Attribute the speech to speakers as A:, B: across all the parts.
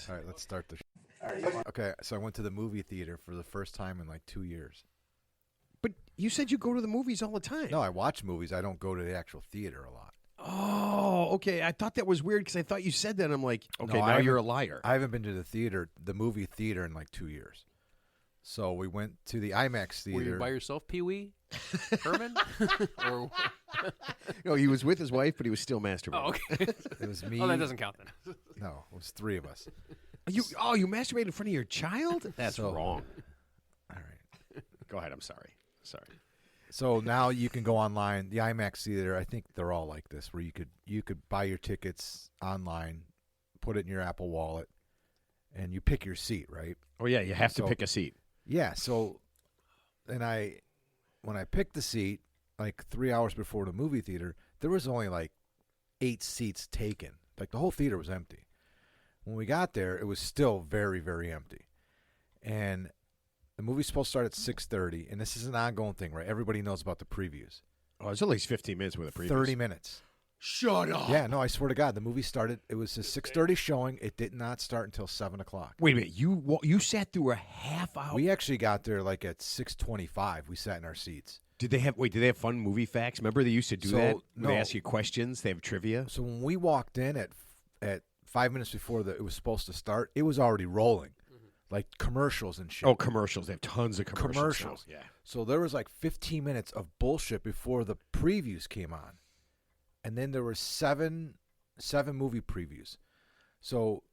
A: this.
B: All right, let's start the Okay, so I went to the movie theater for the first time in like 2 years.
A: But you said you go to the movies all the time.
B: No, I watch movies. I don't go to the actual theater a lot.
A: Oh, okay. I thought that was weird because I thought you said that. I'm like, okay,
B: No,
A: now you're a liar.
B: I haven't been to the movie theater in like 2 years. So we went to the IMAX theater.
C: Were you by yourself, Pee-wee? Herman? Or...
A: No, he was with his wife, but he was still masturbating.
C: Oh, okay.
B: It was me.
C: Oh, that doesn't count then.
B: No, it was 3 of us.
A: You masturbated in front of your child? That's wrong.
B: All right.
A: Go ahead. I'm sorry.
B: So now you can go online. The IMAX theater, I think they're all like this, where you could buy your tickets online, put it in your Apple Wallet, and you pick your seat, right?
A: Oh yeah, you have to pick a seat.
B: Yeah. So, when I picked the seat, like 3 hours before the movie theater, there was only like 8 seats taken. Like the whole theater was empty. When we got there, it was still very, very empty, and the movie's supposed to start at 6:30, and this is an ongoing thing, right? Everybody knows about the previews.
A: Oh, it's at least 15 minutes with a preview.
B: 30 minutes.
A: Shut up.
B: Yeah, no, I swear to God, the movie started. It was a 6:30 showing. It did not start until 7 o'clock.
A: Wait a minute. You sat through a half hour.
B: We actually got there like at 6:25. We sat in our seats.
A: Did they have fun movie facts? Remember they used to do that?
B: No.
A: They ask you questions. They have trivia.
B: So when we walked in at 5 minutes before it was supposed to start, it was already rolling. Like commercials and shit.
A: Oh, commercials. They have tons of commercials.
B: Yeah. So there was like 15 minutes of bullshit before the previews came on. And then there were seven movie previews. So,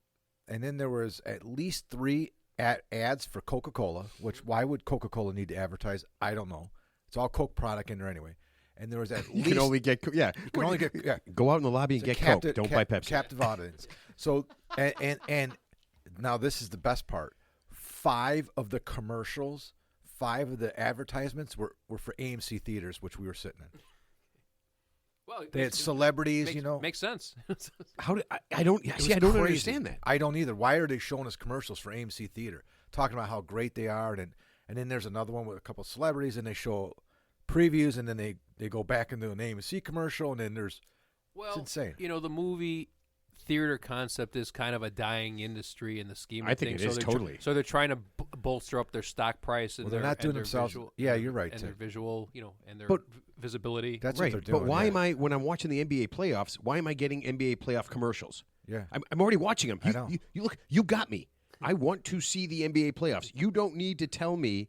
B: and then there was at least 3 ads for Coca-Cola, which why would Coca-Cola need to advertise? I don't know. It's all Coke product in there anyway. And there was at least...
A: You can only get... Yeah.
B: You can only get... Yeah.
A: Go out in the lobby and get Coke. Don't buy Pepsi.
B: Captive audience. So, and now this is the best part. 5 of the commercials, 5 of the advertisements were for AMC theaters, which we were sitting in.
C: Well,
B: they had celebrities,
C: Makes sense.
A: How did I don't understand that.
B: I don't either. Why are they showing us commercials for AMC theater, talking about how great they are, and then there's another one with a couple of celebrities, and they show previews, and then they go back into an AMC commercial, and then it's insane.
C: The movie theater concept is kind of a dying industry in the scheme of
A: I think
C: things.
A: it is totally.
C: So they're trying to bolster up their stock price and
B: they're not doing themselves. Yeah, you're right.
C: And their visual, and their
A: But
C: visibility.
B: That's
A: right.
B: what they're doing.
A: But why am I, when I'm watching the NBA playoffs, why am I getting NBA playoff commercials?
B: Yeah,
A: I'm already watching them.
B: I know.
A: You look. You got me. I want to see the NBA playoffs. You don't need to tell me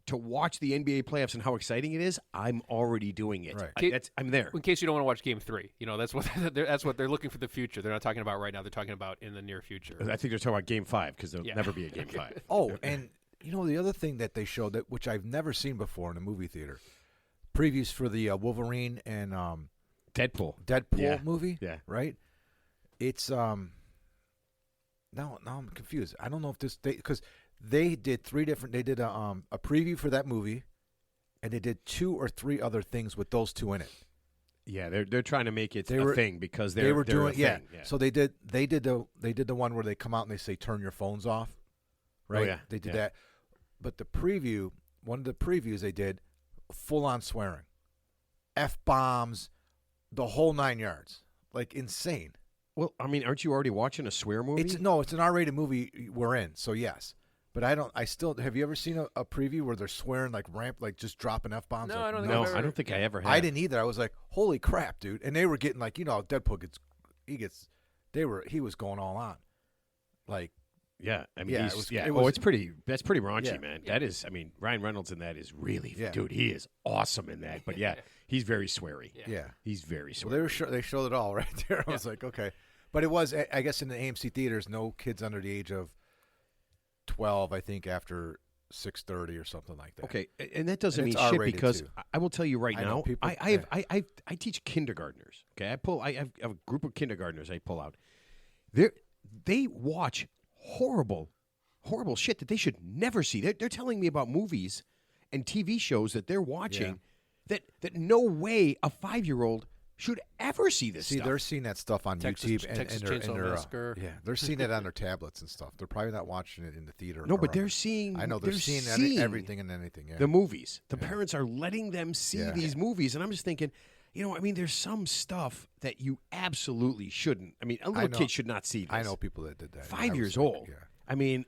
A: to watch the NBA playoffs and how exciting it is. I'm already doing it.
B: Right.
A: I'm there.
C: In case you don't want to watch Game 3, that's what they're looking for the future. They're not talking about right now. They're talking about in the near future.
A: I think they're talking about Game 5 because there'll never be a Game 5.
B: Oh, and the other thing that they showed that which I've never seen before in a movie theater, previews for the Wolverine and
A: Deadpool
B: movie.
A: Yeah.
B: Right. It's now I'm confused. I don't know if because they did 3 different. They did a preview for that movie, and they did 2 or 3 other things with those 2 in it.
A: Yeah, they're trying to make it a thing because they're
B: doing
A: a thing. Yeah.
B: So they did the one where they come out and they say turn your phones off. Right.
A: Oh, yeah.
B: They did that. But one of the previews they did, full on swearing, F-bombs, the whole 9 yards, like insane.
A: Well, I mean, aren't you already watching a swear movie?
B: It's an R-rated movie we're in, so yes. But have you ever seen a preview where they're swearing like just dropping F-bombs?
C: No, I don't think
A: No, I don't think I ever have.
B: I didn't either. I was like, holy crap, dude. And they were getting like, Deadpool he was going all on. Like,
A: yeah, I mean,
B: yeah,
A: that's pretty raunchy,
B: yeah.
A: man. That is, I mean, Ryan Reynolds in that is really,
B: Yeah.
A: dude, he is awesome in that. But yeah, he's very sweary.
B: yeah.
A: He's very sweary.
B: Well, they showed it all right there. I was like, okay. But it was, I guess, in the AMC theaters, no kids under the age of 12, I think, after 6:30 or something like that.
A: Okay, and that doesn't
B: And
A: mean
B: it's
A: shit
B: R-rated,
A: because
B: too.
A: I will tell you right
B: I know
A: now,
B: people-
A: I teach kindergartners. Okay, I have a group of kindergartners I pull out. They watch horrible shit that they should never see. They're telling me about movies and TV shows that they're watching that no way a 5-year-old should ever see this stuff.
B: They're seeing that stuff on YouTube and
C: Texas
B: they're
C: Chainsaw Massacre.
B: they're seeing it on their tablets and stuff. They're probably not watching it in the theater.
A: No,
B: or
A: but they're
B: on-
A: seeing.
B: I know they're seeing everything and anything. Yeah.
A: The movies. The parents are letting them see
B: Yeah.
A: these movies, and I'm just thinking, I mean, there's some stuff that you absolutely shouldn't. I mean, a little
B: know.
A: kid should not see this.
B: I know people that did that.
A: 5
B: I
A: years
B: was like,
A: old.
B: Yeah.
A: I mean,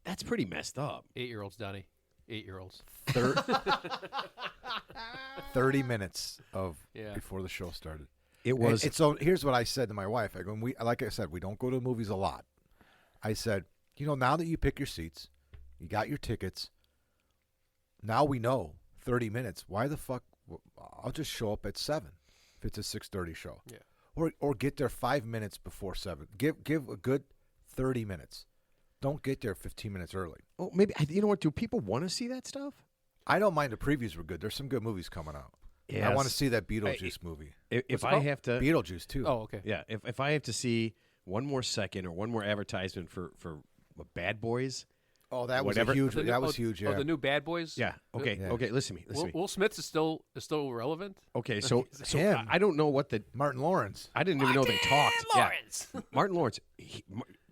A: that's pretty messed up.
C: 8-year-olds, Donnie. 8-year-olds.
B: 30 minutes
C: Yeah.
B: before the show started.
A: It was.
B: And so here's what I said to my wife. I go, like I said, we don't go to movies a lot. I said, now that you pick your seats, you got your tickets. Now we know 30 minutes. Why the fuck? I'll just show up at 7 if it's a 6:30 show.
C: Yeah.
B: Or get there 5 minutes before 7. Give a good 30 minutes. Don't get there 15 minutes early.
A: Oh, maybe. You know what? Do people want to see that stuff?
B: I don't mind the previews were good. There's some good movies coming out.
A: Yes.
B: I want to see that Beetlejuice movie.
A: If
C: it
A: I
C: called?
A: have to.
B: Beetlejuice too.
C: Oh, okay.
A: Yeah. If I have to see one more second or one more advertisement for Bad Boys.
B: Oh, that was
A: Whatever.
B: huge.
C: The new-
B: That was huge. Yeah.
C: Oh, the new Bad Boys.
A: Yeah. Okay.
B: Yeah.
A: Okay. Listen to me. Listen to me.
C: Will Smith is still relevant.
A: Okay. So
B: him.
A: I don't know what the.
B: Martin Lawrence.
A: I didn't even know they talked.
C: Lawrence.
A: Yeah. Martin Lawrence.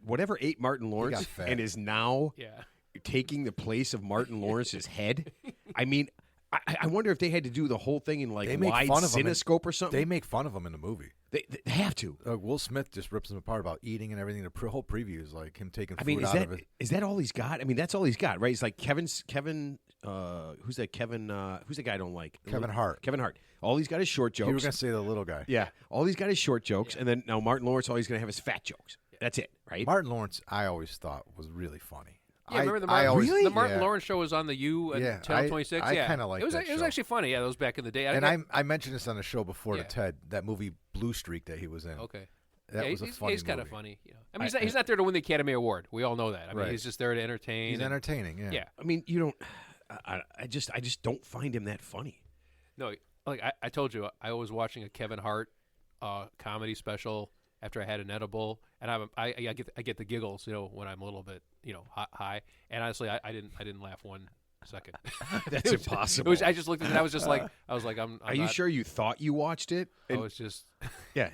A: Whatever ate Martin Lawrence
B: fat.
A: and is now
C: Yeah.
A: taking the place of Martin Lawrence's head. I mean, I wonder if they had to do the whole thing in like
B: They make
A: wide
B: fun of him.
A: cinescope or something.
B: They make fun of him in the movie.
A: They have to.
B: Will Smith just rips him apart about eating and everything. The whole preview is like him taking food
A: I mean,
B: out of it.
A: is that all he's got? I mean, that's all he's got, right? He's like Kevin. Who's that? Kevin. Who's the guy I don't like?
B: Kevin Hart.
A: Kevin Hart. All he's got is short jokes.
B: You were going to say the little guy.
A: Yeah. All he's got is short jokes, and then now Martin Lawrence. All he's going to have is fat jokes. That's it, right?
B: Martin Lawrence, I always thought was really funny.
C: Yeah, remember the
B: I
C: Martin,
B: always,
C: the Martin
B: yeah.
C: Lawrence show was on the U at
B: Yeah,
C: Channel 26.
B: I
C: yeah,
B: kinda liked
C: it was.
B: that
C: It was
B: show.
C: actually funny. Yeah, that was back in the day.
B: And I mentioned this on the show before
C: Yeah.
B: to Ted, that movie Blue Streak that he was in.
C: okay.
B: That
C: yeah,
B: was a
C: he's,
B: funny
C: he's kind of
B: movie.
C: funny. I mean, he's not there to win the Academy Award. We all know that. I mean,
B: Right.
C: he's just there to entertain.
B: He's
C: and-
B: entertaining, yeah.
C: Yeah.
A: I mean, you don't. I just don't find him that funny.
C: No, like I told you, I was watching a Kevin Hart comedy special after I had an edible, and I get the giggles, when I'm a little bit, high. And honestly, I didn't laugh 1 second.
A: That's impossible.
C: I just looked at it. And I was just like, I'm
A: Are you
C: not-
A: sure you thought you watched it?
C: I
A: And-
C: was just.
A: yeah.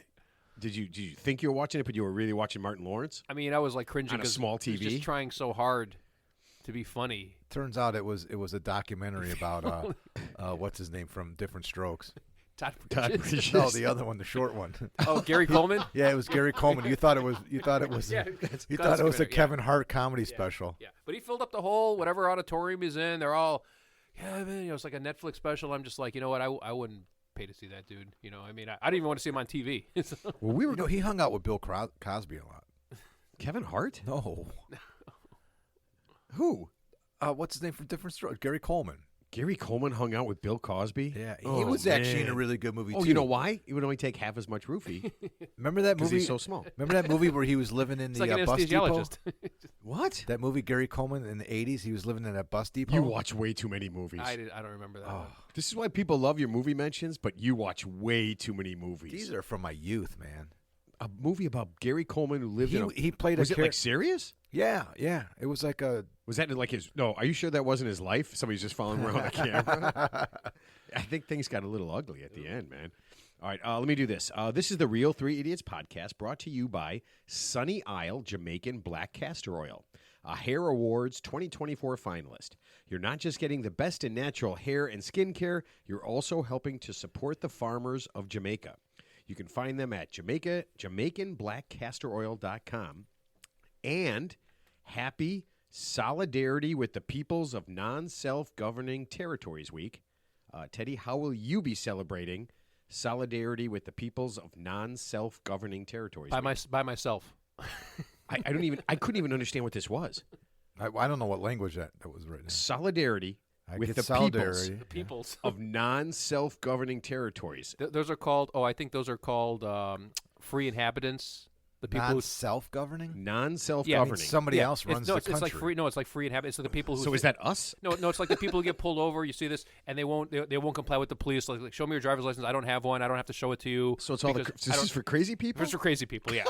A: Did you think you were watching it, but you were really watching Martin Lawrence?
C: I mean, I was like cringing
A: On a
C: 'cause
A: small
C: he was
A: TV?
C: just trying so hard to be funny.
B: Turns out it was a documentary about what's his name from Different Strokes.
C: Todd
A: Todd
C: Bridges.
A: Bridges.
B: No, the other one, the short one.
C: Oh, Gary Coleman.
B: Yeah, it was Gary Coleman. You thought it was
C: Yeah,
B: you thought it was a
C: yeah.
B: Kevin Hart comedy special.
C: Yeah, but he filled up the whole whatever auditorium he's in. They're all, yeah, man. It's like a Netflix special. I'm just like, you know what? I wouldn't pay to see that dude. I mean, I didn't even want to see him on TV. So-
A: Well, we were
B: He hung out with Bill Cosby a lot.
A: Kevin Hart.
B: No.
A: Who?
B: What's his name from Different Strokes? Gary Coleman.
A: Gary Coleman hung out with Bill Cosby.
B: Yeah, he
A: Oh,
B: was actually in a
A: man.
B: really good movie
A: Oh,
B: too.
A: you know why? He would only take half as much roofie
B: Remember that
A: because
B: movie?
A: he's so small.
B: Remember that movie where he was living in
C: it's
B: the
C: like an
B: bus depot?
C: anesthesiologist.
A: What?
B: That movie Gary Coleman in the 80s, he was living in that bus depot.
A: You watch way too many movies.
C: I don't remember that. One.
A: This is why people love your movie mentions, but you watch way too many movies.
B: These are from my youth, man.
A: A movie about Gary Coleman who lived in a...
B: He played
A: Was
B: a
A: it like serious?
B: Yeah. It was like a
A: Was that like his... No, are you sure that wasn't his life? Somebody's just following around the camera? I think things got a little ugly at the end, man. All right, let me do this. This is the Real Three Idiots podcast brought to you by Sunny Isle Jamaican Black Castor Oil, a Hair Awards 2024 finalist. You're not just getting the best in natural hair and skincare, you're also helping to support the farmers of Jamaica. You can find them at JamaicanBlackCastorOil.com. And happy Solidarity with the Peoples of Non-Self-Governing Territories Week. Teddy, how will you be celebrating Solidarity with the Peoples of Non-Self-Governing Territories Week?
C: By myself.
A: I couldn't even understand what this was.
B: I don't know what language that was written in.
A: Solidarity
B: I
A: with
B: get
A: the
B: solidarity.
C: The peoples.
A: peoples of non-self-governing territories.
C: Those are called. Oh, I think those are called free inhabitants. The people who
B: Non-self-governing?
A: Non-self-governing.
B: Somebody else runs the
C: it's
B: country.
C: like free. No, it's like free inhabitants. So the people who.
A: So is that us?
C: No, it's like the people who get pulled over. You see this, and they won't comply with the police. Like, show me your driver's license. I don't have one. I don't have to show it to you.
A: So it's all
C: because
A: this is for crazy people?
C: It's for crazy people. Yeah.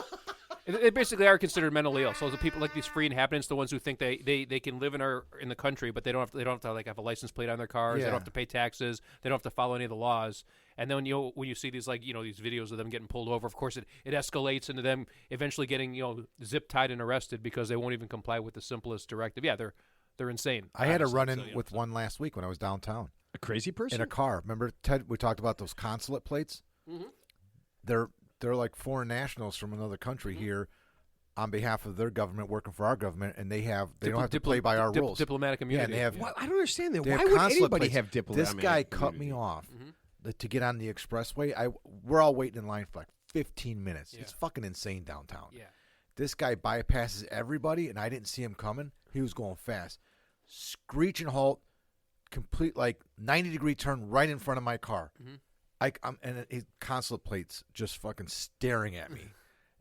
C: They basically are considered mentally ill. So the people like these free inhabitants, the ones who think they can live in the country, but they don't have to like have a license plate on their cars. They
B: Yeah.
C: don't have to pay taxes. They don't have to follow any of the laws. And then when you see these these videos of them getting pulled over, of course it escalates into them eventually getting zip tied and arrested because they won't even comply with the simplest directive. Yeah, they're insane.
B: I had a
C: obviously.
B: run-in
C: So,
B: with one last week when I was downtown
A: A crazy person?
B: in a car. Remember, Ted, we talked about those consulate plates? They're like foreign nationals from another country here on behalf of their government, working for our government, and they don't have to play by our rules.
C: Diplomatic immunity.
B: Yeah, and they have.
A: Well, I don't understand that.
B: They
A: Why
B: have
A: would
B: consulate
A: anybody
B: plates.
A: have diplomatic
B: This guy cut
A: immunity?
B: me off to get on the expressway. We're all waiting in line for like 15 minutes.
C: Yeah.
B: It's fucking insane downtown.
C: Yeah.
B: This guy bypasses everybody, and I didn't see him coming. He was going fast. Screeching halt, complete like 90-degree turn right in front of my car. And his consulate plates just fucking staring at me.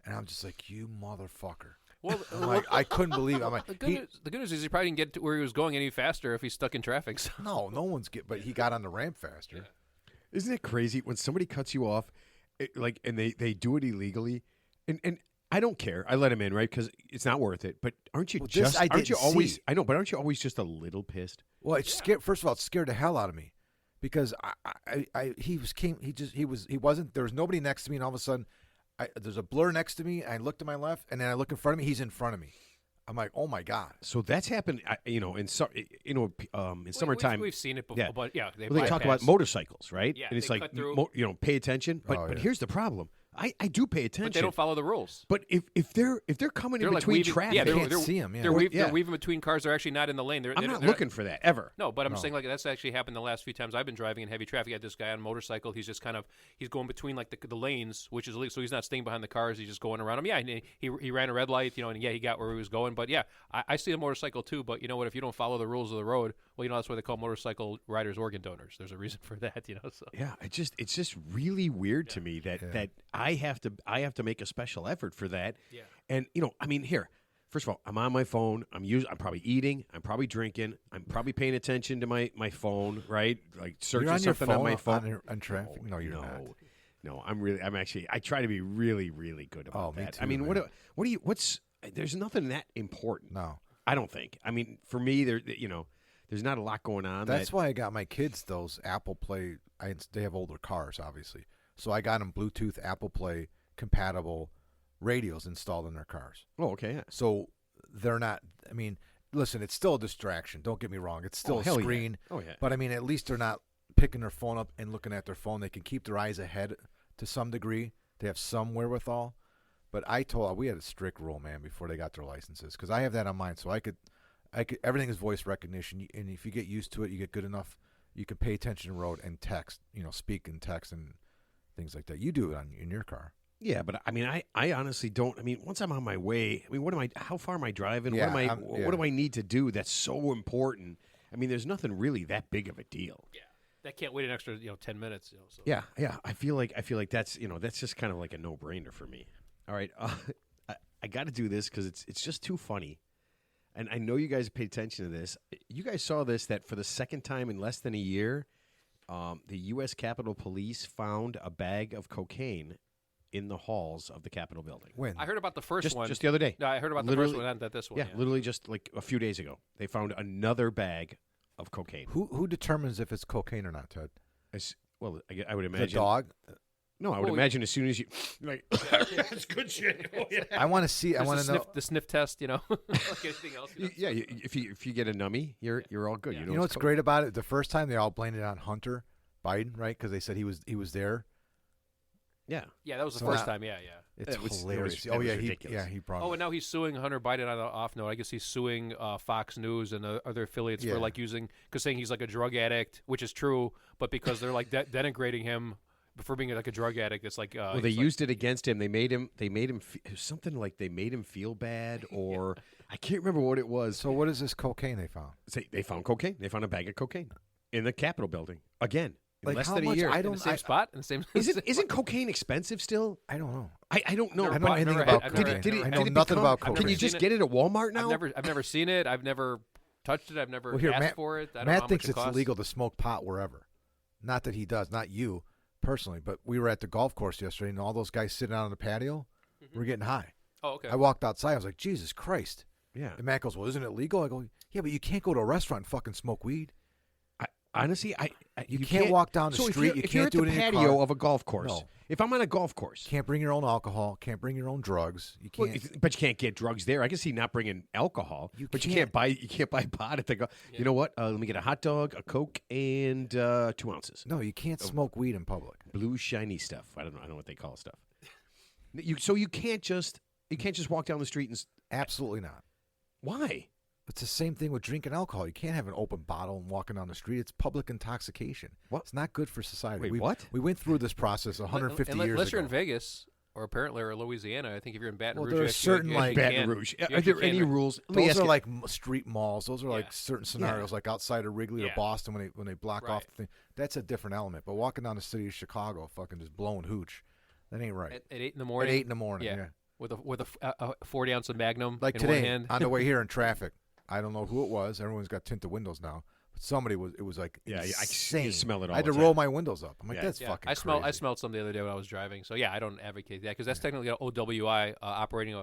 B: And I'm just like, you motherfucker.
C: Well,
B: Like, I couldn't believe it. I'm like,
C: the good news is he probably didn't get to where he was going any faster if he's stuck in traffic. So.
B: no one's but he got on the ramp faster.
C: Yeah.
A: Isn't it crazy when somebody cuts you off, and they do it illegally, and I don't care. I let him in, right? Because it's not worth it. But aren't you
B: Well, this I
A: aren't you
B: didn't
A: always?
B: see.
A: I know, but aren't you always just a little pissed?
B: Well, it's scared. First of all, it scared the hell out of me because he wasn't. There was nobody next to me, and all of a sudden, there's a blur next to me. I looked to my left, and then I look in front of me. He's in front of me. I'm like, oh my god.
A: So that's happened, in summertime.
C: We've seen it before,
A: Yeah.
C: but yeah,
A: Well, they talk about motorcycles, right?
C: Yeah,
A: and it's
C: they
A: like,
C: cut through.
A: pay attention. But
B: Oh,
A: but
B: yeah.
A: here's the problem. I do pay attention.
C: But they don't follow the rules.
A: But if they're coming
C: They're
A: in
C: like
A: between
C: weaving-
A: traffic,
C: yeah,
B: Can't see him. Yeah.
C: They're weaving between cars. They're actually not in the lane.
A: I'm not looking for that ever.
C: No, but I'm
B: No.
C: saying like that's actually happened the last few times I've been driving in heavy traffic. I had this guy on a motorcycle. He's just he's going between like the lanes, which is illegal. So he's not staying behind the cars. He's just going around them. Yeah, and he ran a red light, and yeah, he got where he was going. But yeah, I see a motorcycle too. But you know what? If you don't follow the rules of the road, well, that's why they call motorcycle riders organ donors. There's a reason for that, So
A: Yeah, it's just really weird to me that I have to make a special effort for that.
C: Yeah.
A: And here, first of all, I'm on my phone. I'm probably eating. I'm probably drinking. I'm probably paying attention to my phone, right? Like searching
B: You're on your
A: something
B: phone
A: on my phone.
B: on traffic. No, you're not.
A: No, I'm actually. I try to be really, really good about
B: me
A: that.
B: too,
A: I mean,
B: man.
A: what's? There's nothing that important.
B: No.
A: I don't think. I mean, for me, there's not a lot going on.
B: That's why I got my kids those Apple Play. They have older cars, obviously, so I got them Bluetooth Apple Play compatible radios installed in their cars.
A: Oh, okay, yeah.
B: So they're not. I mean, listen, it's still a distraction. Don't get me wrong. It's still a
A: hell yeah.
B: screen.
A: Oh, yeah.
B: But I mean, at least they're not picking their phone up and looking at their phone. They can keep their eyes ahead to some degree. They have some wherewithal. But we had a strict rule, man, before they got their licenses, because I have that on mine. So I could. Everything is voice recognition, and if you get used to it, you get good enough. You can pay attention to the road and text, speak and text and things like that. You do it in your car.
A: Yeah, but I mean, I honestly don't. I mean, once I'm on my way, I mean, how far am I driving?
B: Yeah,
A: what do I need to do that's so important? I mean, there's nothing really that big of a deal.
C: yeah, that can't wait an extra 10 minutes. So.
A: Yeah. I feel like that's that's just kind of like a no brainer for me. All right, I got to do this because it's just too funny, and I know you guys paid attention to this. You guys saw this, that for the second time in less than a year, the U.S. Capitol Police found a bag of cocaine in the halls of the Capitol building.
B: When?
C: I heard about the first one
A: Just the other day.
C: No, I heard about the first one, not this one.
A: Yeah, literally just like a few days ago, they found another bag of cocaine.
B: Who determines if it's cocaine or not, Ted?
A: Well, I would
B: The
A: imagine.
B: dog?
A: No, I would imagine as soon as you like, that's good shit. Oh, yeah.
B: I want to see. I want to know.
C: The sniff test, like anything else.
A: Yeah, if you get a numbie, you're all good.
C: Yeah.
A: You
B: You know what's great about it? The first time they all blamed it on Hunter Biden, right? Because they said he was there.
A: Yeah.
C: Yeah, that was the
B: So
C: first
B: now-
C: time. Yeah.
B: It's
A: That was
B: hilarious.
A: that
B: Oh
A: was
B: yeah,
A: ridiculous.
B: he brought.
C: Oh,
B: it.
C: and now he's suing Hunter Biden on an off note. I guess he's suing Fox News and other affiliates
B: Yeah.
C: for like saying he's like a drug addict, which is true, but because they're like denigrating him for being like a drug addict, it's like
A: Well, they used it against him. They made him. Something like they made him feel bad, or I can't remember what it was.
B: So what is this cocaine they found?
A: They found cocaine. They found a bag of cocaine in the Capitol building again. In
B: Like,
A: less
B: how
A: than a
B: much?
A: year.
B: I
C: in
B: don't.
C: the same spot in the same.
A: Isn't cocaine expensive still?
B: I don't know.
A: I don't know.
B: I
C: Never
B: know
C: bought-
B: anything
C: never
B: about
C: had-
B: cocaine.
C: Did it-
B: I know
C: did it
B: nothing
A: become-
B: about
C: I've
B: cocaine.
A: Can you
C: seen
A: just
C: it.
A: get it at Walmart now?
C: I've never seen it. I've never touched it. I've never
B: Well, here,
C: asked
B: Matt-
C: for it. I don't know
B: Matt
C: how
B: thinks
C: much it
B: it's
C: costs.
B: illegal to smoke pot wherever. Not that he does, not you personally, but we were at the golf course yesterday, and all those guys sitting out on the patio were getting high.
C: Oh, okay.
B: I walked outside. I was like, Jesus Christ.
A: Yeah.
B: And Matt goes, well, isn't it legal? I go, yeah, but you can't go to a restaurant and fucking smoke weed.
A: Honestly,
B: You can't walk down the
A: so
B: street.
A: If
B: You
A: you're
B: can't do
A: at
B: it
A: the
B: in your
A: patio
B: car.
A: of a golf course.
B: No.
A: If I'm on a golf course,
B: Can't bring your own alcohol. Can't bring your own drugs. You
A: well,
B: can't.
A: but you can't get drugs there. I can see not bringing alcohol, but you
B: can't.
A: can't buy pot at the go. You know what? Let me get a hot dog, a Coke, and 2 ounces.
B: No, you can't smoke weed in public.
A: Blue shiny stuff. I don't know what they call stuff. You can't just walk down the street and
B: Absolutely not.
A: why?
B: It's the same thing with drinking alcohol. You can't have an open bottle and walking down the street. It's public intoxication.
A: What?
B: It's not good for society.
A: Wait, what?
B: We went through this process 150 years
C: Unless
B: ago.
C: you're in Vegas or apparently or Louisiana. I think if you're in Baton
B: Well,
C: Rouge,
B: there
C: you
B: are
C: actually-
B: certain,
C: you
B: like-
C: actually
A: Baton
C: can-
A: Rouge.
C: you
A: Are
C: actually
A: there any
C: can-
A: rules? Let me
B: Those
A: ask
B: are
A: you-
B: like street malls. Those are
C: Yeah.
B: like certain scenarios, like outside of Wrigley or
C: Yeah.
B: Boston when they block off
C: Right.
B: the thing. That's a different element. But walking down the city of Chicago, fucking just blowing hooch, that ain't right.
C: at 8 in the
B: At
C: morning.
B: 8 in the morning, yeah.
C: With a 40 ounce of Magnum
B: Like
C: in
B: today,
C: one hand.
B: on the way here in traffic, I don't know who it was. Everyone's got tinted windows now. But somebody was. It was like
A: Yeah, I
B: insane.
A: can smell it all
B: I had
A: the
B: to
A: time.
B: roll my windows up. I'm like,
A: Yeah.
B: that's
C: Yeah,
B: fucking.
C: I
B: crazy.
C: smelled some the other day when I was driving. So yeah, I don't advocate that because that's technically an OWI operating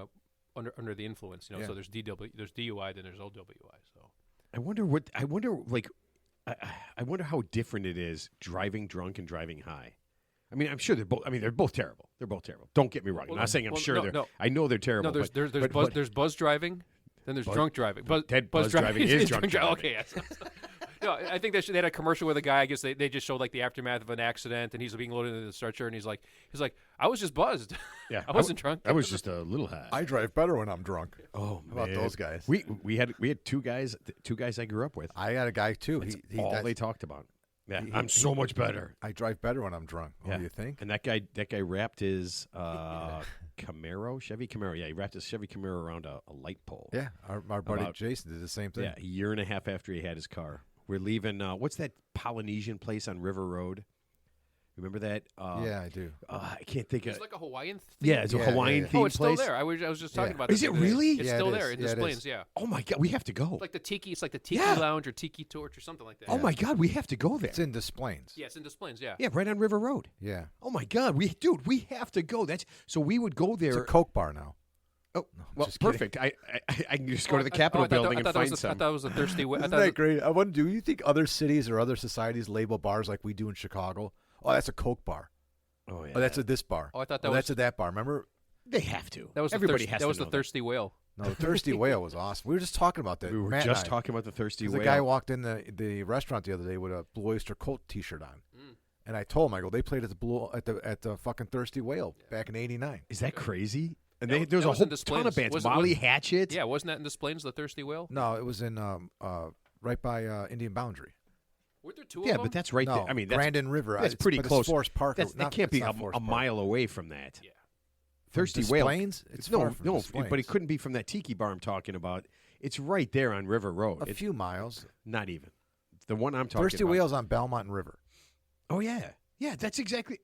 C: under the influence.
B: Yeah.
C: So there's DUI, then there's OWI. So
A: I wonder how different it is driving drunk and driving high. I mean, I'm sure they're both. I mean, they're both terrible. They're both terrible. Don't get me wrong. I'm not saying I'm sure
C: no,
A: they're.
C: no.
A: I know they're terrible.
C: no, there's
A: but
C: there's buzz driving, then there's
A: Buzz-
C: drunk driving. Buzz
A: driving is drunk driving.
C: Okay, yes. No, I think they had a commercial with a guy. I guess they just showed like the aftermath of an accident, and he's being loaded into the stretcher, and he's like, I was just buzzed.
A: Yeah,
C: I wasn't drunk.
A: I was just a little high.
B: I drive better when I'm drunk.
A: Oh,
B: How about
A: man.
B: those guys?
A: We had two guys I grew up with.
B: I got a guy too.
A: That's
B: He
A: all
B: that's-
A: they talked about. Yeah,
B: he-
A: I'm so much better.
B: I drive better when I'm drunk. What do you think?
A: And that guy wrapped his Camaro, Chevy Camaro. Yeah, he wrapped his Chevy Camaro around a light pole.
B: Yeah, our buddy
A: About-
B: Jason did the same thing.
A: Yeah, a year and a half after he had his car. We're leaving. What's that Polynesian place on River Road? Remember that?
B: Yeah, I do.
A: I can't think of.
C: It's like a Hawaiian theme.
A: Yeah, it's a
B: Yeah,
A: Hawaiian
B: yeah.
A: themed
C: Oh, it's
A: place.
C: still there. I was just talking
B: Yeah.
C: about that.
A: Is
C: the
A: it
C: other day.
A: really?
C: It's
B: Yeah,
C: still
B: it
C: there
B: is.
C: in
B: Yeah,
C: Des
B: it
C: Plaines.
B: is.
C: Yeah.
A: Oh my God, we have to go.
C: Like the tiki. It's like the tiki
A: Yeah.
C: lounge or tiki torch or something like that.
A: Oh my God, we have to go there.
B: It's in Des Plaines.
C: Yes, in Des Plaines. Yeah.
A: Yeah, right on River Road.
B: Yeah.
A: Oh my God, we have to go. That's so we would go
B: It's
A: there.
B: a Coke bar now.
A: Oh, well,
B: just kidding.
A: perfect. I can just go to the
C: Oh,
A: Capitol
C: I thought that-
A: building
C: I
A: and
C: thought that
A: find
C: was
A: some.
C: I thought it was a thirsty. I
B: Isn't
C: thought
B: that great? I wonder, do you think other cities or other societies label bars like we do in Chicago? Oh, that's a Coke bar.
A: Oh yeah,
B: Oh, that's a this bar.
C: Oh, I thought that
B: oh,
C: was
B: that's a that bar. Remember?
A: they have to.
C: that was
A: Everybody
C: the
A: has
C: that
A: to
C: was
A: know
C: the thirsty whale.
B: No, the Thirsty Whale was awesome. We were just talking about that.
A: We were
B: Matt
A: just
B: and I.
A: talking about the thirsty
B: 'Cause
A: whale.
B: the guy walked in the restaurant the other day with a Blue Oyster Cult T-shirt on, and I told him, I go, they played at the fucking Thirsty Whale back in '89.
A: Is that crazy? And
C: That-
A: there's
C: that
A: a
C: was
A: whole
C: in Des
A: ton of
C: Plaines.
A: bands.
C: Was it-
A: Molly
C: was-
A: Hatchet.
C: Yeah, wasn't that in Des Plaines, the thirsty whale?
B: No, it was in right by Indian Boundary.
C: Were there two
A: Yeah,
C: of them?
A: but that's right
B: no,
A: there. I mean, that's
B: Brandon River.
A: that's
B: It's-
A: pretty
B: but it's
A: close.
B: Forest Park.
A: that
B: Not-
A: can't be
B: it's
A: a
B: not Forest Park.
A: mile away from that.
C: Yeah.
A: Thirsty
B: Des
A: Whale.
B: Plaines? It's
A: no,
B: far from
A: no,
B: Des Plaines.
A: but it couldn't be from that tiki bar I'm talking about. It's right there on River Road.
B: A
A: It's
B: few miles.
A: not even the one I'm talking
B: Thirsty
A: about.
B: Whale's on Belmont and River.
A: Oh yeah, yeah. That's exactly.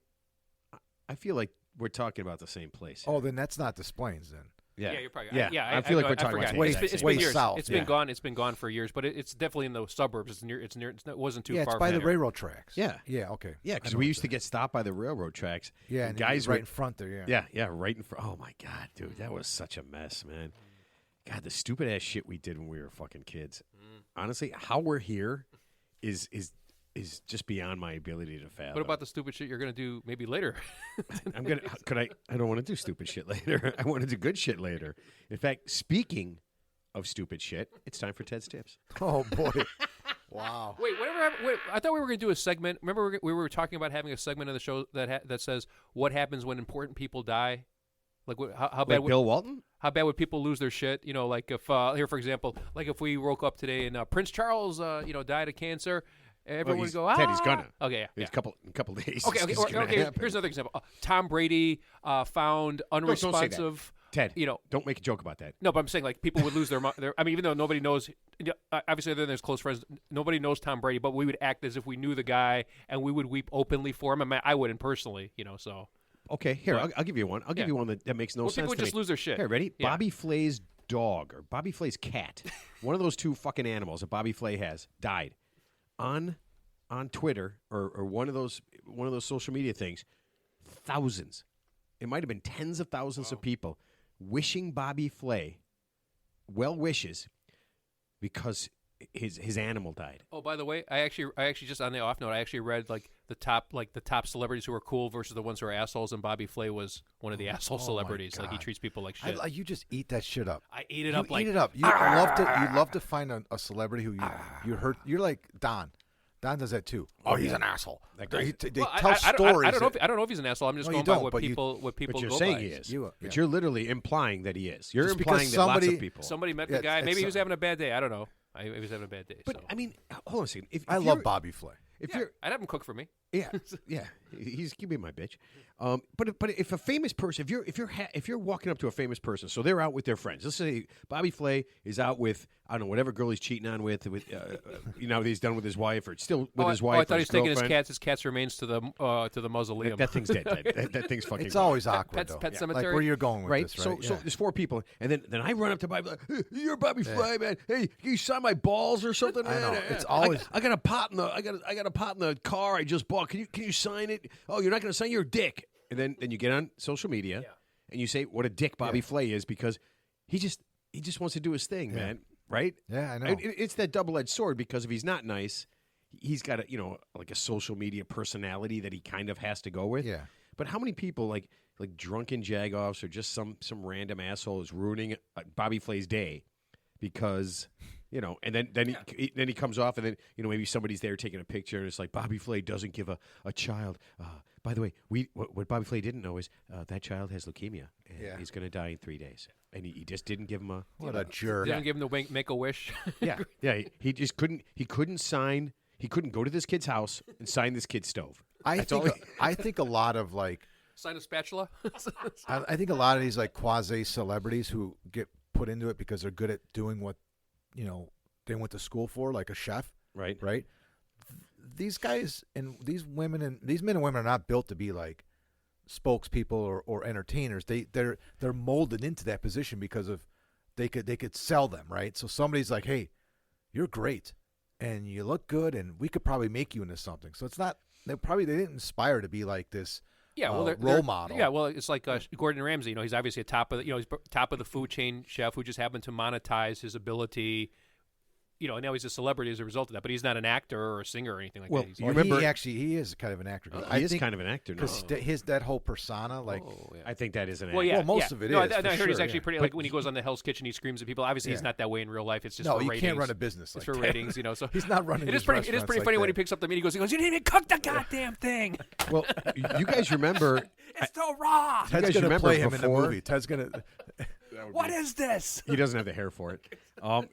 A: I feel like we're talking about the same place.
B: Oh, then that's not Des Plaines then.
A: yeah,
C: Yeah, you're probably.
A: Yeah,
C: I
A: I feel like
C: know,
A: we're
C: I
A: talking
C: forgot.
A: about the
C: It's
A: exact
C: been- it's
A: same
C: been
B: place.
C: years.
B: South,
C: It's been
A: yeah.
C: gone. It's been gone for years, but it's definitely in the suburbs. It's near. It wasn't too
B: Yeah,
C: far.
B: it's by
C: from
B: the
C: there.
B: railroad tracks.
A: Yeah.
B: Yeah, okay.
A: yeah.
B: I
A: Because
B: know
A: we
B: what
A: used to
B: that
A: get stopped by the railroad tracks.
B: is. Yeah,
A: and
B: and
A: guys
B: right
A: would-
B: in front there, yeah.
A: Yeah, right in front. Oh my God, dude, that was such a mess, man. God, the stupid ass shit we did when we were fucking kids. Honestly, how we're here is just beyond my ability to fathom.
C: What about the stupid shit you're gonna do maybe later?
A: I'm gonna. Could I? I don't want to do stupid shit later. I want to do good shit later. In fact, speaking of stupid shit, it's time for Ted's tips.
B: Oh boy. Wow.
C: Wait, whatever happened? Wait, I thought we were going to do a segment. Remember, we were talking about having a segment of the show that says what happens when important people die. Like how bad?
A: Like Bill Walton?
C: How bad would people lose their shit? You know, like if here, for example, like if we woke up today and Prince Charles, died of cancer, everyone would go,
A: Ted, he's gonna.
C: Okay, yeah.
A: It's a couple days.
C: Okay,
A: It's
C: okay,
A: gonna
C: okay.
A: happen.
C: Here's another example. Tom Brady found
A: don't say that.
C: unresponsive.
A: Ted,
C: You know,
A: don't make a joke about that.
C: no, but I'm saying like people would lose their. I mean, even though nobody knows, obviously other than his close friends, nobody knows Tom Brady. But we would act as if we knew the guy, and we would weep openly for him. I mean, I wouldn't personally, So
A: Okay, here
C: But-
A: I'll give you one. I'll give
C: Yeah.
A: you one that makes no
C: well,
A: sense.
C: people would
A: to
C: just
A: me.
C: lose their shit.
A: Here, ready?
C: Yeah.
A: Bobby Flay's dog or Bobby Flay's cat, one of those two fucking animals that Bobby Flay has, died on Twitter or one of those social media things. Thousands, it might have been tens of thousands of people wishing Bobby Flay well wishes because his animal died.
C: Oh, by the way, I actually just on the off note, I actually read the top celebrities who are cool versus the ones who are assholes, and Bobby Flay was one of the asshole
B: my
C: celebrities. Like he
B: God.
C: treats people like shit.
B: You just eat that shit up.
C: I ate it
B: You
C: up like
B: eat it up. You love to find a celebrity who you hurt. You're like Don. Don does that too. Oh, he's an asshole.
A: That guy-
B: They
C: Well,
B: tell stories.
C: I don't know if he's an asshole. I'm just
B: No,
C: going
B: you
C: by
B: don't,
C: what
B: but
C: people
A: But you're
C: go
A: saying
C: by.
A: he is.
B: You-
A: But
B: yeah.
A: you're literally implying that he is. You're
B: Just because
A: implying that lots
B: somebody-
A: of people.
C: Somebody met
B: Yeah,
C: the guy.
B: it's
C: Maybe he was
B: some-
C: having a bad day. I don't know. He was having a bad day.
A: But
C: so.
A: I mean, hold on a second. If
B: I
A: you're-
B: love Bobby Flay.
A: If
C: Yeah,
A: you're
C: I'd have him cook for me.
A: yeah, yeah, he's give me my bitch. But if a famous person, if you're walking up to a famous person, so they're out with their friends. Let's say Bobby Flay is out with I don't know whatever girl he's cheating on with he's done with his wife or still with his wife.
C: I
A: or
C: thought he was taking
A: girlfriend.
C: his cat's remains to the mausoleum.
A: That thing's dead. That thing's fucking.
B: It's
A: gone.
B: always awkward
C: Pet
B: though.
C: Cemetery.
B: Like where you're going with
A: Right,
B: this, right?
A: so there's four people, and then I run up to Bobby. Like, hey, you're Bobby Flay, man. Hey, can you sign my balls or something?
B: I know,
A: Man?
B: it's always-
A: I got a pot in the I got a pot in the car I just bought. Can you sign it? Oh, you're not going to sign your dick. And then you get on social media and you say what a dick Bobby Flay is because he just wants to do his thing, man. Right?
B: Yeah, I know.
A: It's that double-edged sword because if he's not nice, he's got like a social media personality that he kind of has to go with.
B: Yeah.
A: But how many people like drunken jagoffs or just some random asshole is ruining Bobby Flay's day because and then he comes off and then maybe somebody's there taking a picture and it's like Bobby Flay doesn't give a child. By the way, what Bobby Flay didn't know is that child has leukemia and he's going to die in 3 days, and he just didn't give him a
B: What a jerk.
C: Didn't give him the make a wish.
A: yeah. He just couldn't sign. He couldn't go to this kid's house and sign this kid's stove.
B: I
A: That's all
B: think a lot of like
C: Sign a spatula.
B: I think a lot of these like quasi celebrities who get put into it because they're good at doing what they went to school for, like a chef,
A: Right.
B: right? These guys and these women and these men and women are not built to be like spokespeople or entertainers. They're molded into that position because of they could sell them, right? So somebody's like, hey, you're great and you look good and we could probably make you into something. So it's not they didn't inspire to be like this.
C: Yeah, well,
B: role model.
C: Yeah, well, it's like Gordon Ramsay. He's obviously a he's top of the food chain chef who just happened to monetize his ability. And now he's a celebrity as a result of that. But he's not an actor or a singer or anything like
A: Well,
C: that. He's,
A: you remember-
B: he is kind of an actor.
A: He is kind of an actor.
B: because
A: No.
B: that whole persona, like
A: I think that is an actor.
C: well, yeah,
B: Well, most
C: yeah.
B: of it
C: no,
B: is,
C: I
B: for
C: heard he's
B: sure,
C: actually
B: yeah.
C: pretty. Like when he goes on the Hell's Kitchen, he screams at people. Obviously, he's
B: Yeah.
C: not that way in real life. It's just
B: no,
C: for
B: you
C: ratings.
B: can't run a business.
C: It's
B: like
C: for
B: that.
C: ratings, So
B: He's not running.
C: It is
B: his
C: pretty. It is
B: restaurants
C: pretty
B: like
C: funny when he
B: that.
C: picks up the meat. He goes, "You didn't even cook the goddamn thing.
A: Well, you guys remember?
C: It's still raw.
A: You
B: Ted's
A: guys
B: gonna
A: remember
B: play him in the
A: before-
B: movie. Ted's gonna.
C: What is this?"
A: He doesn't have the hair for it.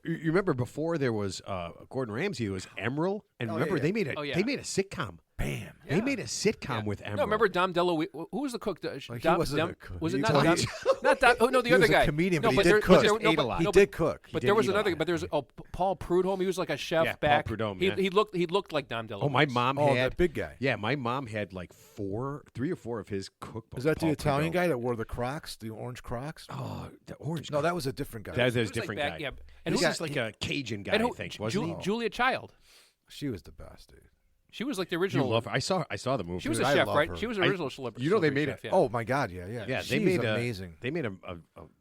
A: You remember before there was Gordon Ramsay, it was Emerald, and remember
B: yeah.
A: they made
C: Oh, yeah.
A: they made a sitcom.
B: Bam.
A: They made a sitcom with Emerald.
C: No, remember Dom DeLuise? Who was the cook?
B: he wasn't a cook.
C: Was it
B: He
C: not
B: told-
C: Dom?
B: he-
C: Not Dom. Oh no, the
B: He
C: other
B: was a
C: guy.
B: comedian,
C: no,
B: but he did cook.
C: There,
A: He ate a lot.
B: He
C: no,
B: did cook.
C: But
A: He
C: there
A: did
C: was
A: eat a
C: another.
A: lot.
C: But there was Paul Prudhomme. He was like a chef
A: Yeah, Paul
C: back.
A: Prudhomme,
C: He,
A: yeah.
C: he looked like Dom DeLuise.
A: Oh, my mom
B: Oh,
A: had
B: that big guy.
A: Yeah, my mom had like 3 or 4 of his cookbooks.
B: Is that the
A: Paul
B: Italian
A: Prudhomme.
B: guy that wore the Crocs, the orange Crocs?
A: Oh, the orange.
B: No, that was a different guy.
A: that was a
C: He was like
A: different
C: back-
A: guy.
C: yeah,
A: And
C: and
A: this
C: who-
A: is like a Cajun guy,
C: And
A: I
C: who?
A: think, wasn't he?
C: Julia Child.
B: She was the best, dude.
C: She was like the
A: You
C: original.
A: love her. I saw the movie.
C: She was
B: Dude,
C: a
B: I
C: chef,
B: love
C: right?
B: her.
C: She was an original celebrity.
A: you know they made
C: chef,
A: it-
C: yeah.
B: Oh my God, yeah.
A: Yeah,
B: She
A: they made
B: was
A: a,
B: amazing.
A: They made a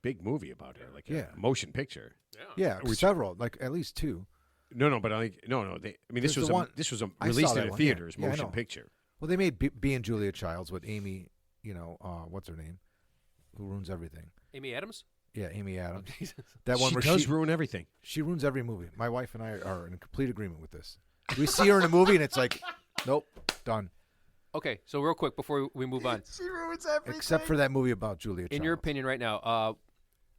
A: big movie about her, like
B: Yeah.
A: a motion picture.
B: Yeah, several, like at least 2.
A: No, but no. This
B: There's
A: was
B: the one-
A: this was a
B: I
A: released
B: saw
A: in
B: that
A: the
B: one, yeah.
A: theaters,
B: Yeah, I
A: motion
B: know.
A: picture.
B: Well, they made B and Julia Childs with Amy. What's her name? Who ruins everything?
C: Amy Adams.
B: Yeah, Amy Adams. That one
A: She
B: where
A: does ruin everything.
B: she ruins every movie. My wife and I are in complete agreement with this. We see her in a movie and it's like, nope, done.
C: Okay, so real quick before we move on,
A: She ruins everything.
B: Except for that movie about Julia Childs.
C: in your opinion, right now,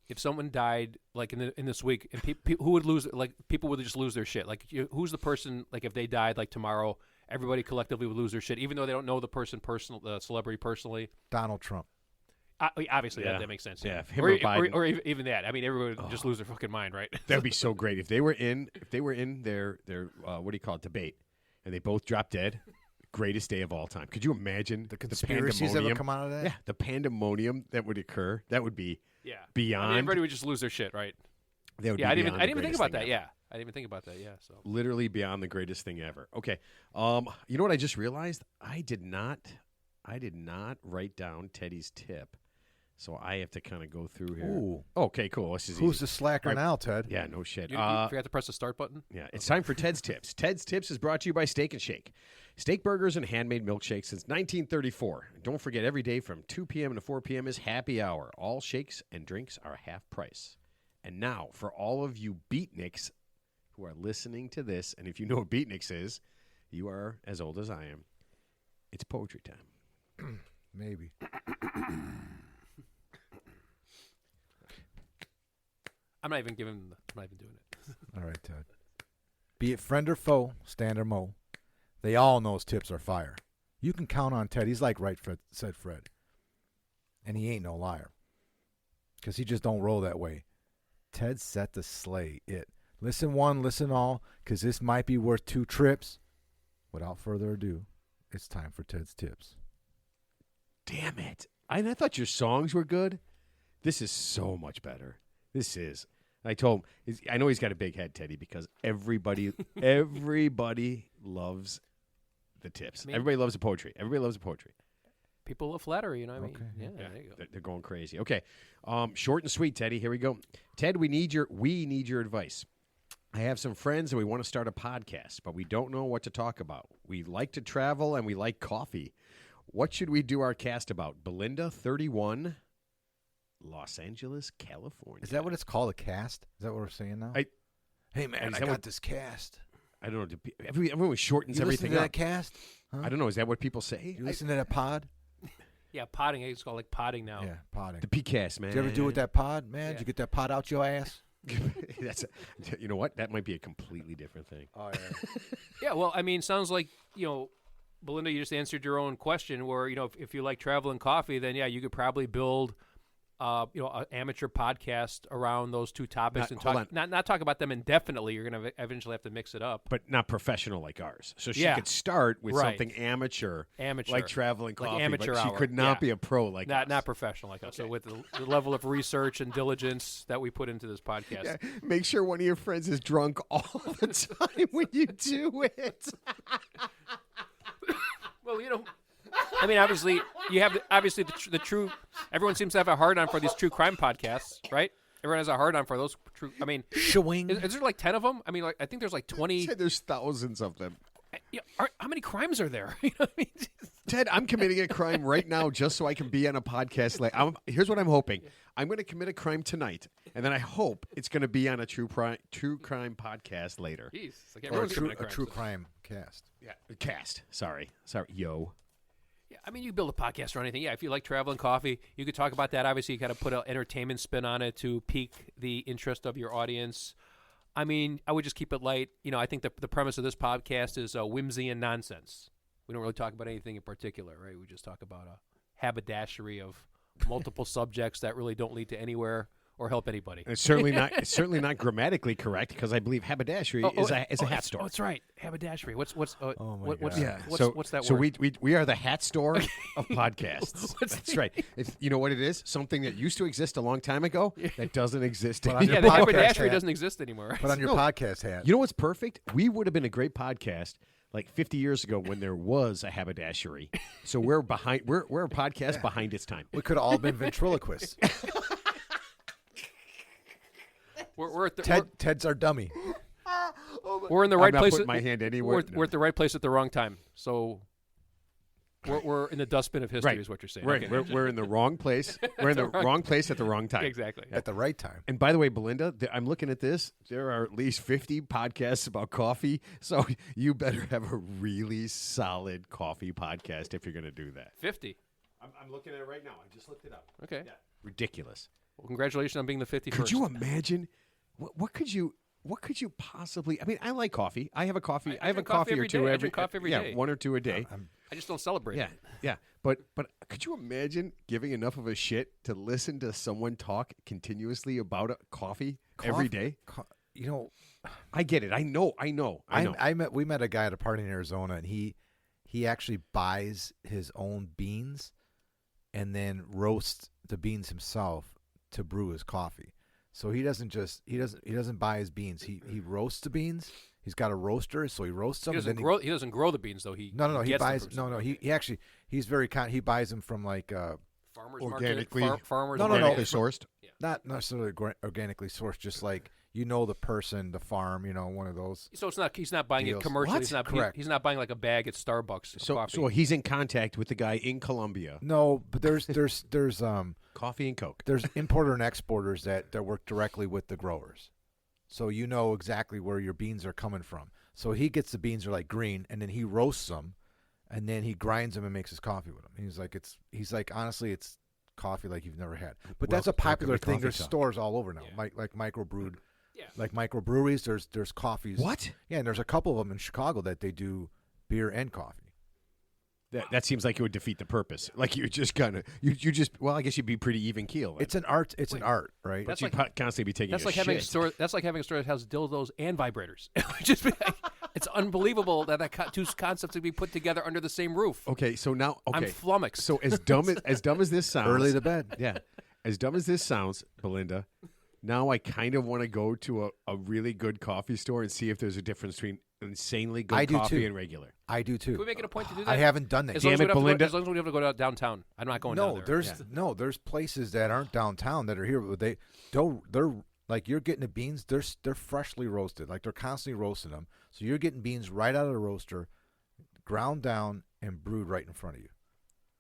C: if someone died like in this week, and who would lose? Like people would just lose their shit. Like who's the person? Like if they died like tomorrow, everybody collectively would lose their shit, even though they don't know the celebrity personally.
B: Donald Trump.
C: Obviously,
A: Yeah.
C: that makes sense.
A: Yeah,
C: Yeah,
A: if him
C: or,
A: or Biden.
C: or even that. I mean, everyone would just lose their fucking mind, right?
A: That'd be so great if they were in their what do you call it, debate, and they both dropped dead. Greatest day of all time. Could you imagine
B: The conspiracies that would
A: pandemonium?
B: come out of that?
A: Yeah, the pandemonium that would occur. That would be
C: Yeah,
A: beyond.
C: I mean, everybody would just lose their shit, right?
A: that would
C: Yeah,
A: be
C: I didn't
A: beyond
C: even
A: the
C: think
A: greatest
C: about
A: thing
C: that.
A: ever.
C: Yeah, I didn't even think about that. Yeah, so
A: Literally beyond the greatest thing ever. Okay. You know what I just realized? I did not write down Teddy's tip. So I have to kind of go through here.
B: Ooh.
A: Okay, cool. This is
B: Who's
A: easy.
B: the slacker
A: Right.
B: now, Ted?
A: Yeah, no shit.
C: You forgot to press the start button?
A: Yeah, it's time for Ted's Tips. Ted's Tips is brought to you by Steak and Shake. Steak burgers and handmade milkshakes since 1934. Don't forget, every day from 2 p.m. to 4 p.m. is happy hour. All shakes and drinks are half price. And now, for all of you beatniks who are listening to this, and if you know what beatniks is, you are as old as I am. It's poetry time.
B: Maybe.
C: I'm not even doing it.
B: All right, Ted. Be it friend or foe, stand or mow, they all know his tips are fire. You can count on Ted. He's like right, said Fred. And he ain't no liar. Because he just don't roll that way. Ted set to slay it. Listen one, listen all, because this might be worth 2 trips. Without further ado, it's time for Ted's Tips.
A: Damn it. I thought your songs were good. This is so much better. This is. I told him, I know he's got a big head, Teddy, because everybody loves the tips. Everybody loves the poetry. Everybody loves the poetry.
C: People love flattery, you know what I mean?
B: Okay.
C: Yeah, there you go.
A: They're going crazy. Okay. Short and sweet, Teddy. Here we go. Ted, we need your advice. I have some friends and we want to start a podcast, but we don't know what to talk about. We like to travel and we like coffee. What should we do our cast about? Belinda, 31, Los Angeles, California.
B: Is that what it's called, a cast? Is that what we're saying now? Hey, man,
A: is
B: I
A: that
B: got
A: what-
B: this cast.
A: I don't know. Everyone shortens
B: You
A: everything
B: listen to
A: up.
B: that cast? Huh?
A: I don't know. Is that what people say?
B: You listen to that pod?
C: Yeah, potting. It's called like potting now.
B: Yeah, podding.
A: The PCast, man.
B: Did you ever do with that pod, man?
C: Yeah.
B: Did you get that pod out your ass?
A: You know what? That might be a completely different thing.
B: Oh, yeah.
C: Yeah, well, I mean, sounds like, Belinda, you just answered your own question where, if you like travel and coffee, then, yeah, you could probably build, an amateur podcast around those two topics not talk about them indefinitely. You're going to eventually have to mix it up.
A: But not professional like ours. So she
C: Yeah.
A: could start with
C: Right.
A: something amateur,
C: Amateur.
A: like traveling
C: Like
A: coffee,
C: amateur
A: but she
C: hour.
A: could not
C: Yeah.
A: be a pro like us.
C: Not professional like us. So with the level of research and diligence that we put into this podcast.
A: Yeah, make sure one of your friends is drunk all the time when you do it.
C: Well, I mean, obviously, you have the true. Everyone seems to have a hard on for these true crime podcasts, right? Everyone has a hard on for those true. I mean,
B: Showing.
C: is there like 10 of them? I mean, I think there's like 20.
A: There's thousands of them.
C: How many crimes are there? You know what I mean?
A: Ted, I'm committing a crime right now just so I can be on a podcast. Here's what I'm hoping. I'm going to commit a crime tonight, and then I hope it's going to be on a true crime podcast later.
C: Jeez, it's like
B: Or a
C: everyone's
B: true,
C: committing
B: a
C: crimes.
B: true crime cast.
A: Yeah, cast. Sorry, yo.
C: Yeah, I mean, you build a podcast or anything. Yeah, if you like travel and coffee, you could talk about that. Obviously, you got to put an entertainment spin on it to pique the interest of your audience. I mean, I would just keep it light. I think the premise of this podcast is whimsy and nonsense. We don't really talk about anything in particular, right? We just talk about a haberdashery of multiple subjects that really don't lead to anywhere or help anybody.
A: It's certainly not grammatically correct because I believe haberdashery is a hat store.
C: Oh, that's right, haberdashery. What's
B: Oh my
C: what's
B: God.
C: what's that
A: so
C: word?
A: we are the hat store of podcasts.
C: What's
A: That's right. You know what it is? Something that used to exist a long time ago that doesn't exist
B: But on
A: anymore.
B: your
C: the
B: podcast
C: haberdashery
B: hat.
C: doesn't exist anymore. Right?
B: Put on your
A: No.
B: podcast hat.
A: You know what's perfect? We would have been a great podcast like 50 years ago when there was a haberdashery. So we're a podcast behind its time.
B: We could have all been ventriloquists.
C: We're at the
B: Ted's our dummy.
C: we're in the
A: I'm
C: right
A: not
C: place.
A: putting my hand anywhere.
C: We're at the right place at the wrong time. So we're in the dustbin of history,
A: Right.
C: is what you're saying.
A: Right.
C: Okay.
A: We're in the wrong place. We're in the wrong place at the wrong time.
C: Exactly.
B: At the right time.
A: And by the way, Belinda, I'm looking at this. There are at least 50 podcasts about coffee. So you better have a really solid coffee podcast if you're going to do that.
C: 50.
A: I'm looking at it right now. I just looked it up.
C: Okay.
A: Yeah. Ridiculous.
C: Well, congratulations on being the 51st.
A: Could you imagine? What could you possibly? I mean, I like coffee. I have a coffee. I have a
C: drink coffee
A: coffee or
C: every
A: two
C: day. I
A: every.
C: drink coffee every
A: yeah,
C: day.
A: 1 or 2 a day.
C: I just don't celebrate.
A: Yeah, yeah. But could you imagine giving enough of a shit to listen to someone talk continuously about a coffee every day? I get it. I know.
B: We met a guy at a party in Arizona, and he actually buys his own beans and then roasts the beans himself to brew his coffee. So he doesn't buy his beans. He roasts the beans. He's got a roaster, so he roasts them.
C: He doesn't grow the beans though.
B: He
C: gets them
B: buys
C: from somewhere.
B: he actually he's very he buys them from like
C: Farmers
A: Organically-
C: market, farmers
B: No, no,
C: market.
A: organically sourced.
B: Not necessarily organically sourced, just like the person, the farm, one of those.
C: So it's not. He's not buying
B: Deals.
C: it commercially.
A: What?
C: He's not.
B: Correct.
C: He's not buying like a bag at Starbucks. Of
A: So
C: coffee.
A: so he's in contact with the guy in Colombia.
B: No, but there's
A: Coffee and Coke.
B: there's importer and exporters that work directly with the growers, so you know exactly where your beans are coming from. So he gets the beans are like green, and then he roasts them, and then he grinds them and makes his coffee with them. He's like honestly, it's coffee like you've never had. But that's a
A: Welcome to
B: popular thing.
A: Coffee
B: There's
A: Talk.
B: stores all over now,
C: Yeah.
B: like microbrewed,
C: Yeah.
B: like microbreweries. There's coffees.
A: What?
B: Yeah, and there's a couple of them in Chicago that they do beer and coffee.
A: That seems like it would defeat the purpose. Like you're just gonna you just well, I guess you'd be pretty even keel.
B: It's an art. It's an art, right?
A: but
C: That's
A: you'd
C: like-
A: constantly be taking.
C: That's
A: a
C: like having a
A: shit.
C: store. That's like having a store that has dildos and vibrators. Just be like, it's unbelievable that two concepts would be put together under the same roof.
A: Okay, so now
C: I'm
A: okay,
C: flummoxed.
A: so as dumb as this sounds,
B: Early to bed.
A: yeah, as dumb as this sounds, Belinda. Now I kind of want to go to a really good coffee store and see if there's a difference between insanely good
B: I do
A: coffee
B: too.
A: and regular.
B: I do
C: Can we
B: too.
C: make it a point to do that?
B: I haven't done that.
C: As
B: yet.
C: long as,
A: Damn
C: we
A: it,
C: don't have to
A: Belinda.
C: go, as long as we don't have to go downtown. I'm not going down
B: No,
C: there.
B: there's places that aren't downtown that are here. But they're like you're getting the beans. They're freshly roasted. Like they're constantly roasting them. So you're getting beans right out of the roaster, ground down and brewed right in front of you.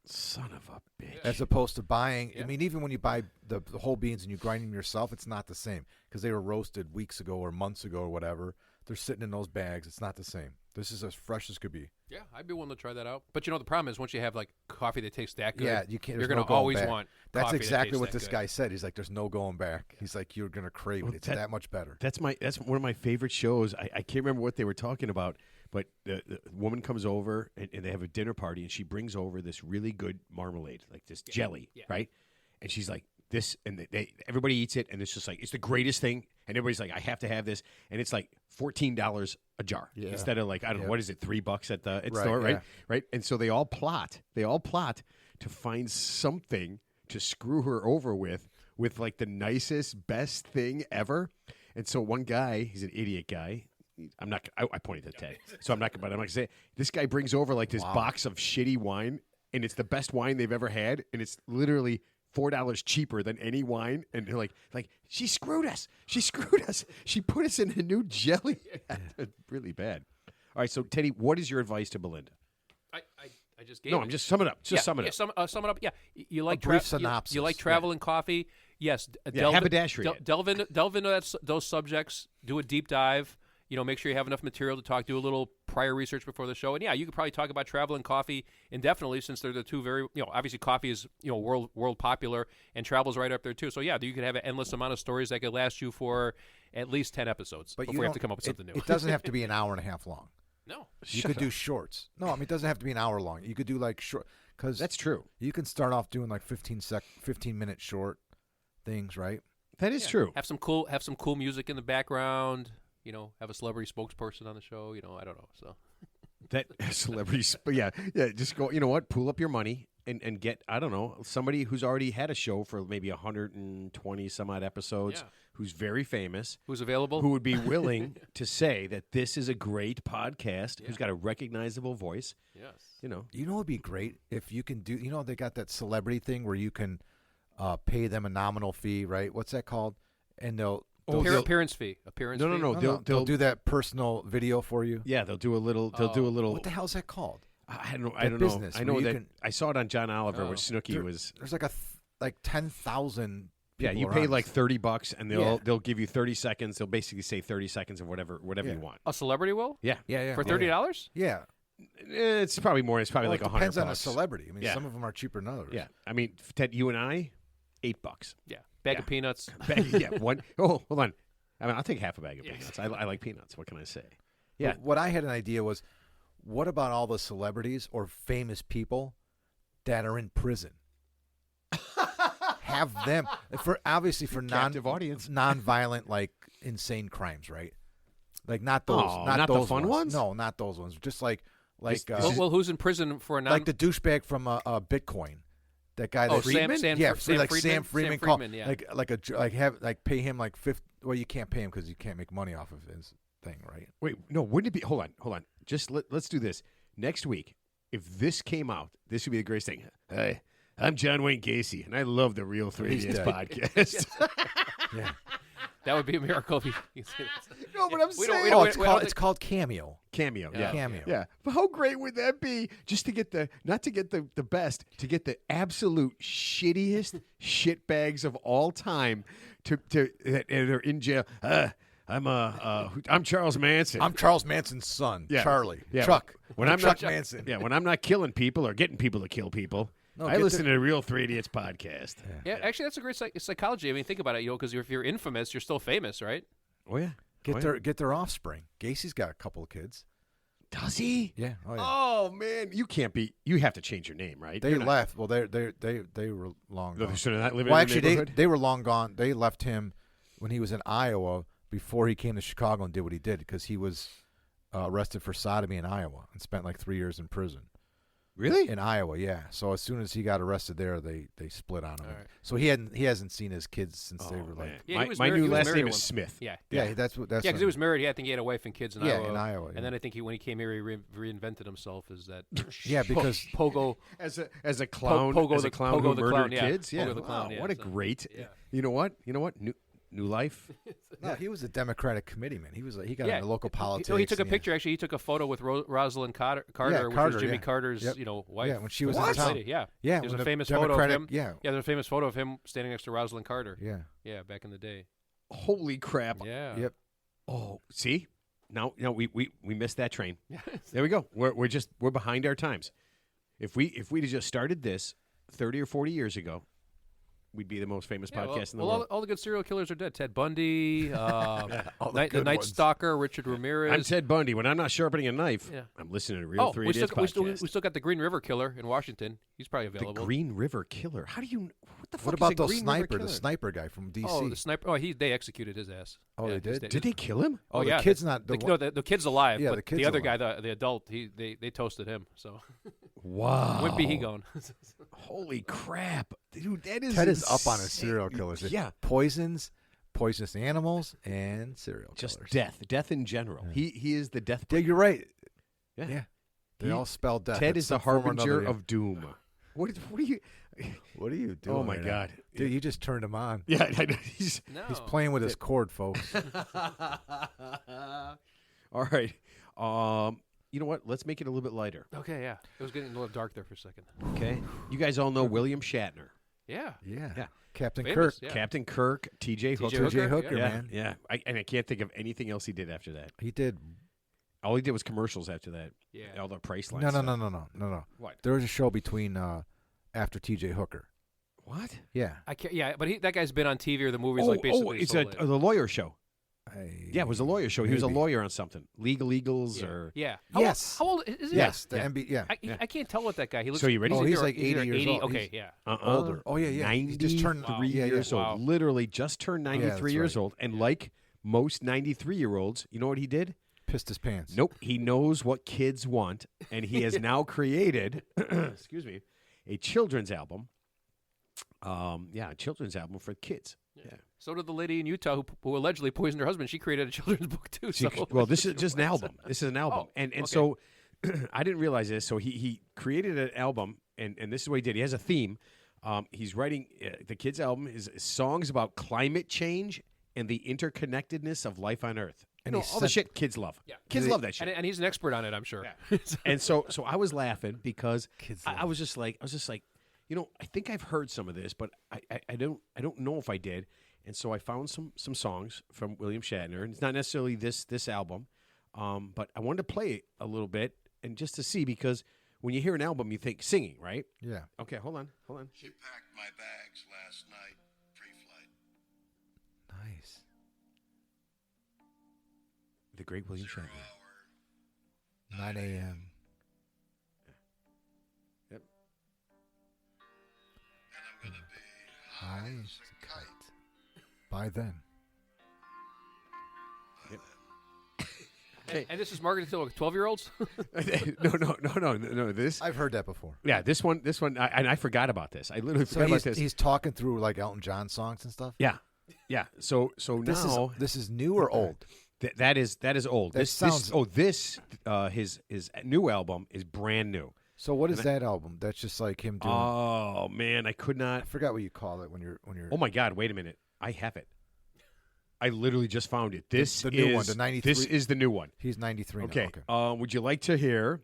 A: Son of a bitch.
B: As opposed to buying.
C: Yeah.
B: I mean, even when you buy the whole beans and you grind them yourself, it's not the same because they were roasted weeks ago or months ago or whatever. They're sitting in those bags. It's not the same. This is as fresh as could be.
C: Yeah, I'd be willing to try that out. But the problem is once you have like coffee that tastes that good,
B: Yeah, you can't.
C: You're
B: there's no
C: gonna
B: going
C: always
B: back.
C: want.
B: That's
C: coffee that
B: exactly
C: tastes
B: what
C: that
B: this
C: good.
B: guy said. He's like, "There's no going back." He's like, "You're gonna crave
A: Well,
B: it. It's
A: that-
B: that much better."
A: That's one of my favorite shows. I can't remember what they were talking about, but the woman comes over and they have a dinner party, and she brings over this really good marmalade, like this jelly,
C: Yeah.
A: right? And she's like, "This," and everybody eats it, and it's just like it's the greatest thing, and everybody's like, "I have to have this," and it's like $14 a jar
B: Yeah.
A: instead of like I don't know
B: Yeah.
A: what is it, $3 at the
B: Right,
A: store, right?
B: yeah.
A: Right, and so they all plot to find something to screw her over with like the nicest, best thing ever. And so one guy, he's an idiot guy. I'm not. I pointed to Ted, so I'm not. But I'm not gonna say it. This guy brings over like this box of shitty wine, and it's the best wine they've ever had, and it's literally $4 cheaper than any wine. And they're like she screwed us. She screwed us. She put us in a new jelly. Really bad. All right, so Teddy, what is your advice to Belinda?
C: I just gave
A: No,
C: it.
A: I'm just sum it up. Just sum it up.
C: Sum it up. Yeah, you like
B: brief
C: you
B: synopsis.
C: like travel and coffee. Yes,
A: haberdashery it.
C: delve into those subjects. Do a deep dive. Make sure you have enough material to talk. Do a little prior research before the show, and yeah, you could probably talk about travel and coffee indefinitely, since they're the two very obviously coffee is world popular, and travel's right up there too. So yeah, you could have an endless amount of stories that could last you for at least 10 episodes
B: But
C: before you have to come up with something new.
B: It doesn't have to be an hour and a half long.
C: No,
B: You could do shorts. No, I mean it doesn't have to be an hour long. You could do like short because
A: That's true.
B: you can start off doing like 15-minute short things, right?
A: That is true.
C: have some cool music in the background. Have a celebrity spokesperson on the show. I don't know. So
A: That celebrities, but yeah. Just go. You know what? Pool up your money and get. I don't know, somebody who's already had a show for maybe 120 some odd episodes,
C: Yeah.
A: who's very famous,
C: who's available?
A: who would be willing to say that this is a great podcast, who's got a recognizable voice.
C: Yes.
B: You know, it'd be great if you can do. They got that celebrity thing where you can pay them a nominal fee, right? What's that called? And they'll
C: Appearance fee. Appearance
A: No,
C: fee.
A: no, no.
B: they'll do that personal video for you.
A: Yeah, they'll do a little. They'll do a little.
B: What the hell's that called?
A: I don't
B: that
A: know.
B: business
A: I know
B: where you
A: that
B: can-
A: I saw it on John Oliver,
C: Oh.
A: where Snooki was.
B: There's like 10,000.
A: Yeah, you pay like $30, and
B: Yeah.
A: they'll give you 30 seconds. They'll basically say 30 seconds of whatever
B: Yeah.
A: you want.
C: A celebrity will
A: Yeah,
B: Yeah.
C: for $30.
B: Yeah.
A: it's probably more. It's probably
B: Well,
A: like
B: it
A: $100.
B: depends on the celebrity. I mean,
A: Yeah.
B: some of them are cheaper than others.
A: Yeah, I mean, Ted, you and I, $8.
C: Yeah, bag
A: Yeah.
C: of peanuts.
A: Yeah, one. Oh, hold on. I mean, I'll take half a bag of peanuts. I like peanuts. What can I say? Yeah.
B: But what I had an idea was, what about all the celebrities or famous people that are in prison? Have them for
A: Captive audience.
B: non-violent, like insane crimes, right? Like not those,
A: Oh,
B: not
A: not the
B: those
A: fun ones?
B: No, not those ones. Just like
A: This is-
C: Well, who's in prison for a non?
B: like the douchebag from Bitcoin. That guy.
C: Oh,
B: that
C: Sam- Sam-
B: yeah,
C: Sam
B: like
C: Friedman?
B: Sam Friedman.
C: Sam
B: call-
C: Friedman, yeah.
B: like pay him like 50. Well, you can't pay him because you can't make money off of his thing, right?
A: Wait, no. Wouldn't it be? Hold on. Just let's do this next week. If this came out, this would be the greatest thing. Hey, I'm John Wayne Gacy, and I love the Real 3 Idiots podcast.
B: Yeah.
C: That would be a miracle if you say that.
A: No, but I'm
C: We don't-
A: saying...
C: we don't-
B: Oh,
C: we
B: it's
C: don't
B: called
C: think-
B: it's called Cameo.
A: Cameo, yeah.
B: Cameo.
A: Yeah. But how great would that be just to get not to get the best, to get the absolute shittiest shitbags of all time that are in jail. I'm Charles Manson.
B: I'm Charles Manson's son,
A: Yeah.
B: Charlie.
A: Yeah.
B: Chuck.
A: When I'm
B: Chuck
A: not
B: Manson.
A: Yeah, when I'm not killing people or getting people to kill people,
B: No,
A: I
B: get
A: listen to the Real 3 Idiots podcast.
C: Yeah, actually, that's a great psychology. I mean, think about it, because if you're infamous, you're still famous, right?
A: Oh yeah.
B: Get their offspring. Gacy's got a couple of kids.
A: Does he?
B: Yeah. Oh, yeah.
A: Oh man, you can't be. You have to change your name, right?
B: They
A: You're not-
B: left. Well, they were long gone.
A: So they're not living
B: Well,
A: in the
B: actually,
A: neighborhood?
B: they were long gone. They left him when he was in Iowa before he came to Chicago and did what he did because he was arrested for sodomy in Iowa and spent like 3 years in prison.
A: Really?
B: In Iowa, yeah. So as soon as he got arrested there, they split on him.
C: All right.
B: So he hasn't seen his kids since they were like.
A: man.
C: Yeah, he was
A: my
C: married-
A: new
C: he was
A: last
C: married
A: name
C: at
A: is
C: one-
A: Smith.
C: Yeah.
B: Yeah, that's
C: Yeah, because he was married. I think he had a wife and kids in
B: Yeah,
C: Iowa.
B: in Iowa,
C: And
B: yeah.
C: then I think when he came here, he reinvented himself as that.
B: Yeah, because
C: Pogo.
A: As a clown,
C: Pogo
A: as
C: the-
A: a clown
C: Pogo
A: who
C: the
A: murdered
C: clown, yeah.
A: kids. Yeah,
C: Pogo the clown,
A: wow,
C: yeah,
A: what a
C: so-
A: great.
C: yeah.
A: You know what? New life.
B: no, he was a Democratic committeeman. He got
C: Yeah,
B: into local politics.
C: He took a
B: and
C: picture. Actually, he took a photo with Rosalind Carter, which
B: Carter,
C: was Jimmy
B: yeah.
C: Carter's,
B: Yep.
C: wife.
B: Yeah, when she was
A: in
C: First
A: town.
C: lady, Yeah,
B: Yeah,
C: There's
B: when
C: a
B: the
C: famous photo of
B: Democratic-
C: him.
B: yeah.
C: There's a famous photo of him standing next to Rosalind Carter.
B: Yeah.
C: Yeah, back in the day.
A: Holy crap!
C: Yeah.
B: Yep.
A: Oh, see, now we missed that train. There we go. We're behind our times. If we'd have just started this 30 or 40 years ago, we'd be the most famous podcast in the world.
C: All the good serial killers are dead. Ted Bundy, the
B: good
C: Night
B: ones.
C: Stalker, Richard Ramirez.
A: I'm Ted Bundy. When I'm not sharpening a knife,
C: Yeah.
A: I'm listening to Real 3 Idiots
C: we
A: podcast.
C: still got the Green River Killer in Washington. He's probably
A: The
C: available.
A: Green River Killer. How do you? What the fuck
B: What
A: is
B: about
A: a
B: the
A: Green River
B: sniper? The
A: Killer?
B: sniper guy from DC.
C: Oh, the sniper. Oh, they executed his ass.
B: Oh, they
C: he's
B: did?
C: dead.
A: Did they kill him?
C: Oh,
B: the
C: yeah.
B: kid's not.
C: The kid's alive.
B: Yeah,
C: but
B: the kid's
C: the other
B: alive.
C: guy, the adult, they toasted him. So
A: Wow.
C: wimpy he going.
A: Holy crap, dude! That is
B: Ted is up on his
A: insane.
B: serial killers.
A: Yeah,
B: Poisonous animals, and serial
A: just
B: killers.
A: death in general.
B: Yeah.
A: He is the death.
B: Yeah, you're right.
A: Yeah.
B: Yeah. They
A: He-
B: all spell death.
A: Ted
B: in
A: is the
B: some form or
A: harbinger
B: another, yeah.
A: of doom. What are you?
B: What are you doing?
A: Oh my
B: right now?
A: God,
B: Dude, you just turned him on.
A: Yeah, I know. He's
C: No.
B: He's playing with his cord, folks.
A: all right. You know what? Let's make it a little bit lighter.
C: Okay, yeah. It was getting a little dark there for a second.
A: Okay. You guys all know William Shatner,
C: Yeah.
B: Yeah.
A: Yeah.
B: Captain
C: Famous,
B: Kirk.
C: yeah.
A: Captain Kirk, T.J. Hooker.
C: Hooker,
B: J. Hooker,
A: Yeah,
B: man.
A: yeah. And I can't think of anything else he did after that.
B: He did.
A: All he did was commercials after that.
C: Yeah.
A: All the Priceline
B: No.
A: stuff. What?
B: There was a show between after T.J. Hooker.
A: What?
B: Yeah.
C: I can't. Yeah, but that guy's been on TV or the movies
A: Oh,
C: like basically.
A: it's
C: his whole life.
A: the lawyer show.
B: I-
A: Yeah, it was a lawyer show. He was a
B: maybe.
A: lawyer on something. Legal Eagles
C: Yeah.
A: or
C: Yeah.
B: Yes.
C: How old is he?
B: Yes. The
A: Yeah.
B: MB. Yeah.
C: I can't tell what that guy. He looks.
A: So you ready?
B: Oh, he's
C: either-
B: like 80
C: either
B: years old.
C: Okay,
B: He's-
C: yeah.
B: Older. Oh, yeah, yeah. He just turned
A: 93
B: yeah, yeah.
A: years old.
C: Wow.
A: Literally just turned 93
B: that's
A: years
B: right.
A: old. And like most 93-year-olds, you know what he did?
B: Pissed his pants.
A: Nope. He knows what kids want, and he has now created, excuse me, a children's album. A children's album for kids. Yeah.
C: So did the lady in Utah who allegedly poisoned her husband. She created a children's book too.
A: She-
C: So
A: well, this is just an album. This is an album,
C: Oh,
A: and
C: okay.
A: so I didn't realize this. So he created an album, and this is what he did. He has a theme. He's writing the kids' album is songs about climate change and the interconnectedness of life on Earth.
B: And
A: You know,
B: he
A: all the
B: sent-
A: shit kids love.
C: Yeah.
A: Kids love that shit.
C: and he's an expert on it, I'm sure.
A: And so I was laughing because
B: Kids
A: I
B: love
A: was just like, I think I've heard some of this, but I don't know if I did. And so I found some songs from William Shatner, and it's not necessarily this album, but I wanted to play it a little bit and just to see, because when you hear an album, you think singing, right?
B: Yeah.
A: Okay, hold on.
D: She packed my bags last night, pre-flight.
B: Nice.
A: The great William
D: 0
A: Shatner.
D: hour.
B: 9 a.m.
A: Yep.
D: And I'm going to be
B: High
D: high
B: as
D: as
B: a
D: a kite.
B: By then.
C: And this is marketed to 12-year-olds.
A: No. This,
B: I've heard that before.
A: yeah, this one, and I forgot about this. I literally
B: So
A: forgot about this.
B: he's talking through like Elton John songs and stuff.
A: Yeah. So
B: This
A: now
B: is this is new or old?
A: that is old.
B: That
A: This
B: sounds-
A: his new album is brand new.
B: So what is that album? That's just like him doing.
A: Oh man, I could not.
B: I forgot what you call it when you're.
A: Oh my God! Wait a minute. I have it. I literally just found it. This
B: the new
A: is
B: one, the 93.
A: This is the new one.
B: He's 93
A: Okay.
B: now. Okay.
A: Would you like to hear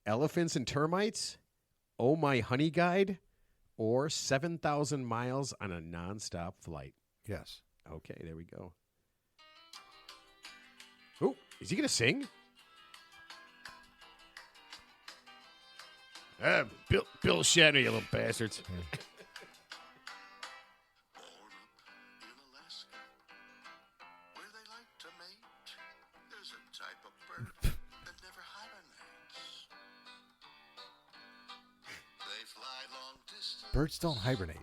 A: Elephants and Termites, Oh My Honey Guide, or 7,000 Miles on a Nonstop Flight?
B: Yes.
A: Okay, there we go. Oh, is he going to sing? Bill Shatner, you little bastards.
D: Born up in Alaska, where they like to mate, there's a type of bird that never hibernates. They fly long distance.
B: Birds don't hibernate.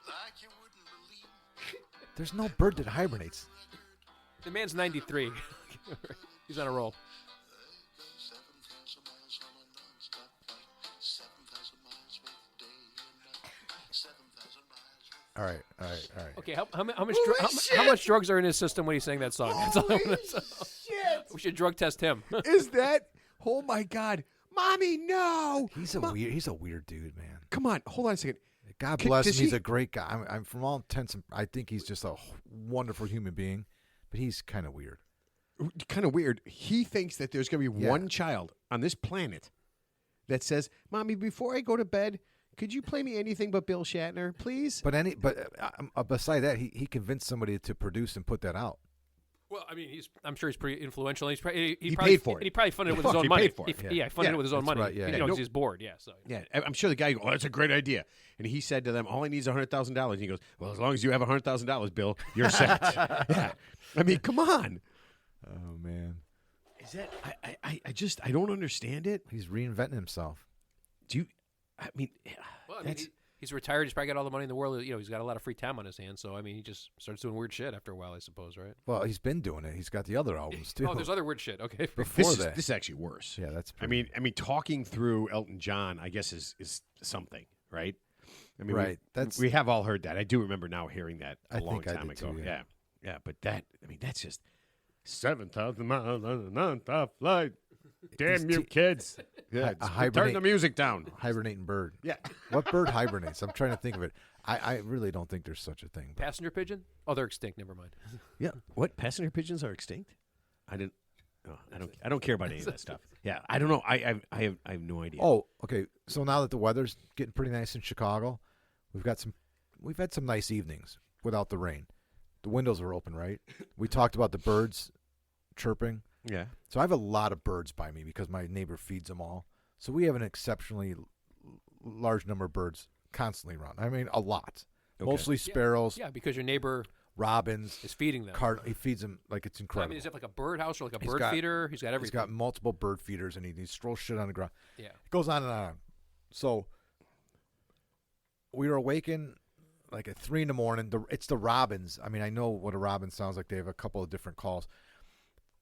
D: Like you wouldn't believe.
B: There's no bird that hibernates.
C: The man's 93. He's on a roll.
D: They go 7,000 miles on a non-stop flight. 7,000 miles with day and night. 7,000 miles with
B: All right.
C: Okay, how much drugs are in his system when he's saying that song? That's all I want to know.
A: Shit!
C: We should drug test him.
A: Is that? Oh my God, Mommy, no!
B: He's a weird dude, man.
A: Come on, hold on a second.
B: God
A: Can-
B: bless him.
A: does
B: He's
A: he-
B: a great guy. I'm from all intents. I think he's just a wonderful human being, but he's kind of weird.
A: Kind of weird. He thinks that there's going to be
B: Yeah.
A: one child on this planet that says, "Mommy, before I go to bed, could you play me anything but Bill Shatner, please?"
B: But beside that, he convinced somebody to produce and put that out.
C: Well, I mean, I'm sure he's pretty influential. He
A: He
C: probably
A: paid for it.
C: And he probably funded it with
A: Fuck,
C: his own
A: he
C: money.
A: paid for it.
C: He funded
A: Yeah,
C: it with his own
B: that's
C: money.
B: right, yeah.
C: You know, 'cause he's bored. Yeah, so
A: Yeah, I'm sure the guy goes, "Oh, that's a great idea." And he said to them, "All I need is $100,000." And he goes, "Well, as long as you have $100,000, Bill, you're set." Yeah. I mean, come on.
B: Oh man,
A: Is that? I don't understand it.
B: he's reinventing himself.
A: Do you? I mean,
C: well, I mean,
A: that's.
C: he's retired. He's probably got all the money in the world. You know, he's got a lot of free time on his hands. So I mean, he just starts doing weird shit after a while, I suppose, right?
B: Well, he's been doing it. He's got the other albums too.
C: Oh, there's other weird shit. Okay.
B: Before
A: This
B: that.
A: is actually worse.
B: Yeah, that's.
A: I mean, talking through Elton John, I guess is something, right? I mean,
B: Right, that's-
A: we have all heard that. I do remember now hearing that a
B: I
A: long
B: think I
A: time
B: did
A: ago.
B: too,
A: yeah.
B: yeah.
A: But that, I mean, that's just 7,000 miles on a non-stop flight. Damn you kids! Yeah, turn
B: hibernate-
A: the music down.
B: hibernating bird.
A: Yeah.
B: What bird hibernates? I'm trying to think of it. I really don't think there's such a thing. But
C: Passenger pigeon? Oh, they're extinct. Never mind.
A: Yeah. What, passenger pigeons are extinct? I didn't. Oh, I don't care about any of that stuff. Yeah, I don't know. I have no idea.
B: oh, okay. So now that the weather's getting pretty nice in Chicago, we've had some nice evenings without the rain. The windows are open, right? We talked about the birds chirping.
A: yeah.
B: So I have a lot of birds by me because my neighbor feeds them all. So we have an exceptionally large number of birds constantly around. I mean, a lot.
A: Okay.
B: Mostly sparrows,
C: Yeah, because your neighbor
B: robins,
C: is feeding them.
B: he feeds them like it's
C: I
B: incredible.
C: mean, is it like a birdhouse or like a
B: He's
C: bird
B: got-
C: feeder? He's got
B: He's
C: everything.
B: got multiple bird feeders and he throws shit on the ground.
C: Yeah.
B: It goes on and on. So we were awakened like at 3 a.m. It's the robins. I mean, I know what a robin sounds like. They have a couple of different calls.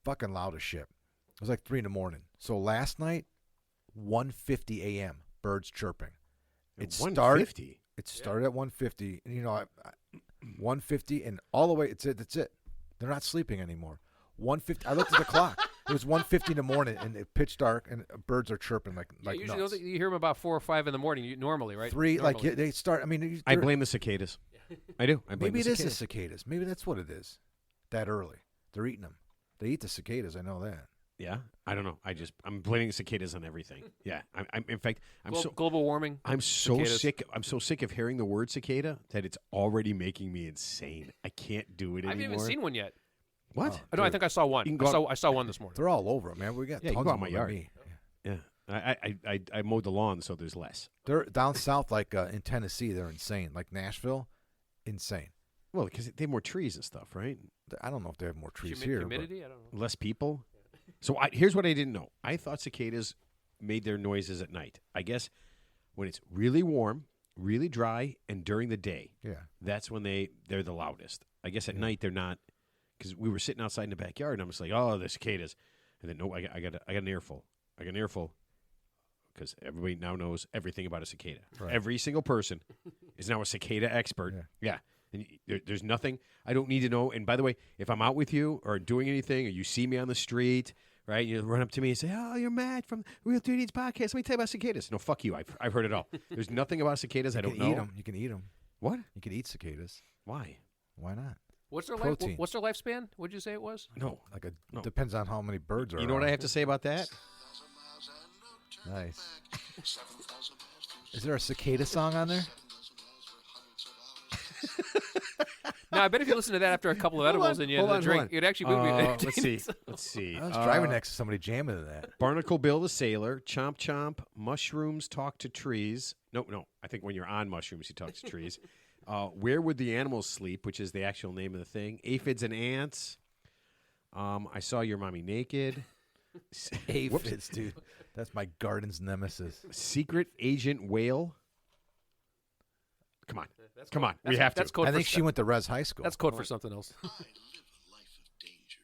B: Fucking loud as shit. It was like 3 a.m. So last night, 1:50 a.m. birds chirping. It started.
A: 150.
B: It started at 1:50, and 1:50 and all the way. That's it. They're not sleeping anymore. 1:50. I looked at the clock. It was 1:50 in the morning, and it pitch dark, and birds are chirping like
C: Usually
B: nuts.
C: you hear them about 4 or 5 in the morning. Normally, right?
B: 3, like
C: Normally.
B: they start. I mean,
A: I
B: they're-
A: blame the cicadas. I do. I blame
B: Maybe it
A: the
B: is the
A: cicadas.
B: cicadas. Maybe that's what it is. That early, they're eating them. They eat the cicadas. I know that.
A: Yeah, I don't know. I'm blaming cicadas on everything. Yeah, I'm in fact,
C: Global warming.
A: I'm so
C: cicadas.
A: sick. I'm so sick of hearing the word cicada that it's already making me insane. I can't do it
C: I haven't
A: anymore.
C: even seen one yet.
A: What?
B: Oh.
C: I know. I think I saw one.
A: You can go
C: I saw one this morning.
B: They're all over it, man. We got
A: Yeah, you
B: tons
A: go out
B: of
A: my
B: them
A: yard.
B: Me.
A: Yeah, I mowed the lawn, so there's less.
B: They're down south, like in Tennessee. They're insane. Like Nashville, insane.
A: Well, because they have more trees and stuff, right?
B: I don't know if they have more trees here. but-
C: Humidity. I don't know.
A: Less people. So here's what I didn't know. I thought cicadas made their noises at night. I guess when it's really warm, really dry, and during the day,
B: Yeah.
A: that's when they're the loudest. I guess at night they're not, because we were sitting outside in the backyard, and I'm just like, oh, the cicadas. And then, no, I got an earful. I got an earful because everybody now knows everything about a cicada.
B: Right.
A: Every single person is now a cicada expert.
B: Yeah.
A: Yeah. And there's nothing I don't need to know. And by the way, if I'm out with you or doing anything, or you see me on the street, right? You run up to me and say, "Oh, you're Matt from Real 3D's podcast. Let me tell you about cicadas." No, fuck you. I've heard it all. There's nothing about cicadas I don't
B: You
A: know.
B: can eat them. You can eat them.
A: What?
B: You can eat cicadas.
A: Why?
B: Why not?
C: What's their
B: Protein.
C: what's their lifespan? What'd you say it was?
A: No.
B: Like a
A: No.
B: depends on how many birds are.
A: You know what I
B: around.
A: have to say about that?
D: 7,000 miles and no turning
B: Nice.
D: back. 7,000 miles through
B: Is there a cicada song on there?
D: 7,000 miles for hundreds of hours.
C: No, I bet if you listen to that after a couple of edibles and you
A: hold
C: had
A: on,
C: a drink,
A: hold on.
C: it'd actually be
A: Let's see. Let's see.
B: I was driving next to somebody jamming to that.
A: Barnacle Bill the Sailor, Chomp Chomp, Mushrooms Talk to Trees. No. I think when you're on mushrooms, you talk to trees. Where Would the Animals Sleep, which is the actual name of the thing. Aphids and Ants. I Saw Your Mommy Naked. Whoops.
B: Aphids, dude. That's my garden's nemesis.
A: Secret Agent Whale. Come on. Come on. We
C: That's-
A: have to.
C: That's code
B: I
C: for
B: think she went to Res High School.
C: That's code for something else.
D: I live a life of danger,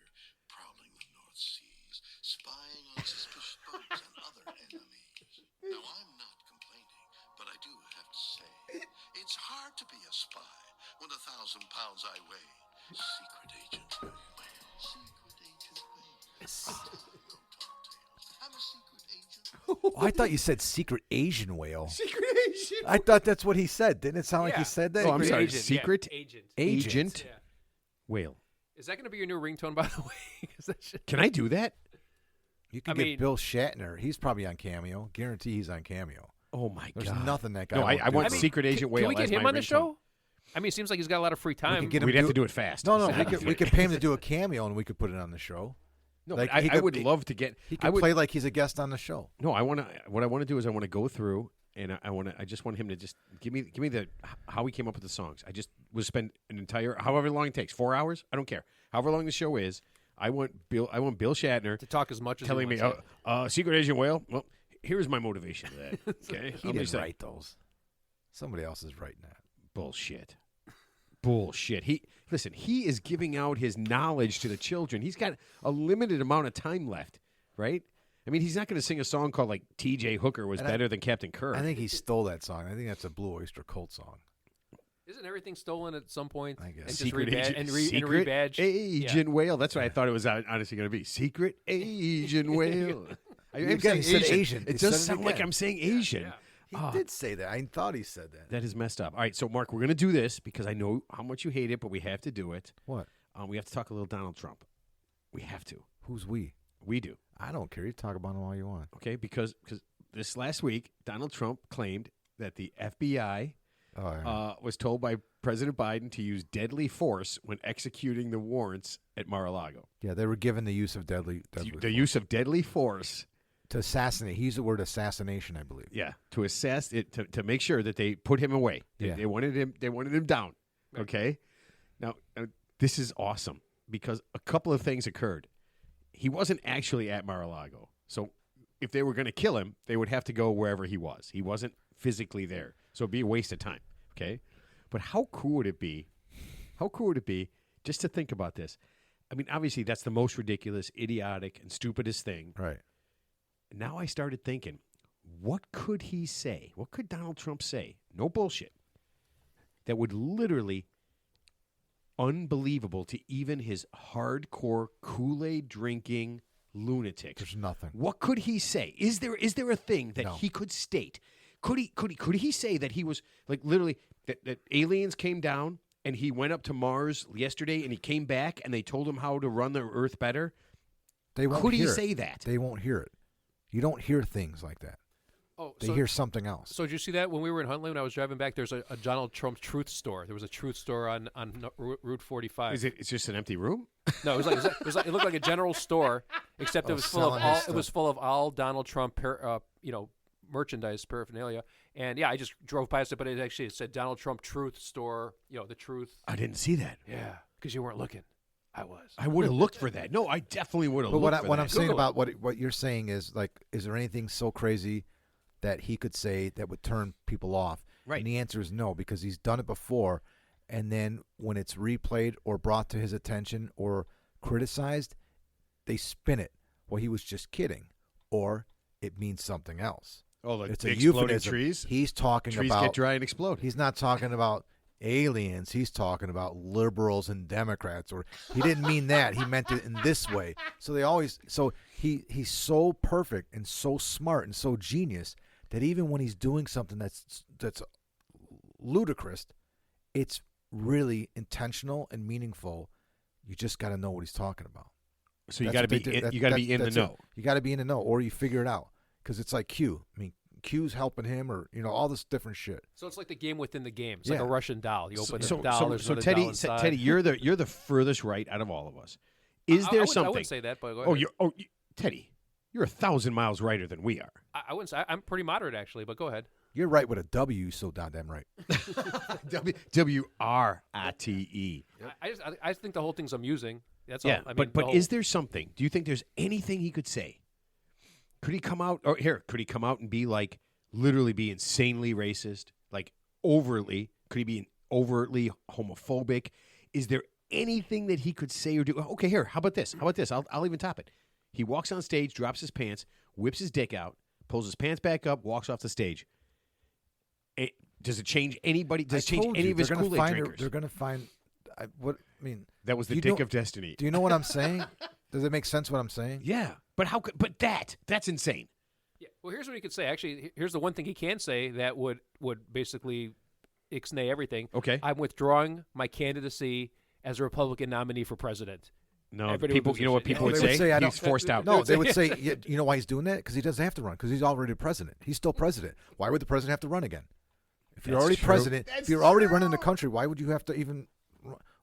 D: prowling the North Seas, spying on suspicious boats and other enemies. Now, I'm not complaining, but I do have to say, it's hard to be a spy when 1,000 pounds I weigh. Secret Agent Whale. Secret Agent Whale. No tall tales. I'm a secret agent.
B: Oh, I thought you said secret Asian whale.
A: Secret Agent.
B: I thought that's what he said. Didn't it sound like
C: Yeah.
B: he said that?
A: Oh, I'm
C: Secret
A: sorry.
C: agent,
A: Secret
C: yeah, agent.
A: Agent
C: Yeah.
A: Whale.
C: Is that going to be your new ringtone, by the way? 'Cause that shit-
A: Can I do that?
B: You can
C: I
B: get
C: mean-
B: Bill Shatner. He's probably on Cameo. Guarantee he's on Cameo.
A: Oh, my
B: There's
A: God.
B: nothing that guy.
A: No, I
B: won't do
A: want
B: for him.
A: Secret Agent Whale.
C: Can we get
A: as
C: him
A: my
C: on the
A: ringtone.
C: show? I mean, it seems like he's got a lot of free time.
B: get him
A: We'd have to do it fast.
B: No,
A: It's
B: we
A: not
B: could
A: easy.
B: pay him to do a cameo and we could put it on the show.
A: No,
B: Like,
A: but
B: he
A: I
B: could-
A: would love to get.
B: He
A: I
B: could
A: would
B: play like he's a guest on the show.
A: No, I want to. What I want to do is I want to go through and I just want him to just give me the how he came up with the songs. I just would spend an entire however long it takes, 4 hours. I don't care. However long the show is, I want Bill Shatner
C: to talk as much as
A: telling
C: he
A: me,
C: wants.
A: Secret Agent Whale. Well, here's my motivation to that. Okay,
B: He
A: I'm
B: didn't
A: just like,
B: write those. Somebody else is writing that.
A: bullshit. He is giving out his knowledge to the children. He's got a limited amount of time left, right? I mean, he's not going to sing a song called like T.J. Hooker was
B: And
A: better than Captain Kirk.
B: I think he stole that song. I think that's a Blue Oyster Cult song.
C: Isn't everything stolen at some point?
B: I guess.
C: And just
A: Secret
C: rebadged
A: Agent,
C: and
A: Secret
C: rebadged?
A: Agent Whale. That's what I thought it was honestly going to be. Secret Agent Whale. I'm
B: Again,
A: saying
B: he said
A: Asian.
B: Asian.
A: It
B: He
A: does
B: said it
A: sound like
B: again.
A: I'm saying Asian.
C: Yeah.
B: He
A: Ah.
B: did say that. I thought he said that.
A: That is messed up. All right, so Mark, we're going to do this because I know how much you hate it, but we have to do it.
B: What?
A: We have to talk a little Donald Trump. We have to.
B: Who's we?
A: We do.
B: I don't care. You talk about him all you want.
A: Okay, because this last week, Donald Trump claimed that the FBI
B: Oh, yeah.
A: was told by President Biden to use deadly force when executing the warrants at Mar-a-Lago.
B: Yeah, they were given the use of deadly
A: The
B: force.
A: use of deadly force,
B: to assassinate. He used the word assassination, I believe.
A: yeah, to assess it to make sure that they put him away.
B: Yeah.
A: They wanted him down. Okay, now this is awesome because a couple of things occurred. He wasn't actually at Mar-a-Lago, so if they were going to kill him, they would have to go wherever he was. He wasn't physically there, so it'd be a waste of time. Okay, but how cool would it be? How cool would it be just to think about this? I mean, obviously that's the most ridiculous, idiotic, and stupidest thing.
B: Right.
A: Now I started thinking, what could he say? What could Donald Trump say? No bullshit. That would literally unbelievable to even his hardcore Kool-Aid drinking lunatics.
B: There's nothing.
A: What could he say? Is there a thing that
B: No.
A: he could state? Could he say that he was like literally that aliens came down and he went up to Mars yesterday and he came back and they told him how to run the Earth better?
B: They won't
A: Could he
B: hear it.
A: say that?
B: They won't hear it. You don't hear things like that.
C: Oh,
B: They
C: so,
B: hear something else.
C: so did you see that when we were in Huntley when I was driving back? There's a Donald Trump truth store. There was a truth store on Route 45.
A: Is it? It's just an empty room.
C: No, it was like it looked like a general store, except
B: Oh,
C: it was full of
B: selling
C: all
B: his
C: it was full of all Donald Trump merchandise paraphernalia. And yeah, I just drove past it, but it said Donald Trump Truth Store. The truth.
A: I didn't see that.
C: Yeah, because you weren't looking. I was.
A: I would have looked for that. No, I definitely would have
B: But
A: looked for
B: what
A: that.
B: I'm saying
C: Google
B: about what you're saying is like, is there anything so crazy that he could say that would turn people off?
A: Right.
B: And the answer is no, because he's done it before. And then when it's replayed or brought to his attention or criticized, they spin it. Well, he was just kidding, or it means something else.
A: Oh,
B: It's
A: the
B: a
A: exploding
B: euphemism.
A: trees.
B: He's talking
A: Trees
B: about.
A: get dry and explode.
B: He's not talking about aliens, he's talking about liberals and Democrats, or he didn't mean that. He meant it in this way. So he's so perfect and so smart and so genius that even when he's doing something that's ludicrous, it's really intentional and meaningful. You just got to know what he's talking about.
A: So you got to be in the know.
B: You got to be in the know, or you figure it out, because it's like Q. I mean, Q's helping him, or all this different shit.
C: So it's like the game within the game. It's like a Russian doll. You open
A: so,
C: the doll. There's
A: so
C: another
A: Teddy,
C: doll inside.
A: Teddy, you're the furthest right out of all of us. Is there something?
C: I wouldn't say that, but go ahead.
A: Teddy, you're 1,000 miles righter than we are.
C: I wouldn't say. I'm pretty moderate actually, but go ahead.
B: You're right with a W. So goddamn right.
A: WRITE.
C: I think the whole thing's amusing. That's
A: Yeah,
C: all. I mean,
A: but is there something? Do you think there's anything he could say? Could he come out? Could he come out and be like, literally be insanely racist, like overtly? Could he be overtly homophobic? Is there anything that he could say or do? Okay, here. How about this? I'll even top it. He walks on stage, drops his pants, whips his dick out, pulls his pants back up, walks off the stage. Does it change anybody? Does it change any of his Kool-Aid drinkers?
B: They're going to find.
A: That was the dick of destiny.
B: Do you know what I'm saying? Does it make sense what I'm saying?
A: Yeah, but how could? But that's insane.
C: Yeah. Well, here's what he could say. Actually, here's the one thing he can say that would basically ixnay everything.
A: Okay.
C: I'm withdrawing my candidacy as a Republican nominee for president.
A: No, people. You know what people would say? He's forced out.
B: No, they would say. You know why he's doing that? Because he doesn't have to run. Because he's already president. He's still president. Why would the president have to run again? If you're already president, if you're already running the country, why would you have to even?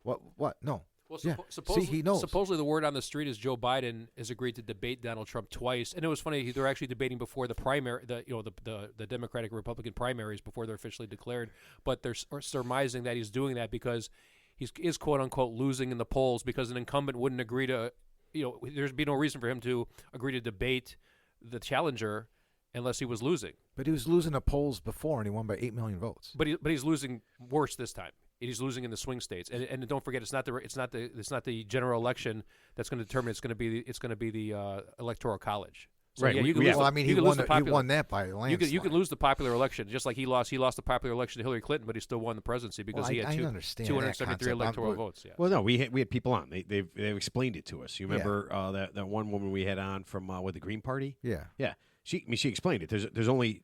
B: What? No.
C: Well,
B: See, he knows.
C: Supposedly, the word on the street is Joe Biden has agreed to debate Donald Trump twice, and it was funny. They're actually debating before the primary, the Democratic Republican primaries before they're officially declared. But they're surmising that he's doing that because he is quote unquote losing in the polls because an incumbent wouldn't agree to, there's be no reason for him to agree to debate the challenger unless he was losing.
B: But he was losing the polls before, and he won by 8 million votes.
C: But he's losing worse this time. He's losing in the swing states, and don't forget, it's not the general election that's going to determine. It's going to be the electoral college. So,
A: right.
C: Yeah, you can
B: he won that by a landslide.
C: You can lose the popular election, just like he lost the popular election to Hillary Clinton, but he still won the presidency because he had 273 electoral votes. Yeah.
A: Well, no, we had people on. They've explained it to us. You remember that one woman we had on from with the Green Party?
B: Yeah.
A: Yeah. She explained it. There's only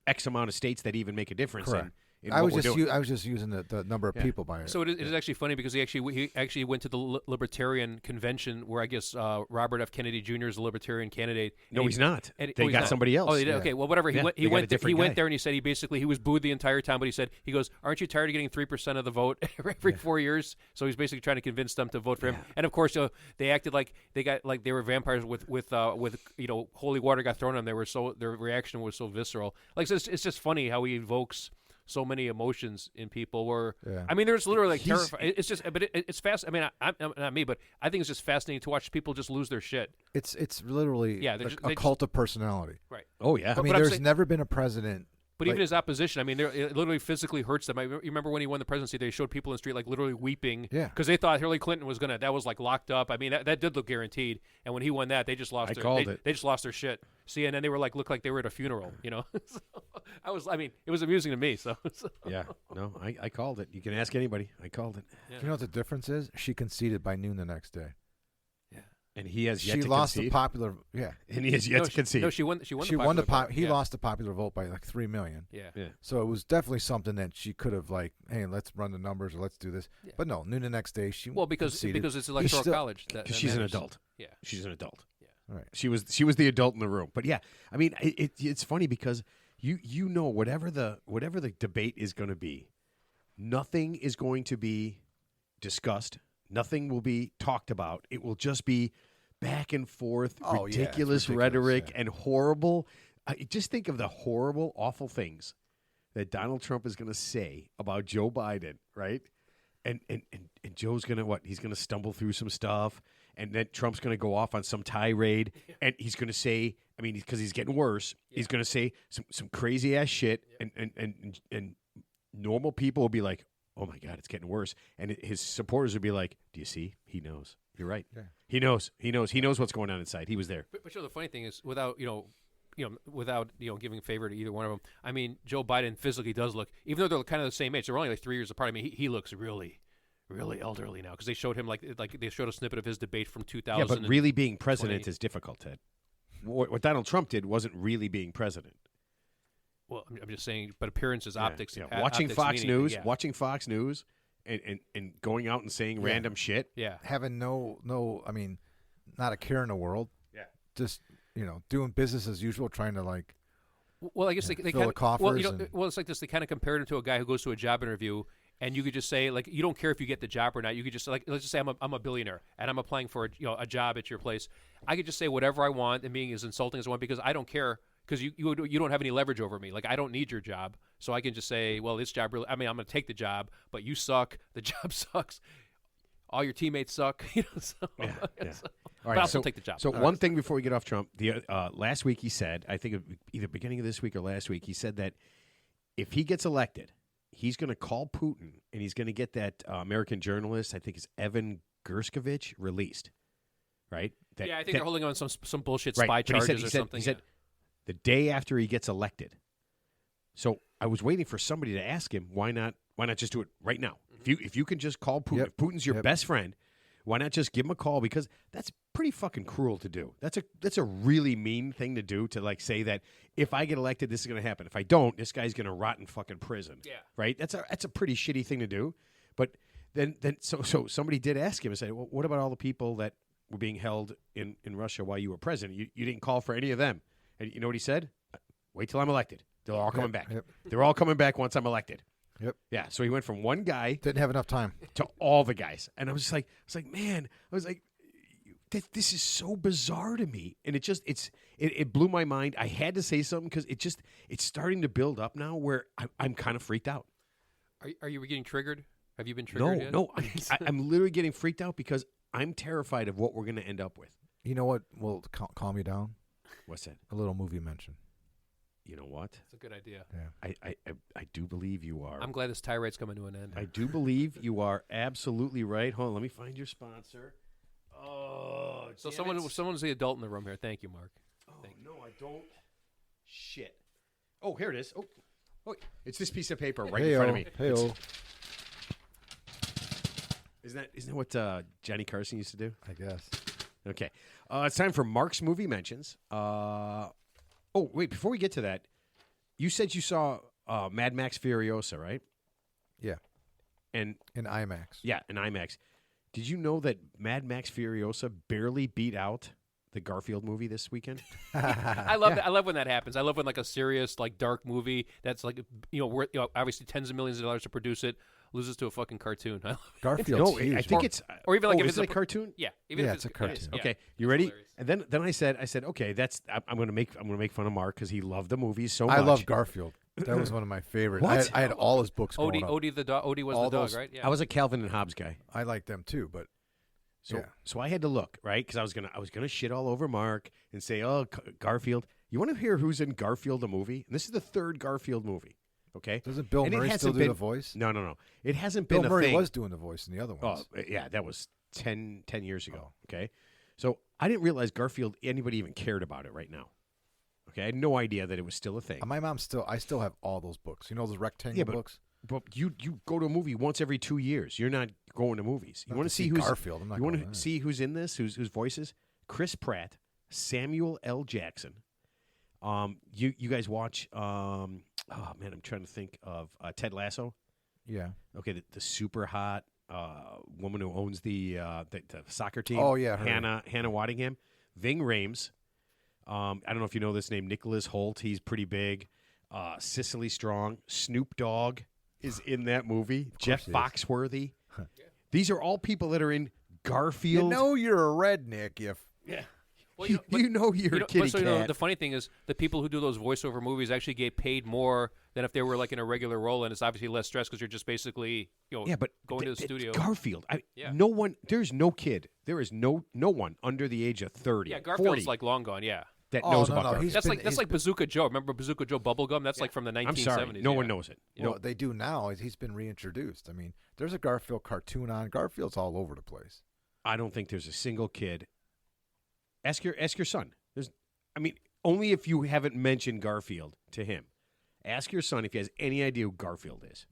A: X amount of states that even make a difference.
B: Correct.
A: In
B: I
A: what
B: was
A: we're
B: just using the number of people by it.
C: So it is actually funny because he actually went to the Libertarian convention where I guess Robert F. Kennedy Jr. is a Libertarian candidate.
A: No, he's not.
C: They
A: got somebody else.
C: Oh, they did. Okay, well, whatever. He went there and he said he was booed the entire time, but he goes, "Aren't you tired of getting 3% of the vote every 4 years?" So he's basically trying to convince them to vote for him.
A: Yeah.
C: And of course, they acted like they were vampires with holy water got thrown on them. Their reaction was so visceral. Like it's just funny how he evokes so many emotions in people. I mean, there's literally like terrifying. It's just, but it's fast. I mean, I'm not me, but I think it's just fascinating to watch people just lose their shit.
B: It's literally a cult of personality.
C: Right.
A: Oh yeah.
B: I mean, there's never been a president.
C: But even his opposition, I mean, it literally physically hurts them. You remember when he won the presidency, they showed people in the street like literally weeping because they thought Hillary Clinton was that was like locked up. I mean, that did look guaranteed. And when he won that, they just lost they just lost their shit. See, and then they were looked like they were at a funeral, So it was amusing to me. So.
A: Yeah, no, I called it. You can ask anybody. I called it.
B: Yeah. Do you know what the difference is? She conceded by noon the next day.
A: And he has yet to
B: lost
A: concede.
B: the popular. Yeah,
A: and he has yet to concede.
C: No, she won. She
B: won the vote. He lost the popular vote by like 3 million.
C: Yeah.
B: So it was definitely something that she could have hey, let's run the numbers or let's do this. Yeah. But no, noon the next day she conceded.
C: Because it's electoral college.
A: Because she's an adult.
C: Yeah,
A: she's an adult.
B: Yeah, right.
A: She was the adult in the room. But yeah, I mean, it's funny because you know whatever the debate is going to be, nothing is going to be discussed. Nothing will be talked about. It will just be back and forth, ridiculous rhetoric and horrible. Just think of the horrible, awful things that Donald Trump is going to say about Joe Biden, right? And Joe's going to he's going to stumble through some stuff, and then Trump's going to go off on some tirade, and he's going to say, I mean, because he's getting worse, he's going to say some crazy ass shit, and normal people will be like, oh my God, it's getting worse, and his supporters would be like, do you see? He knows. You're right. Yeah. He knows. He knows what's going on inside. He was there.
C: But the funny thing is, without without giving favor to either one of them. I mean, Joe Biden physically does look, even though they're kind of the same age, they're only like 3 years apart. I mean, he looks really, really elderly now because they showed him like they showed a snippet of his debate from 2000.
A: Yeah, but really being president is difficult, Ted. What Donald Trump did wasn't really being president.
C: Well, I'm just saying, but appearances, optics,
A: watching
C: optics
A: Fox
C: meaning,
A: News,
C: yeah.
A: watching Fox News, and going out and saying random shit.
C: Yeah,
B: Having no, I mean, not a care in the world.
A: Yeah.
B: Just doing business as usual, trying to like.
C: Well, I guess they
B: fill
C: kind
B: the
C: of
B: coffers.
C: well, it's like this. They kind of compared him to a guy who goes to a job interview, and you could just say like, you don't care if you get the job or not. You could just like, let's just say I'm a billionaire and I'm applying for a job at your place. I could just say whatever I want and being as insulting as I want because I don't care because you don't have any leverage over me. Like I don't need your job, so I can just say, well, this job really. I mean, I'm going to take the job, but you suck. The job sucks. All your teammates suck. So,
A: Yeah.
C: so-
A: All
C: but I'll still take the job.
A: So one thing before we get off Trump, the last week he said, I think either beginning of this week or last week, he said that if he gets elected, he's going to call Putin and he's going to get that American journalist, I think it's Evan Gershkovich, released. Right?
C: I think they're holding on some bullshit
A: right,
C: spy
A: but he
C: charges
A: said,
C: or something.
A: He said the day after he gets elected. So I was waiting for somebody to ask him why not just do it right now? If you can just call Putin,
B: Yep.
A: if Putin's your
B: Yep.
A: best friend, why not just give him a call? Because that's pretty fucking cruel to do. That's a really mean thing to do, to like say that if I get elected, this is going to happen. If I don't, this guy's going to rot in fucking prison.
C: Yeah.
A: Right? That's a pretty shitty thing to do. But then so somebody did ask him and say, well, what about all the people that were being held in Russia while you were president? You didn't call for any of them. And you know what he said? Wait till I'm elected. They're all coming back.
B: Yep.
A: They're all coming back once I'm elected.
B: Yep.
A: Yeah. So he went from one guy
B: Didn't have enough time.
A: to all the guys, and I was like, man, this is so bizarre to me, and it blew my mind. I had to say something because it's starting to build up now where I'm kind of freaked out.
C: Are you getting triggered? Have you been triggered yet?
A: No, I'm literally getting freaked out because I'm terrified of what we're going to end up with.
B: You know what will calm you down?
A: What's that?
B: A little movie mention.
A: You know what?
C: It's a good idea.
B: Yeah.
A: I do believe you are.
C: I'm glad this tirade's coming to an end.
A: I do believe you are absolutely right. Hold on, let me find your sponsor. Oh,
C: So
A: damn it.
C: someone's the adult in the room here. Thank you, Mark.
A: Oh, no, I don't. Shit. Oh, here it is. Oh, it's this piece of paper right in front of me.
B: Hey-o.
A: Isn't that what Johnny Carson used to do?
B: I guess.
A: Okay. It's time for Mark's movie mentions. Oh, wait, before we get to that, you said you saw Mad Max Furiosa, right?
B: Yeah.
A: And
B: In IMAX.
A: yeah, in IMAX. Did you know that Mad Max Furiosa barely beat out the Garfield movie this weekend?
C: I love that. I love when that happens. I love when like a serious, like dark movie that's like worth obviously tens of millions of dollars to produce it loses to a fucking cartoon. I love it.
B: Garfield's
A: No,
B: huge.
A: I think it's
C: or even like if
A: is
C: it's
A: it a cartoon?
C: Yeah, even
B: Yeah,
C: if
B: it's a cartoon.
C: yeah,
A: Okay, you
C: it's
A: ready?
C: hilarious.
A: And then I said, okay, I'm gonna make fun of Mark because he loved the movies so much.
B: I love Garfield. That was one of my favorites.
A: What?
B: I had all his books growing up.
C: Odie the dog. Odie was
B: All
C: the dog,
B: those-
C: right? Yeah.
A: I was a Calvin and Hobbes guy,
B: I like them too, but
A: so
B: yeah.
A: so I had to look right because I was gonna shit all over Mark and say, oh, Garfield. You want to hear who's in Garfield the movie? And this is the third Garfield movie. Okay,
B: Doesn't Bill
A: And it
B: Murray still
A: hasn't
B: do
A: been-
B: the voice?
A: No. It hasn't
B: Bill
A: been a
B: Murray
A: thing.
B: was doing the voice in the other
A: Oh,
B: ones.
A: yeah, that was 10 years ago.
B: Oh.
A: Okay. So I didn't realize Garfield, anybody even cared about it right now. Okay. I had no idea that it was still a thing.
B: My mom I still have all those books. You know those rectangle
A: but-
B: books?
A: But you go to a movie once every 2 years. You're not going to movies. You
B: Not
A: want
B: to
A: to see
B: see
A: who's
B: Garfield. I'm not
A: You want
B: going
A: to
B: to that.
A: see who's in this? Whose voices? Chris Pratt, Samuel L. Jackson. You guys watch? Oh man, I'm trying to think of Ted Lasso.
B: Yeah.
A: Okay, the super hot woman who owns the soccer team.
B: Oh, yeah, her.
A: Hannah Waddingham, Ving Rhames. I don't know if you know this name, Nicholas Holt. He's pretty big. Cicely Strong, Snoop Dogg is in that movie. Jeff
B: he is.
A: Foxworthy. These are all people that are in Garfield.
B: You know you're a redneck if
C: Well,
A: you know you're a kitty cat.
C: the funny thing is, the people who do those voiceover movies actually get paid more than if they were like in a regular role, and it's obviously less stress because you're just basically
A: yeah, but
C: going to the studio.
A: Garfield.
C: Yeah.
A: No one. There's no kid. There is no one under the age of 30.
C: Yeah, Garfield's
A: 40
C: like long gone. Yeah,
A: that
B: Oh,
A: knows
B: no,
A: about
B: no,
A: Garfield.
B: he's
C: that's like Bazooka Joe. Remember Bazooka Joe Bubblegum? That's like from the 1970s.
A: I'm sorry. No
C: yeah.
A: one knows it.
B: well, they do now. He's been reintroduced. I mean, there's a Garfield cartoon on. Garfield's all over the place.
A: I don't think there's a single kid. Ask your son. only if you haven't mentioned Garfield to him. Ask your son if he has any idea who Garfield is.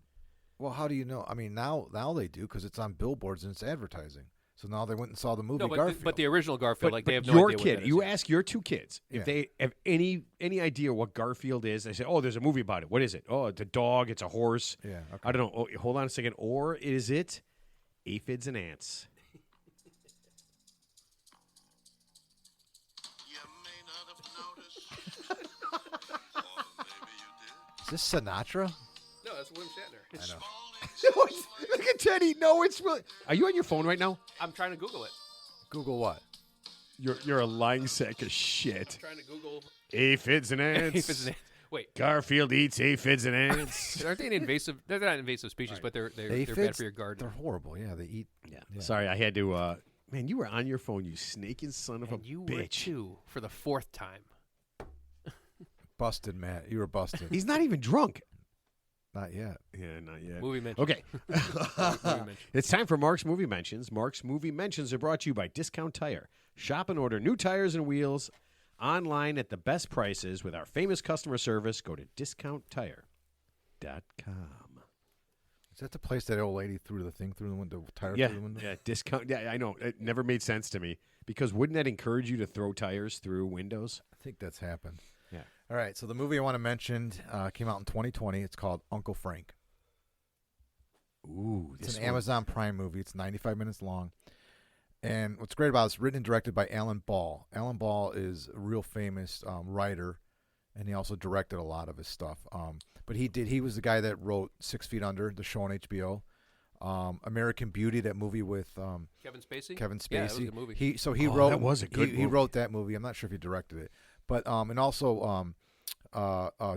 B: Well, how do you know? I mean, now they do because it's on billboards and it's advertising. So now they went and saw the movie
C: No, but
B: Garfield.
C: but the original Garfield,
A: But
C: they have no
A: your
C: idea
A: kid,
C: what that is.
A: you ask your two kids if
B: Yeah.
A: they have any idea what Garfield is. They say, "Oh, there's a movie about it. What is it? Oh, it's a dog. It's a horse.
B: Yeah, okay.
A: I don't know. Oh, hold on a second. Or is it aphids and ants?
D: You may not have noticed, or maybe you did.
B: Is this Sinatra?
C: No, that's William Shatner.
B: I know.
A: Look at Teddy. No, it's really. Are you on your phone right now?
C: I'm trying to Google it.
B: Google what?
A: You're a lying sack of shit.
C: I'm trying to Google
A: Aphids and ants.
C: aphids and ants. Wait,
A: Garfield eats aphids and ants.
C: aren't they an invasive? They're not invasive species, but they're bad
B: Aphids?
C: for your garden.
B: They're horrible. Yeah, they eat.
A: Yeah.
B: Yeah.
A: Sorry, I had to. Man, you were on your phone, you snaking son of
C: And
A: a
C: you were
A: bitch.
C: too for the fourth time.
B: Busted, Matt. You were busted.
A: He's not even drunk.
B: Not yet.
A: Yeah, not yet.
C: Movie mention.
A: Okay.
C: Movie mention.
A: It's time for Mark's Movie Mentions. Mark's Movie Mentions are brought to you by Discount Tire. Shop and order new tires and wheels online at the best prices with our famous customer service. Go to discounttire.com.
B: Is that the place that old lady threw the thing through the window? Tire
A: Yeah,
B: through the window?
A: yeah, discount. Yeah, I know. It never made sense to me because wouldn't that encourage you to throw tires through windows?
B: I think that's happened.
A: Yeah.
B: All right. So the movie I want to mention came out in 2020. It's called Uncle Frank.
A: Ooh,
B: It's an Amazon Prime movie. It's 95 minutes long. And what's great about it, it's written and directed by Alan Ball. Alan Ball is a real famous writer, and he also directed a lot of his stuff. But he was the guy that wrote 6 Feet Under, the show on HBO. American Beauty, that movie with
C: Kevin Spacey.
B: Kevin Spacey.
C: Yeah, that was a good movie.
B: He
A: Oh,
B: wrote.
A: that was a good
B: He
A: movie.
B: wrote that movie. I'm not sure if he directed it, but and also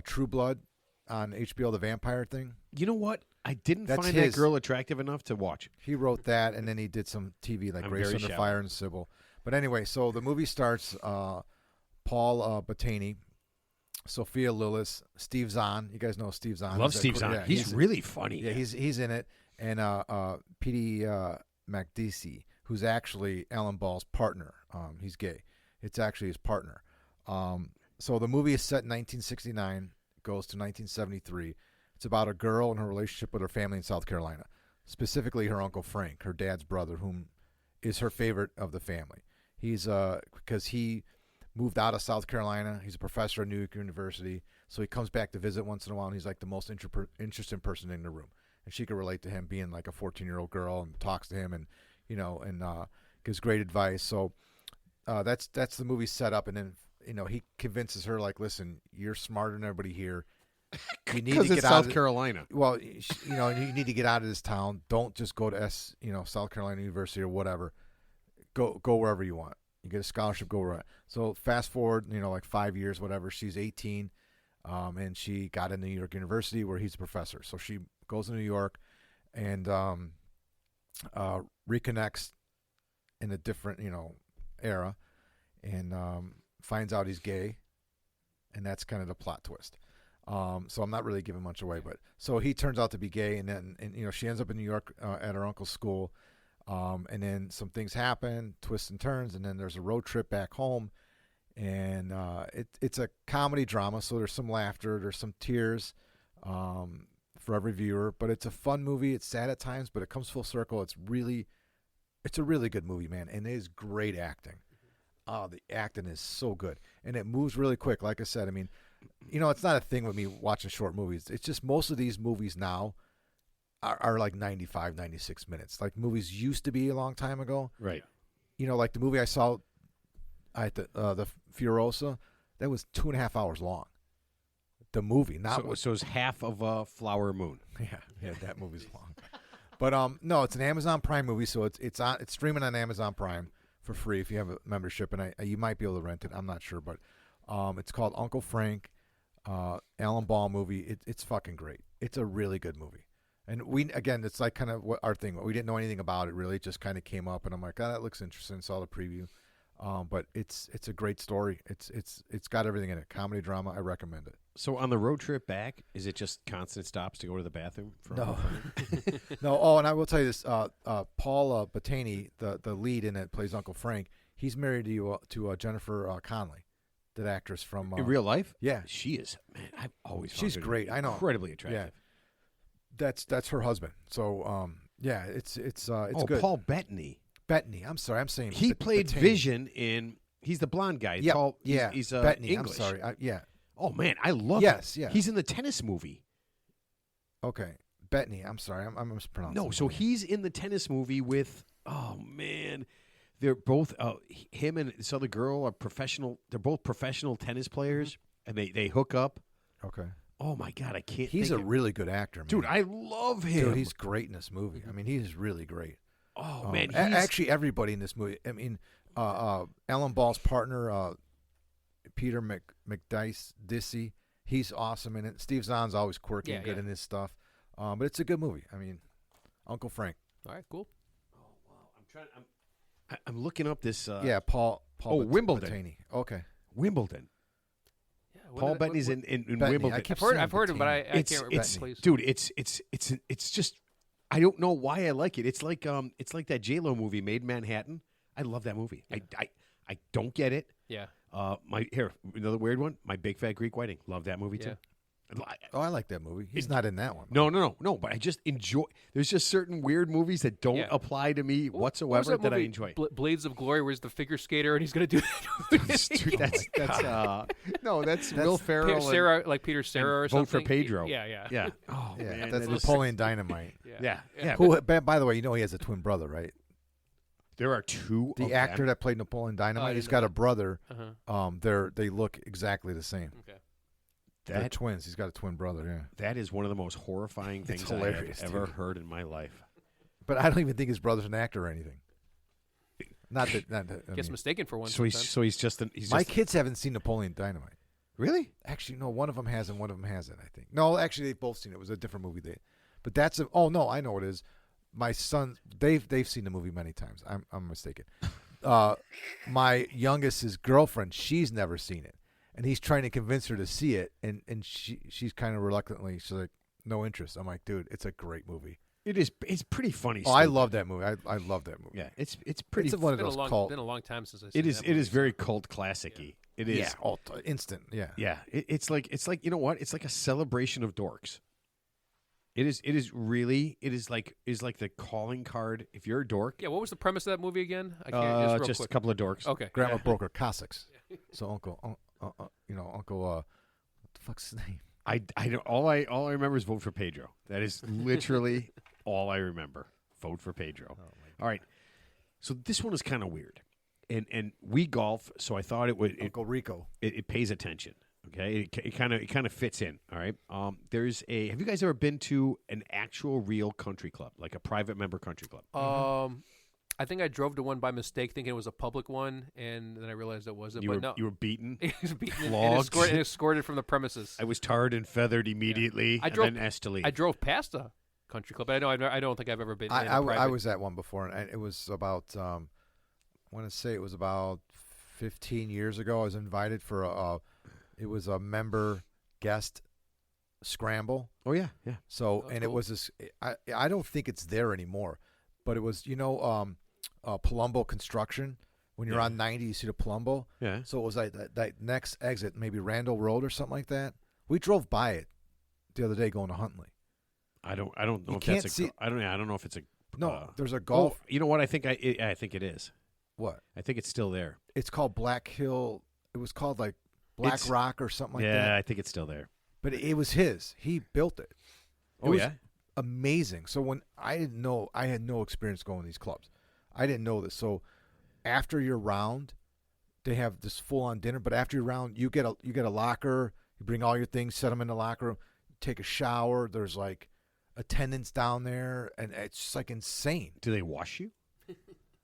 B: True Blood on HBO, the vampire thing.
A: You know what? I didn't
B: That's
A: find
B: his.
A: that girl attractive enough to watch.
B: He wrote that, and then he did some TV like
A: I'm
B: Grace
A: very
B: Under
A: shallow.
B: Fire and Sybil. But anyway, so the movie starts. Paul Bettany, Sophia Lillis, Steve Zahn. You guys know Steve Zahn.
A: Love
B: He's a
A: Steve
B: gr-
A: Zahn.
B: yeah,
A: he's really funny.
B: yeah, he's in it, and P.D. McDeesey, who's actually Alan Ball's partner. He's gay. It's actually his partner. So the movie is set in 1969, goes to 1973. It's about a girl and her relationship with her family in South Carolina, specifically her Uncle Frank, her dad's brother, whom is her favorite of the family. He's because he moved out of South Carolina. He's a professor at New York University, so he comes back to visit once in a while, and he's like the most interesting person in the room. And she could relate to him being like a 14-year-old girl and talks to him and gives great advice. So that's the movie set up, and then he convinces her like, listen, you're smarter than everybody here. You need to
A: Because
B: get
A: it's
B: out
A: South
B: of
A: Carolina.
B: well, you need to get out of this town. Don't just go to South Carolina University or whatever. Go wherever you want. You get a scholarship, go wherever. So fast forward, like 5 years, whatever. She's 18, and she got into New York University where he's a professor. So she goes to New York and reconnects in a different, era, and finds out he's gay, and that's kind of the plot twist. So I'm not really giving much away, but so he turns out to be gay, and then she ends up in New York at her uncle's school, and then some things happen, twists and turns, and then there's a road trip back home, and it's a comedy drama, so there's some laughter, there's some tears for every viewer, but it's a fun movie. It's sad at times, but it comes full circle. It's a really good movie, man, and it is great acting. Oh, the acting is so good, and it moves really quick. Like I said, I mean, it's not a thing with me watching short movies. It's just most of these movies now are like 95, 96 minutes. Like movies used to be a long time ago.
A: Right.
B: Like the movie I saw at the Furiosa, that was 2.5 hours long. The movie, not
A: So it's half of a Flower Moon.
B: yeah, that movie's long. But no, it's an Amazon Prime movie, so it's streaming on Amazon Prime for free if you have a membership, and you might be able to rent it. I'm not sure, but it's called Uncle Frank, Alan Ball movie. It's fucking great. It's a really good movie. And it's like kind of what our thing. We didn't know anything about it really. It just kind of came up, and I'm like, that looks interesting. Saw the preview, but it's a great story. It's got everything in it. Comedy, drama. I recommend it.
A: So on the road trip back, is it just constant stops to go to the bathroom?
B: No. No. Oh, and I will tell you this: Paul Bettany, the lead in it, plays Uncle Frank. He's married to Jennifer Connelly, That actress from
A: In real life,
B: yeah,
A: she is. Man, I've always found
B: she's
A: her
B: great. I know,
A: incredibly attractive.
B: Yeah, that's her husband. So yeah, it's good.
A: Paul Bettany.
B: Bettany. I'm sorry, I'm saying
A: He played
B: Bettany.
A: Vision in. He's the blonde guy.
B: Yeah,
A: Tall,
B: yeah.
A: He's
B: Bettany.
A: English.
B: I'm sorry. Yeah.
A: Oh man, I love.
B: Yes,
A: him.
B: yeah.
A: He's in the tennis movie.
B: Okay, Bettany. I'm sorry, I'm mispronouncing.
A: No, so he's in the tennis movie with. Oh man, they're both. Him and this other girl are professional. They're both professional tennis players, and they hook up.
B: Okay.
A: Oh my god, I can't.
B: He's a
A: think of-
B: really good actor, man.
A: dude. I love him.
B: Dude, he's great in this movie. I mean, he's really great.
A: Oh man,
B: actually, everybody in this movie. I mean, Alan Ball's partner, Peter McDicey, he's awesome in it. Steve Zahn's always quirky and good in his stuff. But it's a good movie. I mean, Uncle Frank.
C: All right, cool.
A: Oh wow, I'm looking up this.
B: Yeah, Paul.
A: Wimbledon.
B: Bettany. Okay.
A: Wimbledon.
C: Yeah,
A: Paul Bettany's in
B: Bettany,
A: Wimbledon.
B: I keep
C: I've heard
B: saying
C: him, but I
B: Bettany.
C: can't remember. Please.
A: Dude, it's just I don't know why I like it. It's like that J-Lo movie, Made in Manhattan. I love that movie.
C: Yeah.
A: I don't get it.
C: Yeah.
A: Another weird one. My Big Fat Greek Wedding. Love that movie
C: Yeah.
A: too.
B: Oh, I like that movie. He's not in that one.
A: No. But I just enjoy. There's just certain weird movies that don't
C: Yeah.
A: apply to me
C: What was
A: whatsoever that I
C: movie?
A: enjoy.
C: Blades of Glory, where's the figure skater, and he's going to do that.
A: Dude, that's Will Ferrell.
C: Sarah, like Peter Sarah or
A: Vote for
C: something.
A: Pedro.
C: Yeah.
A: Yeah. Oh
B: Yeah,
A: man,
B: that's
A: that is-
B: Napoleon Dynamite.
A: Yeah.
B: Who, by the way, you know he has a twin brother, right?
A: There are two.
B: The
A: of
B: actor
A: them.
B: that played Napoleon Dynamite,
C: I
B: he's
C: didn't
B: got
C: know
B: a brother.
C: Uh-huh.
B: They look exactly the same.
C: Okay.
B: They're
A: That
B: twins. He's got a twin brother. Yeah,
A: that is one of the most horrifying
B: It's
A: things I
B: hilarious,
A: have ever
B: dude.
A: heard in my life.
B: but I don't even think his brother's an actor or anything. Not that. I
C: Gets
B: mean,
C: mistaken for one.
A: So he's
C: sometimes.
A: he's
B: my
A: just
B: kids haven't seen Napoleon Dynamite.
A: really.
B: Actually, no. One of them has and one of them hasn't. I think. No, actually, they've both seen it. It was a different movie. But that's a. Oh no, I know what it is. My son, they've seen the movie many times. I'm mistaken. My youngest's girlfriend, she's never seen it, and he's trying to convince her to see it, and she's kind of reluctantly. She's like, no interest. I'm like, dude, it's a great movie.
A: It is. It's pretty funny.
B: Oh, I
A: stupid.
B: love that movie. I love that movie.
A: Yeah, it's pretty.
B: It's one of
C: Been
B: those
C: a
B: cult.
C: been a long time since I seen
A: It is.
C: that
A: It
C: movie,
A: is very cult classic-y. It is.
B: Yeah, instant. Yeah.
A: Yeah, it's like you know what? It's like a celebration of dorks. It is. It is really. It is like the calling card. If you're a dork,
C: Yeah, what was the premise of that movie again? I can't real
A: just a
C: quick.
A: couple of dorks.
C: Okay.
B: Grandma broke her Cossacks. So Uncle, what the fuck's his name?
A: I don't, all I remember is vote for Pedro. That is literally all I remember. Vote for Pedro. All right. So this one is kind of weird, and we golf, so I thought it
B: Uncle Rico.
A: it pays attention. Okay, it kind of fits in. All right. There's a. Have you guys ever been to an actual real country club, like a private member country club?
C: I think I drove to one by mistake, thinking it was a public one, and then I realized it wasn't.
A: You
C: but
A: were
C: no,
A: you were beaten.
C: it was beaten and
A: flogged.
C: escorted from the premises.
A: I was tarred and feathered immediately,
C: I
A: and
C: drove-
A: then asked to leave.
C: I drove past a country club, but I don't think I've ever been. in a
B: I
C: private-
B: was at one before, and it was about. I want to say it was about 15 years ago. I was invited for it was a member guest scramble.
A: oh yeah.
B: So
C: Oh,
B: and it
C: cool.
B: was this. I don't think it's there anymore, but it was Palumbo Construction. When you're
A: Yeah.
B: on 90, you see the Palumbo.
A: Yeah.
B: So it was like that next exit, maybe Randall Road or something like that. We drove by it the other day going to Huntley.
A: I don't know
B: You
A: if
B: can't
A: that's
B: see-
A: I don't know if it's a.
B: No, there's a
A: Oh,
B: golf.
A: you know what? I think I think it is.
B: What?
A: I think it's still there.
B: It's called Black Hill. It was called like Black
A: It's-
B: Rock or something like
A: yeah,
B: that.
A: I think it's still there.
B: But it was his. He built it. It
A: Oh
B: was
A: yeah.
B: amazing. So when I didn't know, I had no experience going to these clubs. I didn't know this. So after your round, they have this full on dinner. But after your round, you get a locker. You bring all your things, set them in the locker room, take a shower. There's like attendants down there, and it's just like insane.
A: Do they wash you?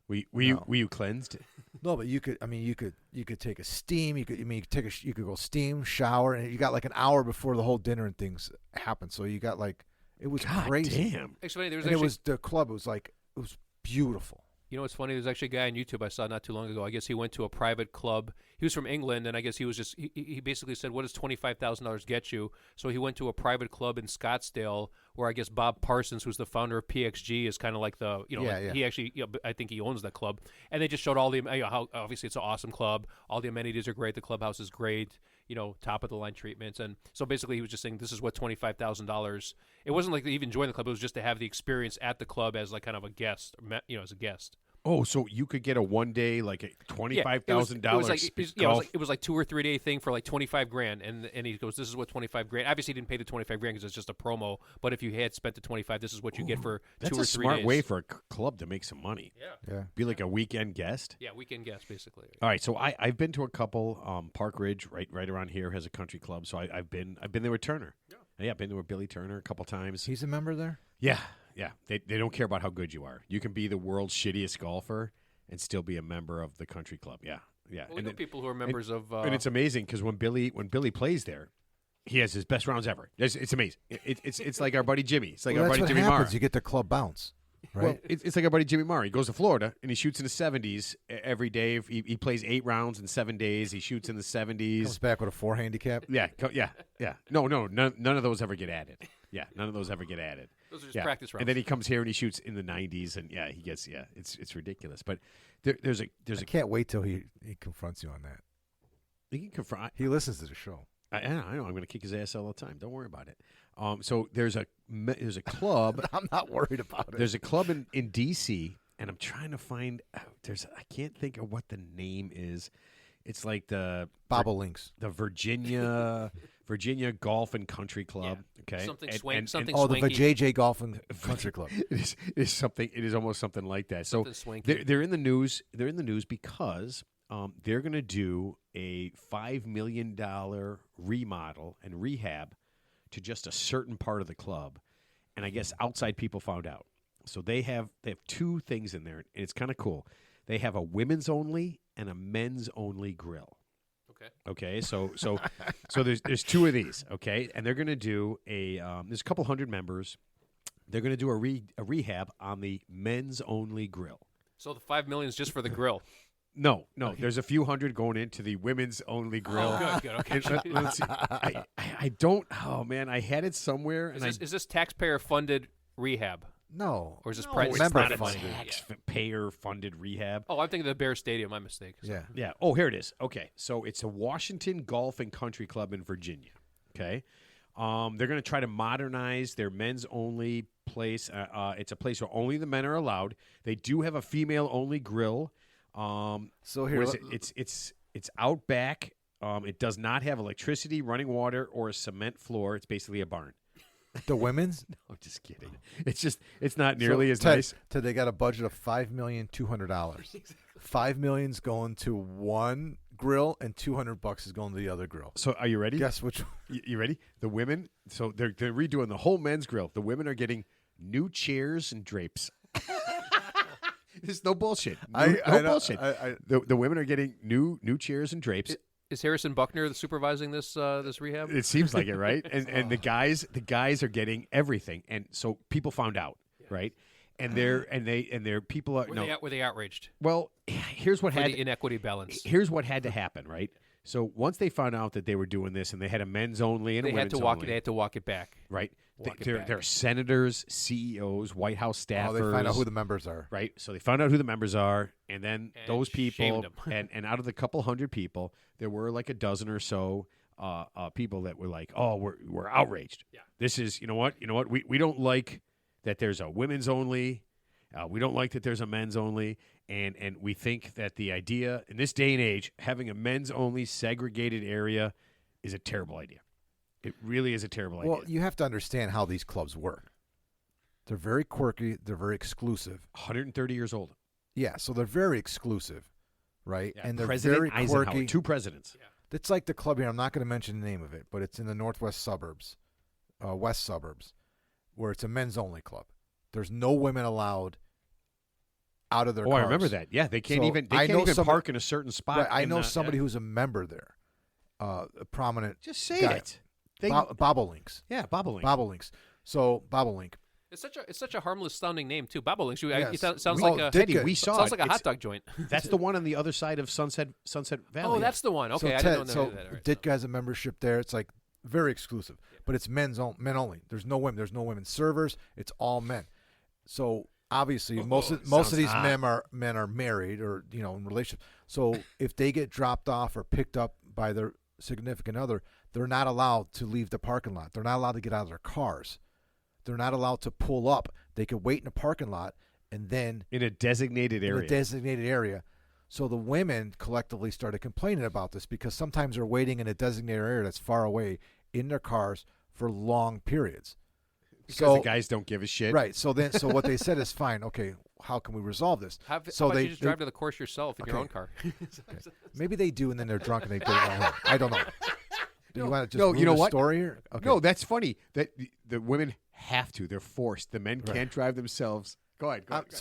A: Were
B: No.
A: you cleansed?
B: No, but you could. I mean, you could take a steam. You could go steam, shower, and you got like an hour before the whole dinner and things happen. So you got like it was
A: God
B: crazy.
A: damn.
C: Actually, there was
B: And
C: actually.
B: it was the club. It was beautiful.
C: You know what's funny? There's actually a guy on YouTube I saw not too long ago. I guess he went to a private club. was from England, and I guess he was just he basically said, "What does $25,000 get you?" So he went to a private club in Scottsdale, where I guess Bob Parsons, who's the founder of PXG, is kind of like the he actually I think he owns that club, and they just showed all the how obviously it's an awesome club, all the amenities are great, the clubhouse is great, top of the line treatments, and so basically he was just saying this is what $25,000. It wasn't like they even joined the club; it was just to have the experience at the club as like kind of a guest, as a guest.
A: Oh, so you could get a one-day, like a $25,000
C: it was like 2 or 3 day thing for like $25,000, and he goes, "This is what $25,000." Obviously, he didn't pay the $25,000 because it's just a promo. But if you had spent the $25,000, this is what you get for 2 or 3 days.
A: That's a smart way for a club to make some money.
C: Yeah.
A: Be like a weekend guest.
C: Yeah, weekend guest basically.
A: All right, so I've been to a couple. Park Ridge, right around here, has a country club. So I've been there with Turner. Yeah, I've been there with Billy Turner a couple times.
B: He's a member there?
A: Yeah. They don't care about how good you are. You can be the world's shittiest golfer and still be a member of the country club. Yeah.
C: Well, we know people who are members of.
A: And it's amazing because when Billy plays there, he has his best rounds ever. It's amazing. It's like our buddy Jimmy. It's like our buddy Jimmy Marr.
B: You get the club bounce. Right?
A: Well, it's like our buddy Jimmy Marr. He goes to Florida and he shoots in the 70s every day. He plays 8 rounds in 7 days. He shoots in the 70s.
B: Comes back with a 4 handicap.
A: Yeah. No, none of those ever get added. Yeah, none of those ever get added.
C: Those are just practice rounds.
A: And then he comes here and he shoots in the 90s, and he gets it's ridiculous. But there's a
B: I can't wait till he confronts you on that.
A: He can confront.
B: He listens to the show.
A: I know. I'm going to kick his ass all the time. Don't worry about it. So there's a club.
B: I'm not worried about it.
A: There's a club in D.C. and I'm trying to find. I can't think of what the name is. It's like the
B: Bobolinks,
A: the Virginia Golf and Country Club. Yeah. Okay,
C: something
A: swanky.
B: The JJ Golf and Country Club.
A: It is something. It is almost something like that. So they're in the news. They're in the news because they're going to do a $5 million remodel and rehab to just a certain part of the club, and I guess outside people found out. So they have 2 things in there, and it's kind of cool. They have a women's only and a men's only grill. Okay. So there's 2 of these. Okay, and they're going to do there's a couple hundred members. They're going to do a rehab on the men's only grill.
C: So the $5 million is just for the grill.
A: No. There's a few hundred going into the women's only grill.
C: Oh, good. Okay.
A: Let's see. I don't. Oh man, I had it somewhere.
C: Is this taxpayer funded rehab?
B: No.
C: Or is this
A: it's not a taxpayer-funded rehab.
C: Oh, I'm thinking of the Bear Stadium. My mistake.
B: So.
A: Yeah. Oh, here it is. Okay. So it's a Washington Golf and Country Club in Virginia. Okay. They're going to try to modernize their men's-only place. It's a place where only the men are allowed. They do have a female-only grill.
B: So here,
A: it's out back. It does not have electricity, running water, or a cement floor. It's basically a barn.
B: The women's?
A: No, I'm just kidding. It's not nearly as nice.
B: So they got a budget of $5,200,000. $5 million's going to one grill, and $200 is going to the other grill.
A: So are you ready?
B: Guess which?
A: You ready? The women. So they're redoing the whole men's grill. The women are getting new chairs and drapes. There's no bullshit. No bullshit. The women are getting new chairs and drapes.
C: Is Harrison Buckner supervising this rehab?
A: It seems like it, right? And the guys are getting everything, and so people found out, right? And their people are
C: were they outraged?
A: Well, here's what had
C: the inequity balance.
A: Here's what had to happen, right? So once they found out that they were doing this, and they had a men's only and a women's only,
C: they had to walk it back,
A: right? There are senators, CEOs, White House staffers.
B: They find out who the members are,
A: right? So they found out who the members are, and then those people, and out of the couple hundred people, there were like a dozen or so people that were like, "Oh, we're outraged.
C: Yeah.
A: This is you know what we don't like that there's a women's only, we don't like that there's a men's only, and we think that the idea in this day and age having a men's only segregated area is a terrible idea. It really is a terrible idea.
B: Well, you have to understand how these clubs work. They're very quirky. They're very exclusive.
A: 130 years old.
B: Yeah, so they're very exclusive, right?
A: Yeah,
B: and they're
A: President
B: very
A: Eisenhower,
B: quirky.
A: 2 presidents.
C: Yeah.
B: It's like the club here. I'm not going to mention the name of it, but it's in the northwest suburbs, west suburbs, where it's a men's-only club. There's no women allowed out of their cars.
A: I remember that. Yeah, they can't even park in a certain spot.
B: Right, I know somebody who's a member there, a prominent
A: Just say
B: guy.
A: it.
B: Bobolinks.
A: Yeah, Bobolink.
B: Bobolinks. So Bobolink,
C: It's such a harmless sounding name too. Bobolinks.
B: Yes.
C: It sounds
B: Oh,
C: like a
A: Teddy,
B: Ditka.
A: we saw
C: sounds
A: it.
C: like a hot
A: It's-
C: dog joint.
A: That's the one on the other side of Sunset Valley.
C: Oh, that's the one. Okay,
B: So
C: I
B: Ted,
C: didn't know
B: so
C: that. All right,
B: Ditka has a membership there. It's like very exclusive, but it's men only. There's no women. There's no women servers. It's all men. So obviously, most of
A: sounds
B: these
A: hot.
B: men are married or in relationships. So if they get dropped off or picked up by their significant other, they're not allowed to leave the parking lot. They're not allowed to get out of their cars. They're not allowed to pull up. They could wait in a parking lot and then
A: in a designated
B: in
A: area.
B: a designated area. So the women collectively started complaining about this because sometimes they're waiting in a designated area that's far away in their cars for long periods.
A: because the guys don't give a shit.
B: Right. So what they said is fine. Okay, how can we resolve this?
C: How
B: So
C: about
B: they
C: you just drive to the course yourself in your
B: Okay.
C: own car?
B: maybe they do, and then they're drunk and they get it home. I don't know. Do you want to just
A: no,
B: ruin
A: you know
B: the
A: what?
B: story here? Okay.
A: No, that's funny. That the women have to. They're forced. The men can't drive themselves. Go ahead. Go ahead.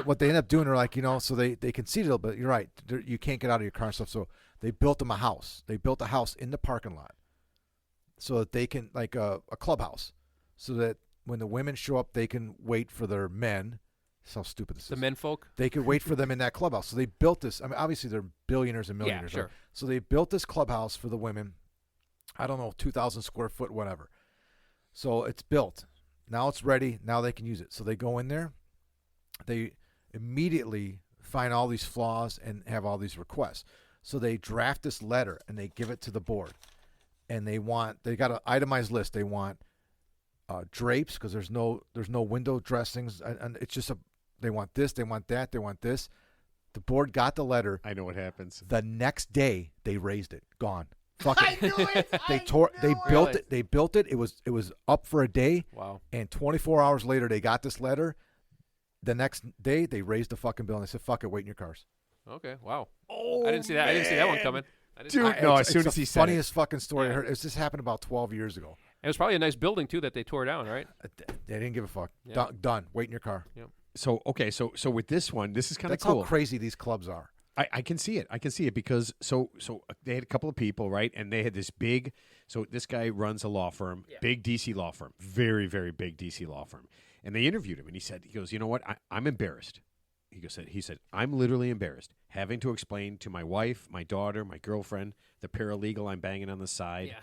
B: What they end up doing, they're like, so they conceded a little bit. You're right. You can't get out of your car and stuff. So they built them a house. They built a house in the parking lot so that they can, like a clubhouse, so that when the women show up, they can wait for their men. That's how stupid this is.
C: The men folk.
B: They could wait for them in that clubhouse. So they built this. I mean, obviously they're billionaires and
C: Yeah,
B: millionaires.
C: sure.
B: Right? So they built this clubhouse for the women. I don't know, 2,000 square foot, whatever. So it's built. Now it's ready. Now they can use it. So they go in there. They immediately find all these flaws and have all these requests. So they draft this letter and they give it to the board. And they got an itemized list. They want drapes because there's no window dressings. And it's just they want this, they want that, they want this. The board got the letter.
A: I know what happens.
B: The next day they raised it. Gone. Fuck it.
A: I knew it.
B: They built
C: Really?
B: it. They built it. It was up for a day.
C: Wow.
B: And 24 hours later, they got this letter. The next day, they raised the fucking bill and they said, "Fuck it, wait in your cars."
C: Okay. Wow.
A: Oh,
C: I didn't see that. I didn't see that one coming. I didn't-
A: Dude,
C: I-
A: no,
B: It's
A: as soon
B: the
A: as he said
B: funniest fucking story I
C: Yeah.
B: heard. This happened about 12 years ago.
C: It was probably a nice building too that they tore down, right?
B: They didn't give a fuck.
C: Yeah.
B: Done. Wait in your car.
A: So okay, so with this one, this is kind of
B: That's
A: cool.
B: how crazy these clubs are.
A: I can see it. I can see it because so they had a couple of people, right? And they had this big. So this guy runs a law firm, big DC law firm, very very big DC law firm. And they interviewed him, and he goes, you know what? I'm embarrassed. He said, I'm literally embarrassed having to explain to my wife, my daughter, my girlfriend, the paralegal I'm banging on the side,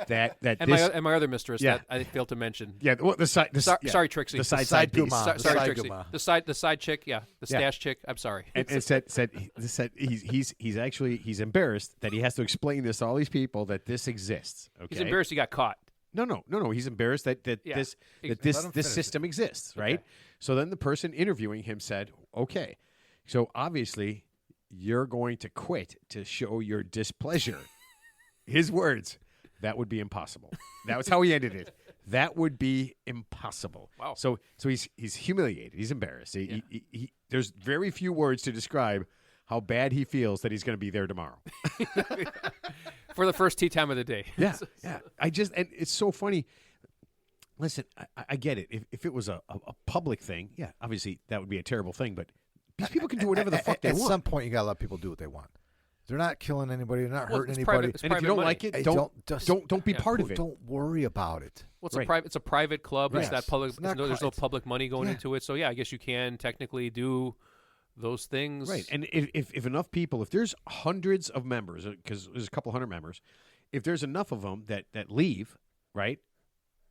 A: that
C: And
A: this.
C: my other mistress
A: Yeah.
C: that I failed to mention.
A: Yeah, well, the side.
C: Sorry, Trixie.
A: The side
B: side
A: piece.
B: guma.
C: So-
B: the
C: sorry,
B: side
C: Trixie.
B: guma.
C: The side chick. Yeah, the
A: Yeah.
C: stash chick. I'm sorry.
A: And said he's embarrassed that he has to explain this to all these people that this exists. Okay,
C: He's embarrassed he got caught.
A: No. He's embarrassed that
C: Yeah.
A: this
C: Let
A: this
B: him
A: this
B: finish
A: system exists, right?
C: Okay.
A: So then the person interviewing him said, "Okay, so obviously you're going to quit to show your displeasure." His words, "That would be impossible." That was how he ended it. That would be impossible.
C: Wow.
A: So he's humiliated. He's embarrassed. There's very few words to describe how bad he feels that he's going to be there tomorrow.
C: For the first tea time of the day.
A: Yeah. And it's so funny. Listen, I get it. If it was a public thing, yeah, obviously that would be a terrible thing. But these people can do whatever the fuck they
B: At
A: want.
B: some point, you gotta let people do what they want. They're not killing anybody. They're not
C: Well,
B: hurting
C: it's
B: anybody.
C: private- it's
A: and if you don't
C: money.
A: like it,
B: Hey,
A: don't be
C: Yeah.
A: part of it.
B: Don't worry about it.
C: Well, it's
A: Right.
C: a private. It's a private club. It's
B: Yes.
C: not public.
B: It's not
C: There's no
B: it's-
C: public money going
B: yeah.
C: into it. So yeah, I guess you can technically do those things.
A: Right. And if enough people, if there's hundreds of members, because there's a couple hundred members, if there's enough of them that leave, right,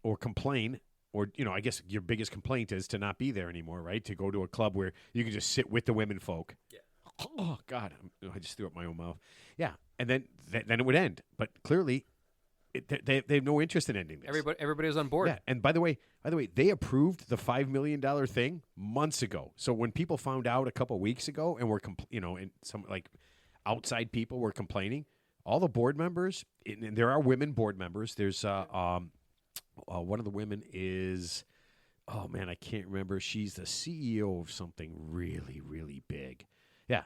A: or complain, or, I guess your biggest complaint is to not be there anymore, right, to go to a club where you can just sit with the women folk. Yeah. Oh, God. I just threw up my own mouth. Yeah. And then it would end. But clearly, they have no interest in ending this.
C: Everybody's on board.
A: Yeah, and by the way, they approved the $5 million thing months ago. So when people found out a couple weeks ago, and were and some like outside people were complaining, all the board members, and there are women board members. There's one of the women is, oh man, I can't remember. She's the CEO of something really, really big. Yeah,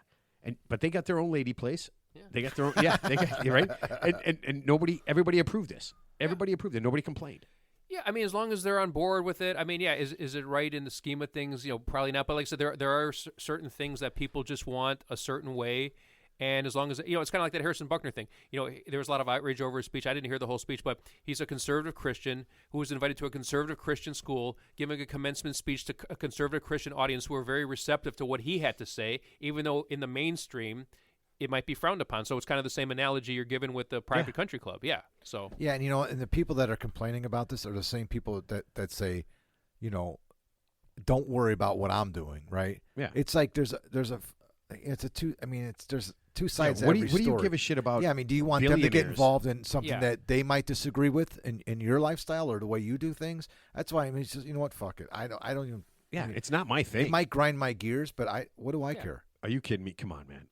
A: but they got their own lady place.
C: Yeah.
A: They got their own. Yeah, they got you're right. And everybody approved this. Everybody approved it. Nobody complained.
C: Yeah, I mean, as long as they're on board with it. I mean, yeah, is it right in the scheme of things? Probably not. But like I said, there are certain things that people just want a certain way, And as long as it's kind of like that Harrison Buckner thing. There was a lot of outrage over his speech. I didn't hear the whole speech, but he's a conservative Christian who was invited to a conservative Christian school, giving a commencement speech to a conservative Christian audience who were very receptive to what he had to say, even though in the mainstream it might be frowned upon. So it's kind of the same analogy you're given with the private country club. Yeah. So
B: yeah, and and the people that are complaining about this are the same people that say, don't worry about what I'm doing, right?
A: Yeah.
B: It's like there's two sides to every
A: what
B: story.
A: do you give a shit about?
B: Yeah, I mean, do you want them to get
A: billionaires?
B: involved in something
C: Yeah.
B: that they might disagree with in your lifestyle or the way you do things? That's why it's just, you know what, fuck it. I don't even.
A: Yeah, it's not my thing.
B: It might grind my gears, but what do I
C: Yeah.
B: care?
A: Are you kidding me? Come on, man.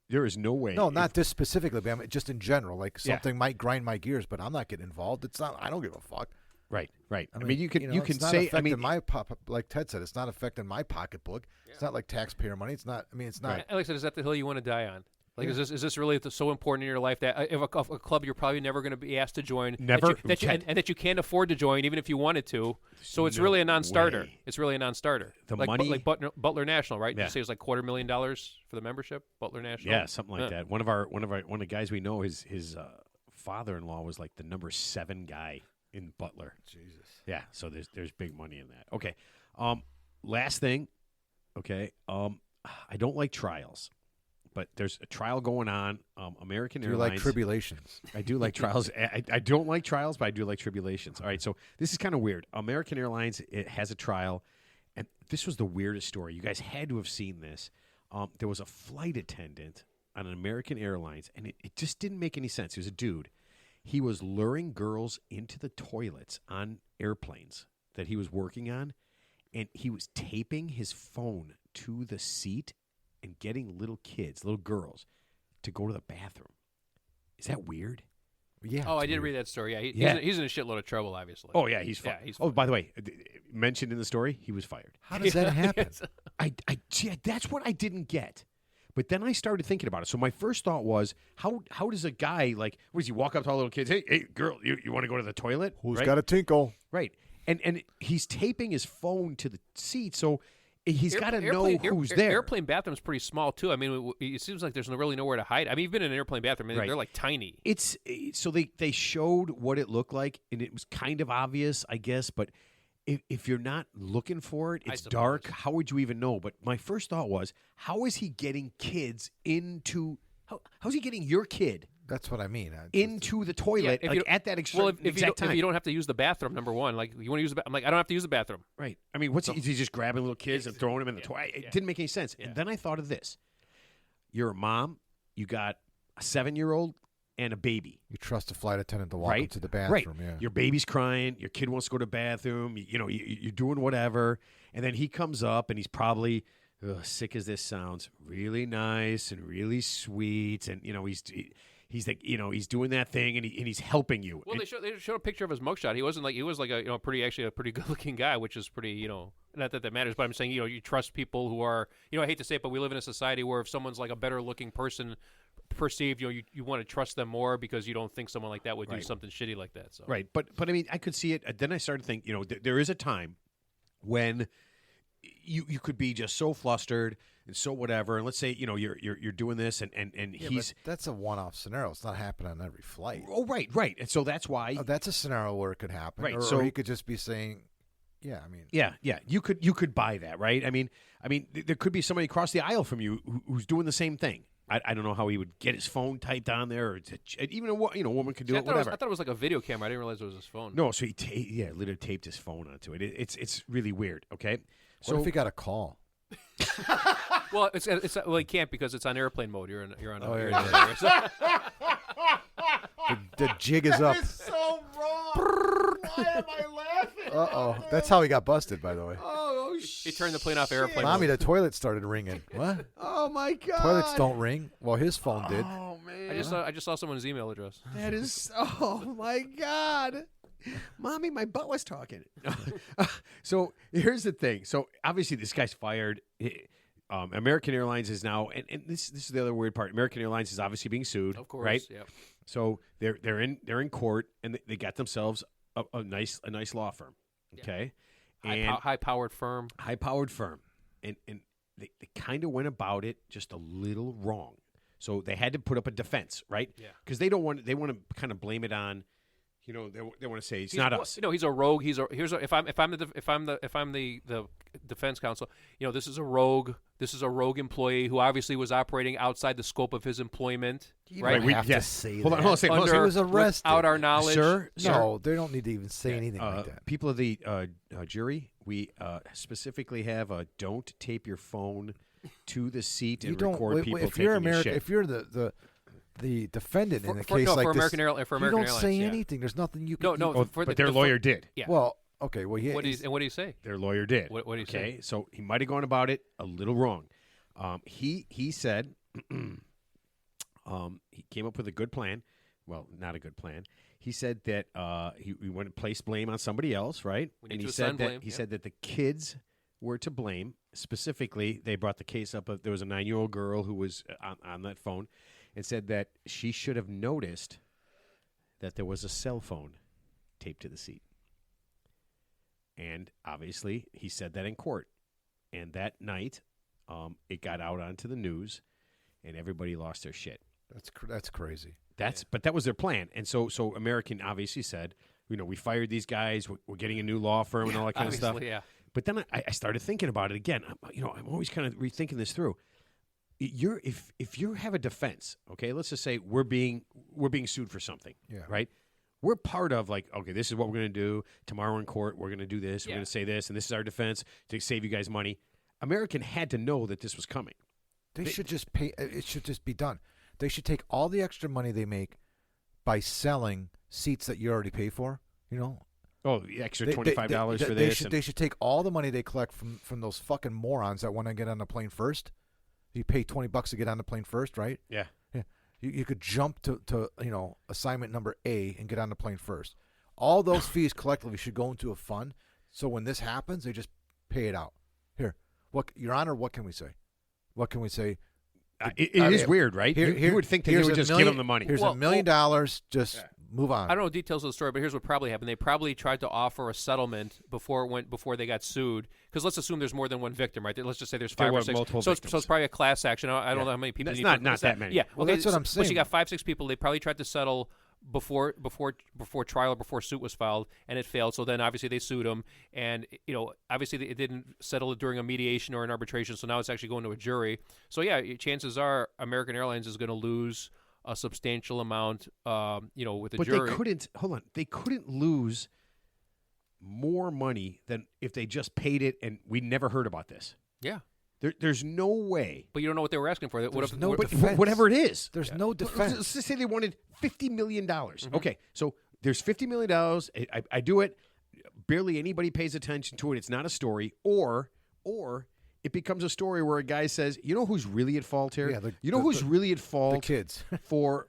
A: There is no way.
B: No, not this specifically, but I mean, just in general. Like
A: Yeah.
B: something might grind my gears, but I'm not getting involved. It's not. I don't give a fuck.
A: Right. I mean, you can
B: it's not
A: say. I
B: affecting
A: mean,
B: my like Ted said, it's not affecting my pocketbook. It's not like taxpayer money. It's not. I mean, it's not.
A: Right.
C: Alex said, is that the hill you want to die on? Like, is this really so important in your life that if a club you're probably never going to be asked to join,
A: Never.
C: and that you can't afford to join even if you wanted to? So it's
A: no
C: really a non-starter.
A: way.
C: It's really a non-starter.
A: The
C: like,
A: money-
C: like Butler National, right?
A: Yeah.
C: You say it's like $250,000 for the membership, Butler National.
A: yeah, something like that. One of the guys we know, his father-in-law was like the number 7 guy in Butler.
B: Jesus.
A: Yeah, so there's big money in that. Okay, last thing. Okay, I don't like trials, but there's a trial going on. American
B: Do you
A: Airlines.
B: like tribulations?
A: I do like trials. I don't like trials, but I do like tribulations. All right, so this is kind of weird. American Airlines has a trial, and this was the weirdest story. You guys had to have seen this. There was a flight attendant on an American Airlines, and it just didn't make any sense. He was a dude. He was luring girls into the toilets on airplanes that he was working on, and he was taping his phone to the seat and getting little kids, little girls, to go to the bathroom. Is that weird?
B: Yeah.
C: Oh,
B: it's
C: I did
B: weird.
C: read that story. Yeah,
A: Yeah.
C: He's in a shitload of trouble, obviously.
A: Oh yeah, he's fired.
C: Yeah, he's
A: oh, by the way, mentioned in the story, he was fired.
B: How does that happen?
A: Yeah, that's what I didn't get. But then I started thinking about it. So my first thought was, how does a guy like, what does he walk up to all the little kids? Hey, girl, you want to go to the toilet?
B: Who's
A: right?
B: got a tinkle?
A: Right. And he's taping his phone to the seat, so he's got to know who's there.
C: Airplane bathroom's pretty small too. I mean, it seems like there's really nowhere to hide. I mean, you've been in an airplane bathroom, and
A: Right.
C: they're like tiny.
A: It's so they showed what it looked like, and it was kind of obvious, I guess. But if you're not looking for it,
C: I
A: it's
C: suppose.
A: dark. How would you even know? But my first thought was, how is he getting kids into? How's he getting your kid
B: That's what I mean.
A: into the toilet
C: if you
A: like, at that
C: Well,
A: exact time?
C: if you don't have to use the bathroom, number one, like you want to use I'm like, I don't have to use the bathroom.
A: Right. I mean, is he just grabbing little kids and throwing them in the toilet? It didn't make any sense.
C: Yeah.
A: And then I thought of this: you're a mom, you got a 7-year-old and a baby.
B: You trust a flight attendant to walk
A: Right.
B: into the
A: Right.
B: bathroom. Yeah.
A: Your baby's crying. Your kid wants to go to the bathroom. You're doing whatever. And then he comes up and he's probably, sick as this sounds, really nice and really sweet. And, he's like, he's doing that thing and he's helping you.
C: Well,
A: And-
C: they showed a picture of his mugshot. He was like a pretty good looking guy, which is pretty not that matters, but I'm saying you trust people who are I hate to say it, but we live in a society where if someone's like a better looking person perceived, you want to trust them more because you don't think someone like that would do
A: Right.
C: something shitty like that. So
A: Right, but I mean, I could see it. Then I started to think, there is a time when you could be just so flustered and so whatever. And let's say you're doing this, and
B: Yeah,
A: he's
B: but that's a one-off scenario. It's not happening on every flight.
A: right, and so that's why.
B: That's a scenario where it could happen.
A: Right,
B: Or,
A: so-
B: or he could just be saying, "Yeah, I mean,
A: Yeah, you could buy that, right? I mean, there could be somebody across the aisle from you who's doing the same thing. I don't know how he would get his phone typed on there, or even a woman could do
C: See,
A: it, whatever.
C: I thought it was like a video camera. I didn't realize it was his phone.
A: No, so he literally taped his phone onto it. It's really weird. Okay,
B: what if he got a call?"
C: Well, he can't because it's on airplane mode. You're on.
B: Oh,
C: you're
B: yeah,
C: in so-
B: The jig is up.
A: so wrong. Why am I laughing?
B: Uh-oh. That's how he got busted, by the way.
A: Oh,
C: He turned the plane off airplane.
B: Mommy, the toilet started ringing. What?
A: Oh my God.
B: Toilets don't ring. Well, his phone did.
A: Oh man.
C: I just saw someone's email address.
A: That is. Oh my God. Mommy, my butt was talking. So here's the thing. So obviously this guy's fired. American Airlines is now, and this is the other weird part. American Airlines is obviously being sued,
C: Of course,
A: right?
C: yeah.
A: So they're in court, and they got themselves a nice law firm, okay,
C: High-powered firm.
A: high powered firm, and they kind of went about it just a little wrong. So they had to put up a defense, right?
C: Yeah.
A: Because they want to kind of blame it on, they want to say it's not us.
C: He's a rogue. If I'm the defense counsel, this is a rogue. This is a rogue employee who obviously was operating outside the scope of his employment. Right?
B: We have to say
A: Hold
B: that.
A: on, hold on a second.
B: He was arrested.
C: Without our knowledge.
A: Sir?
B: No, they don't need to even say anything like that.
A: People of the jury, we specifically have a don't tape your phone to the seat and record people
B: if
A: taking
B: you're
A: a
B: American,
A: shit.
B: if you're the defendant in a
C: for
B: case like
C: for
B: this,
C: American
B: you
C: American
B: don't say
C: Airlines, yeah.
B: anything. There's nothing you can.
A: But their lawyer did.
C: Yeah.
B: Well, okay. Well, yeah.
C: What did he say?
A: Their lawyer did.
C: What did he say?
A: Okay, so he might have gone about it a little wrong. He said he came up with a good plan. Well, not a good plan. He said that he wanted to place blame on somebody else, right?
C: We need
A: And
C: to
A: he
C: assign
A: said that
C: blame,
A: he
C: yeah.
A: said that the kids were to blame. Specifically, they brought the case up of there was a 9-year-old girl who was on that phone, and said that she should have noticed that there was a cell phone taped to the seat. And obviously, he said that in court. And that night, it got out onto the news, and everybody lost their shit.
B: That's crazy.
A: But that was their plan. And so American obviously said, we fired these guys. We're getting a new law firm and all that kind of stuff.
C: Obviously, yeah.
A: But then I started thinking about it again. I'm always kind of rethinking this through. If you have a defense, okay, let's just say we're being sued for something, right? We're part of okay, this is what we're going to do tomorrow in court. We're going to do this. We're going to say this, and this is our defense to save you guys money. American had to know that this was coming.
B: They should just pay. It should just be done. They should take all the extra money they make by selling seats that you already pay for.
A: Oh, the extra $25 for this.
B: They should take all the money they collect from those fucking morons that want to get on the plane first. You pay $20 to get on the plane first, right?
A: Yeah.
B: You could jump to assignment number A and get on the plane first. All those fees collectively should go into a fund. So when this happens, they just pay it out. Here, Your Honor, what can we say? What can we say?
A: It is weird, right? You would think that you would just give them the money.
B: Here's $1 million. Just move on.
C: I don't know details of the story, but here's what probably happened. They probably tried to offer a settlement before they got sued. Because let's assume there's more than one victim, right? Let's just say there's 5 or 6.
A: Multiple
C: so
A: victims.
C: it's probably a class action. I don't know how many people.
A: That's
C: need
A: not that many.
C: Yeah,
B: Well,
C: okay,
B: that's what I'm saying.
C: But you got 5, 6 people. They probably tried to settle before trial or before suit was filed, and it failed. So then obviously they sued them, and obviously it didn't settle it during a mediation or an arbitration. So now it's actually going to a jury. So yeah, chances are American Airlines is going to lose a substantial amount, with the jury.
A: But they couldn't lose more money than if they just paid it and we never heard about this.
C: Yeah.
A: There's no way.
C: But you don't know what they were asking for.
A: Whatever it is.
B: There's no defense.
A: Let's just say they wanted $50 million.
C: Mm-hmm.
A: Okay, so there's $50 million. I do it. Barely anybody pays attention to it. It's not a story. Or it becomes a story where a guy says, you know who's really at fault here?
B: Yeah,
A: who's really at fault?
B: The kids.
A: for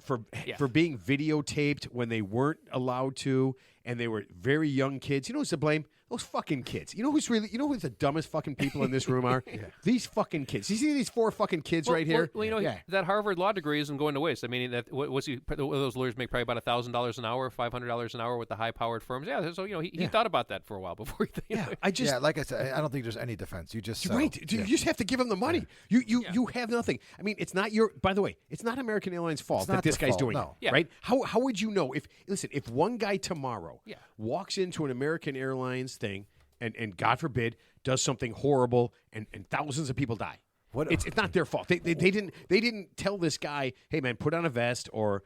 A: being videotaped when they weren't allowed to, and they were very young kids. You know who's to blame? Those fucking kids. You know who the dumbest fucking people in this room are? These fucking kids. You see these 4 fucking kids right here?
C: Well, that Harvard law degree isn't going to waste. I mean, those lawyers make probably about $1,000 an hour, $500 an hour with the high-powered firms. Yeah, so he thought about that for a while before he.
B: Like I said, I don't think there's any defense. You just
A: right. You just have to give them the money. You have nothing. I mean, it's not your. By the way, it's not American Airlines' fault that this guy's doing it. Right? How would you know if one guy tomorrow walks into an American Airlines thing and God forbid does something horrible and thousands of people die? It's not their fault. They didn't tell this guy, hey man, put on a vest or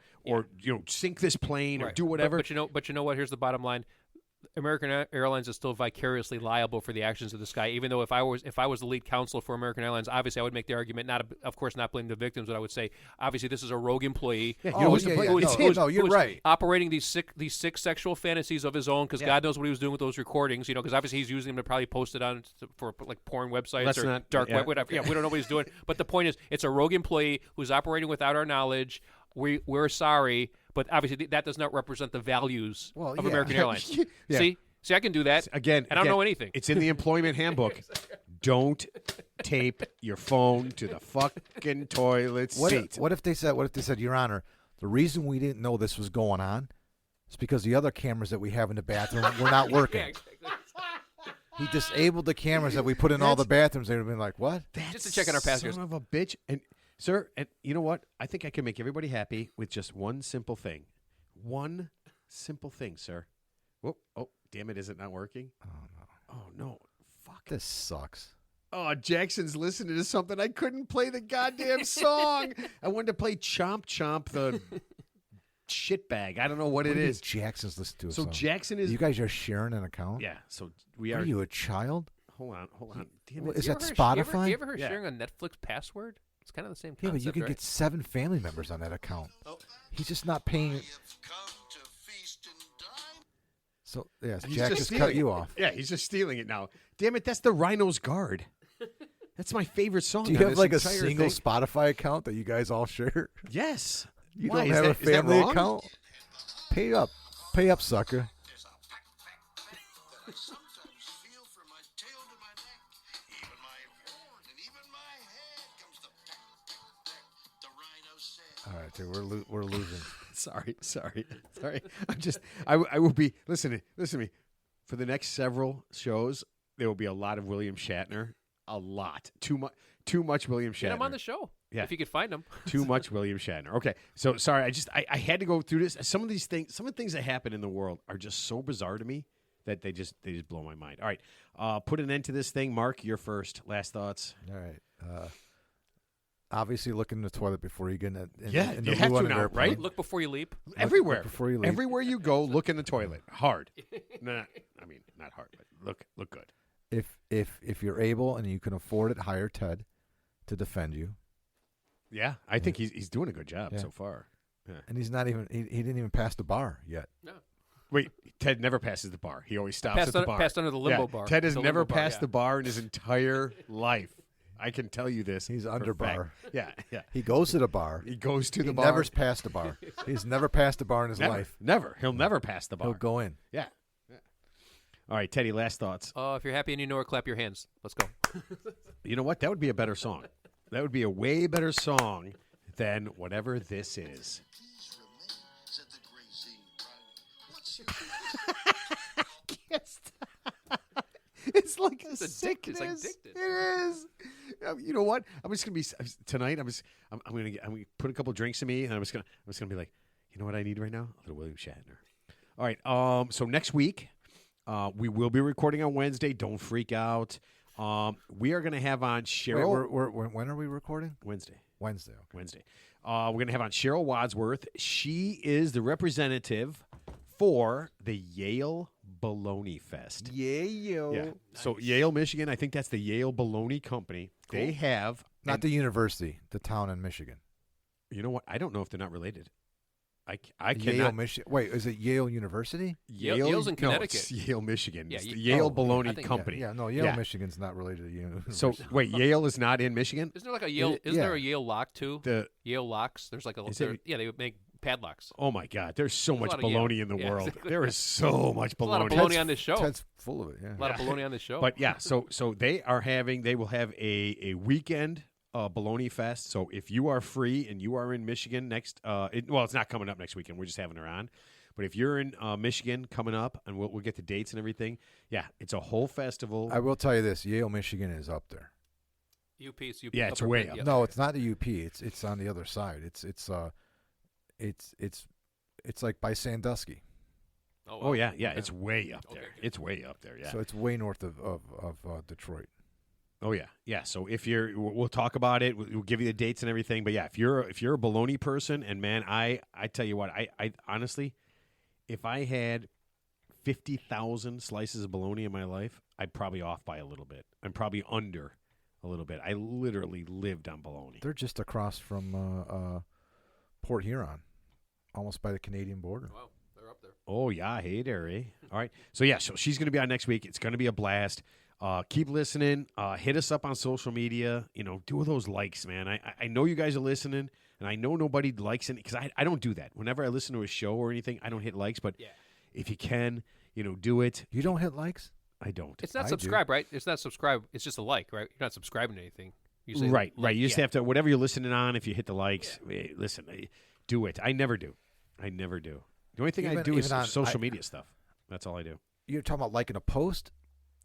A: sink this plane or do whatever.
C: But you know what? Here's the bottom line. American Airlines is still vicariously liable for the actions of this guy. Even though if I was the lead counsel for American Airlines, obviously I would make the argument, of course not blame the victims, but I would say obviously this is a rogue employee.
B: You're right.
C: Operating these sick sexual fantasies of his own because God knows what he was doing with those recordings. Because obviously he's using them to probably post it on for like porn websites dark web, whatever. Yeah, we don't know what he's doing. But the point is, it's a rogue employee who's operating without our knowledge. We're sorry, but obviously that does not represent the values of American Airlines. See, I can do that
A: again,
C: and I don't know anything.
A: It's in the employment handbook. Don't tape your phone to the fucking toilet seat.
B: What if they said, Your Honor, the reason we didn't know this was going on is because the other cameras that we have in the bathroom were not working.
C: Yeah, exactly.
B: He disabled the cameras that we put in all the bathrooms. They would have been like, what?
C: Just to check on our passengers.
A: Son of a bitch. And Sir, and you know what? I think I can make everybody happy with just one simple thing. One simple thing, sir. Whoa, oh, damn it, is it not working?
B: Oh, no.
A: Oh, no. Fuck.
B: This sucks.
A: Oh, Jackson's listening to something. I couldn't play the goddamn song. I wanted to play Chomp Chomp, the shitbag. I don't know what it is.
B: Jackson's listening to a
A: So
B: song.
A: Jackson is...
B: You guys are sharing an account?
A: Yeah, so we
B: Are
A: are...
B: you a child?
A: Hold on. Damn
B: What,
A: it.
B: is
C: You
B: that
C: ever
B: Spotify?
C: You ever heard
A: Yeah.
C: sharing a Netflix password? It's kind of the same
B: Yeah,
C: concept,
B: but you can
C: right?
B: get 7 family members on that account. He's just not paying.
D: You've come to feast and dine.
B: So, yes,
A: He's
B: Jack
A: just
B: just
A: stealing
B: cut you
A: it.
B: off.
A: Yeah, he's just stealing it now. Damn it, that's the Rhino's Guard. That's my favorite song.
B: Do you
A: on
B: have
A: this
B: like a
A: entire
B: single
A: thing.
B: Spotify account that you guys all share?
A: Yes.
B: You
A: Why?
B: don't
A: Is
B: have
A: that-
B: a
A: is that
B: family
A: wrong?
B: account? Pay up. Pay up, sucker.
D: There's a pack that I sometimes feel from my tail to my neck. Even my horn and even my head comes the peck, the rhino said.
B: All right, dude, we're losing.
A: Sorry. I'm just. I will be. Listen to me. For the next several shows, there will be a lot of William Shatner. A lot. Too much William Shatner.
C: Get him on the show.
A: Yeah.
C: If you could find him.
A: Too much William Shatner. Okay, so sorry. I had to go through this. Some of the things that happen in the world are just so bizarre to me that they just blow my mind. All right, put an end to this thing. Mark, you're first. Last thoughts.
B: All right. Obviously, look in the toilet before you get in,
A: Yeah,
B: in
A: you
B: the
A: have
B: loo
A: to
B: on an
A: now,
B: airplane.
A: right?
C: Look before you leap.
A: Everywhere.
B: before you leave.
A: Everywhere you go, look in the toilet. Hard. Not hard, but look good.
B: If you're able and you can afford it, hire Ted to defend you.
A: Yeah, I think he's doing a good job
B: Yeah.
A: so far. Yeah.
B: And he's not even he didn't even pass the bar yet.
C: No.
A: Wait, Ted never passes the bar. He always stops at the bar.
C: Passed under the limbo
A: Yeah,
C: bar.
A: Ted has
C: The
A: never
C: limbo bar,
A: passed
C: yeah.
A: the bar in his entire life. I can tell you this.
B: He's
A: for
B: under
A: a fact.
B: bar.
A: Yeah.
B: He goes to the bar.
A: He goes to
B: He
A: the bar.
B: never's passed the bar. He's never passed the bar in his
A: Never.
B: life.
A: Never. He'll never pass the bar.
B: He'll go in.
A: Yeah. All right, Teddy, last thoughts.
C: If you're happy and you know it, clap your hands. Let's go.
A: You know what? That would be a better song. That would be a way better song than whatever this is.
D: Please remain, said the grazing rhino. What's
A: Yes. It's like a
C: It's
A: sickness.
C: addicted.
A: It is. You know what? I'm just gonna be tonight. I'm gonna put a couple drinks in me, and I'm just gonna be like, you know what I need right now? A little William Shatner. All right. So next week, we will be recording on Wednesday. Don't freak out. We are gonna have on
B: Wait,
A: Cheryl
B: when are we recording?
A: Wednesday.
B: Wednesday. Okay.
A: Wednesday. We're going to have on Cheryl Wadsworth. She is the representative for the Yale Bologna Fest. Yeah. So Yale, Michigan, I think that's the Yale Bologna Company. They have
B: Not the university, the town in Michigan.
A: You know what? I don't know if they're not related. I
B: Yale,
A: cannot.
B: Michigan. Wait, is it Yale University?
C: Yale's in
A: no,
C: Connecticut.
A: it's Yale, Michigan.
C: Yeah,
A: It's the
C: Ye-
A: Yale
B: Oh,
A: Bologna
C: I think-
A: Company.
B: Yeah, no, Yale,
A: Yeah.
B: Michigan's not related to University.
A: So wait, Yale is not in Michigan.
C: Isn't there like a Yale? Isn't
B: yeah.
C: there a Yale lock too?
A: The
C: Yale locks. There's like a.
A: Is
C: there-
A: there-
C: yeah, they would make padlocks.
A: oh my God, there's so
C: There's a
A: much
C: lot of Yale.
A: bologna in the
C: Yeah,
A: world.
C: exactly.
A: There is so much
C: A lot of
A: bologna.
C: bologna on this show.
B: Ted's full of it. Yeah.
C: A lot of bologna on this show.
A: But yeah, so they will have a weekend bologna fest. So if you are free and you are in Michigan next, it's not coming up next weekend. We're just having her on. But if you're in Michigan coming up, and we'll get the dates and everything. Yeah, it's a whole festival.
B: I will tell you this: Yale, Michigan is up there.
C: UP, it's UP.
A: Yeah, it's
C: upper
A: way
C: mid-
A: up.
C: yeah.
B: No, it's not the UP. It's on the other side. It's like by Sandusky.
A: oh yeah,
C: Okay.
A: it's way up there.
C: Okay.
A: It's way up there. Yeah.
B: So it's way north of Detroit.
A: Oh yeah, yeah. So if we'll talk about it. We'll give you the dates and everything. But yeah, if you're a bologna person, and man, I tell you what, I honestly, if I had 50,000 slices of bologna in my life, I'd probably off by a little bit. I'm probably under a little bit. I literally lived on bologna.
B: They're just across from Port Huron, almost by the Canadian border.
C: Wow, they're up there.
A: Oh yeah, hey there, eh? All right. So yeah, so she's going to be on next week. It's going to be a blast. Keep listening. Hit us up on social media. Do those likes, man. I know you guys are listening, and I know nobody likes it because I don't do that. Whenever I listen to a show or anything, I don't hit likes. But
C: Yeah.
A: if you can, do it.
B: You don't hit likes?
A: I don't.
C: It's not
B: I
C: subscribe, right? It's not subscribe. It's just a like, right? You're not subscribing to anything. You say
A: Right.
C: like,
A: You just
C: yeah.
A: have to, whatever you're listening on, if you hit the likes, listen, do it. I never do. The only thing I
B: Even-
A: do is
B: even on-
A: social media stuff. That's all I do.
B: You're talking about liking a post?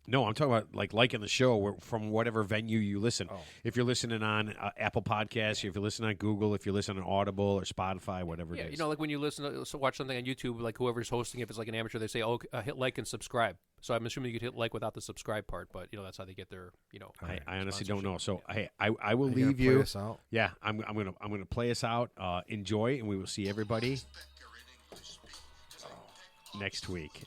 A: No, I'm talking about like liking the show from whatever venue you listen.
B: Oh.
A: If you're listening on Apple Podcasts, if you're listening on Google, if you're listening on Audible or Spotify, whatever
C: Yeah,
A: it is.
C: you know, like when you watch something on YouTube, like whoever's hosting, if it's like an amateur, they say, "Oh, hit like and subscribe." So I'm assuming you could hit like without the subscribe part, but that's how they get their,
A: I honestly don't know. So
C: sponsorship.
A: I will
B: Are you gonna
A: leave
B: play
A: you.
B: us out?
A: Yeah, I'm gonna play us out. Enjoy, and we will see everybody next week.